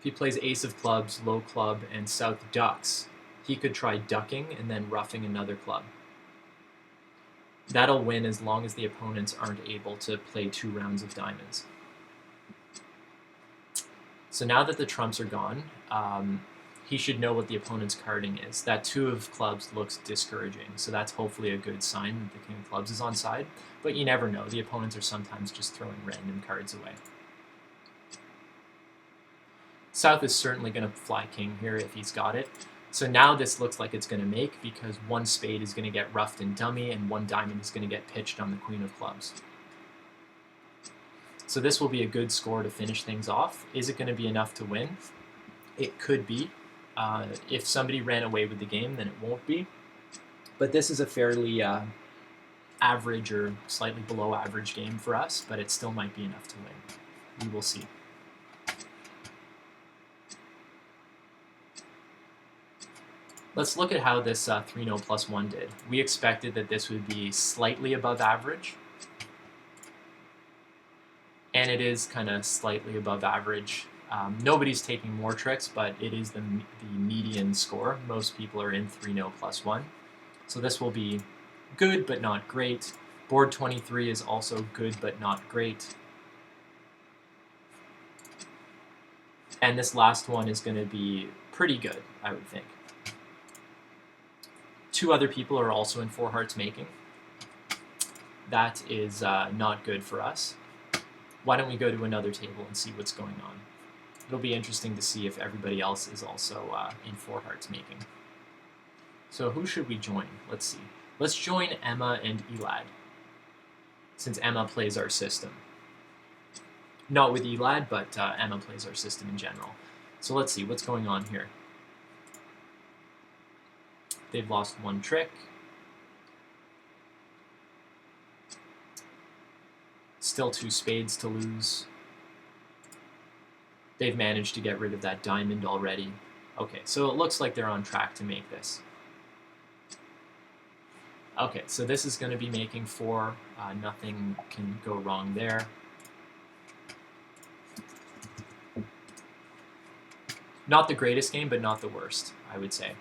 A: If he plays ace of clubs, low club, and south ducks, he could try ducking and then roughing another club. That'll win as long as the opponents aren't able to play 2 rounds of diamonds. So now that the trumps are gone, he should know what the opponent's carding is. That 2 of clubs looks discouraging, so that's hopefully a good sign that the king of clubs is on side. But you never know. The opponents are sometimes just throwing random cards away. South is certainly going to fly king here if he's got it. So now this looks like it's going to make, because 1 spade is going to get roughed and dummy, and 1 diamond is going to get pitched on the queen of clubs. So this will be a good score to finish things off. Is it going to be enough to win? It could be. If somebody ran away with the game, then it won't be. But this is a fairly average or slightly below average game for us, but it still might be enough to win. We will see. Let's look at how this 3-0 plus 1 did. We expected that this would be slightly above average, and it is kind of slightly above average. Nobody's taking more tricks, but it is the median score. Most people are in 3-0 plus 1. So this will be good but not great. Board 23 is also good but not great. And this last one is going to be pretty good, I would think. 2 other people are also in 4 hearts making. That is not good for us. Why don't we go to another table and see what's going on? It'll be interesting to see if everybody else is also in 4 hearts making. So who should we join? Let's see. Let's join Emma and Elad, since Emma plays our system. Not with Elad, but Emma plays our system in general. So let's see what's going on here. They've lost 1 trick. Still 2 spades to lose. They've managed to get rid of that diamond already. Okay, so it looks like they're on track to make this. Okay, so this is going to be making 4. Nothing can go wrong there. Not the greatest game, but not the worst, I would say.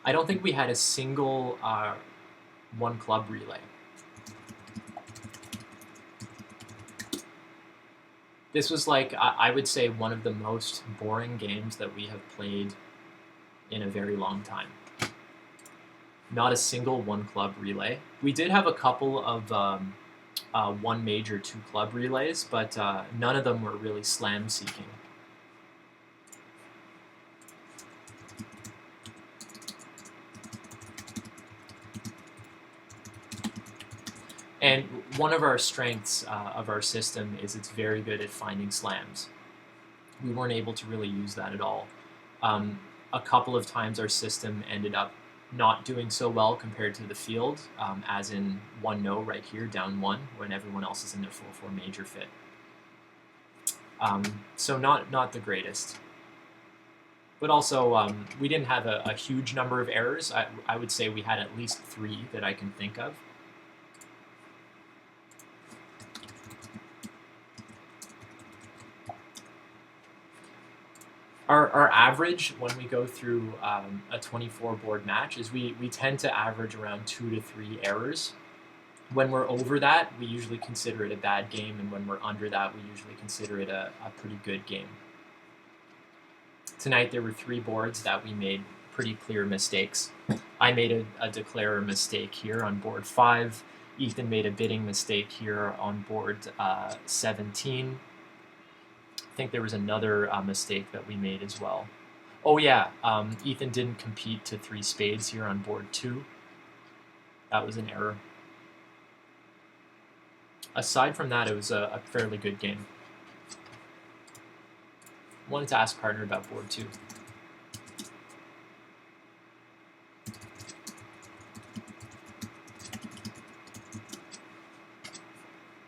A: I don't think we had a single 1 club relay. This was like, I would say, one of the most boring games that we have played in a very long time. Not a single 1 club relay. We did have a couple of 1 major 2 club relays, but none of them were really slam seeking. And one of our strengths of our system is it's very good at finding slams. We weren't able to really use that at all. A couple of times our system ended up not doing so well compared to the field, as in 1-no right here, down 1, when everyone else is in their 4-4 major fit. So not the greatest. But also, we didn't have a huge number of errors. I would say we had at least 3 that I can think of. Our average when we go through a 24 board match is we tend to average around 2 to 3 errors. When we're over that, we usually consider it a bad game, and when we're under that, we usually consider it a pretty good game. Tonight there were 3 boards that we made pretty clear mistakes. I made a declarer mistake here on board 5. Ethan made a bidding mistake here on board 17. I think there was another mistake that we made as well. Oh yeah, Ethan didn't compete to 3 spades here on board 2. That was an error. Aside from that, it was a fairly good game. Wanted to ask partner about board 2.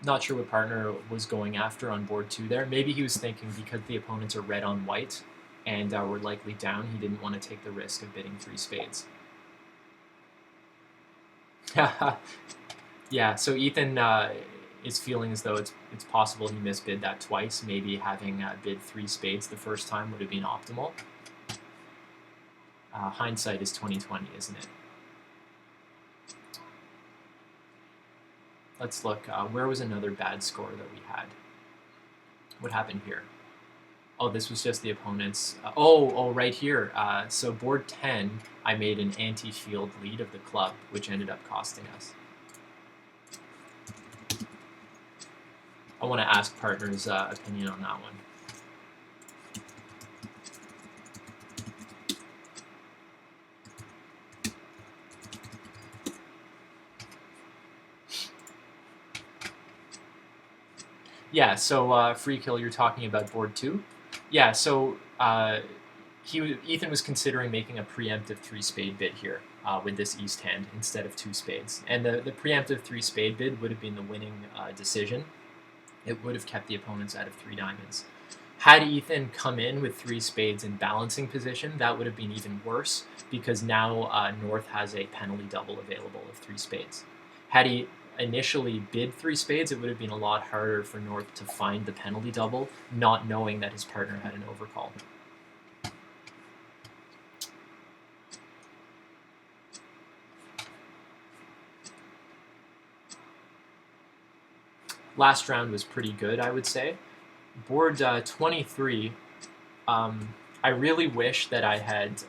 A: Not sure what partner was going after on board 2 there. Maybe he was thinking because the opponents are red on white and were likely down, he didn't want to take the risk of bidding 3 spades. Yeah, so Ethan is feeling as though it's possible he misbid that twice. Maybe having bid 3 spades the first time would have been optimal. Hindsight is 2020, isn't it? Let's look. Where was another bad score that we had? What happened here? Oh, this was just the opponent's. Oh, right here. So board 10, I made an anti-field lead of the club, which ended up costing us. I want to ask partners' opinion on that one. Yeah, so free kill, you're talking about board 2? Yeah, so Ethan was considering making a preemptive 3-spade bid here with this east hand instead of 2 spades. And the preemptive 3-spade bid would have been the winning decision. It would have kept the opponents out of 3 diamonds. Had Ethan come in with 3 spades in balancing position, that would have been even worse because now North has a penalty double available of 3 spades. Had he initially bid 3 spades, it would have been a lot harder for North to find the penalty double, not knowing that his partner had an overcall. Last round was pretty good, I would say. Board 23, I really wish that I had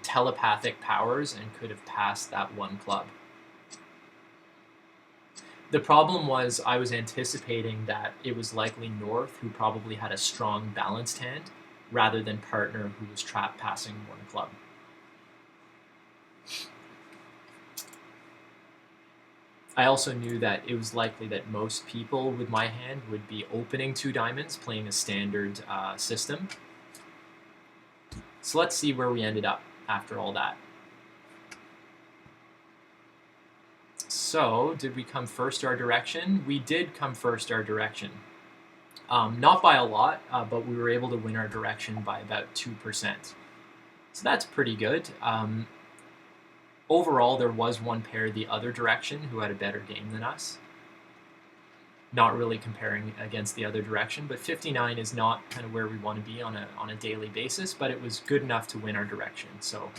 A: telepathic powers and could have passed that 1 club. The problem was I was anticipating that it was likely North who probably had a strong balanced hand rather than partner who was trap passing 1 club. I also knew that it was likely that most people with my hand would be opening 2 diamonds, playing a standard system. So let's see where we ended up after all that. So, did we come first our direction? We did come first our direction. Not by a lot, but we were able to win our direction by about 2%. So that's pretty good. Overall, there was 1 pair the other direction who had a better game than us. Not really comparing against the other direction, but 59 is not kind of where we want to be on a daily basis, but it was good enough to win our direction. So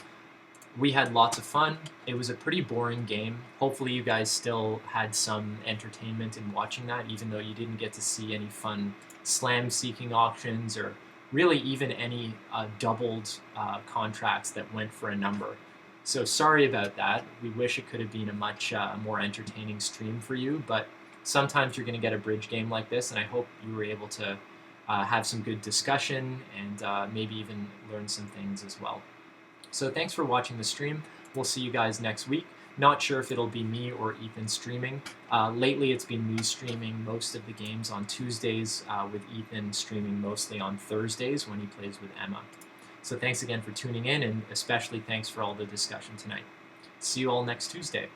A: we had lots of fun. It was a pretty boring game. Hopefully you guys still had some entertainment in watching that, even though you didn't get to see any fun slam-seeking auctions or really even any doubled contracts that went for a number. So sorry about that. We wish it could have been a much more entertaining stream for you, but sometimes you're going to get a bridge game like this, and I hope you were able to have some good discussion and maybe even learn some things as well. So thanks for watching the stream. We'll see you guys next week. Not sure if it'll be me or Ethan streaming. Lately, it's been me streaming most of the games on Tuesdays, with Ethan streaming mostly on Thursdays when he plays with Emma. So thanks again for tuning in, and especially thanks for all the discussion tonight. See you all next Tuesday.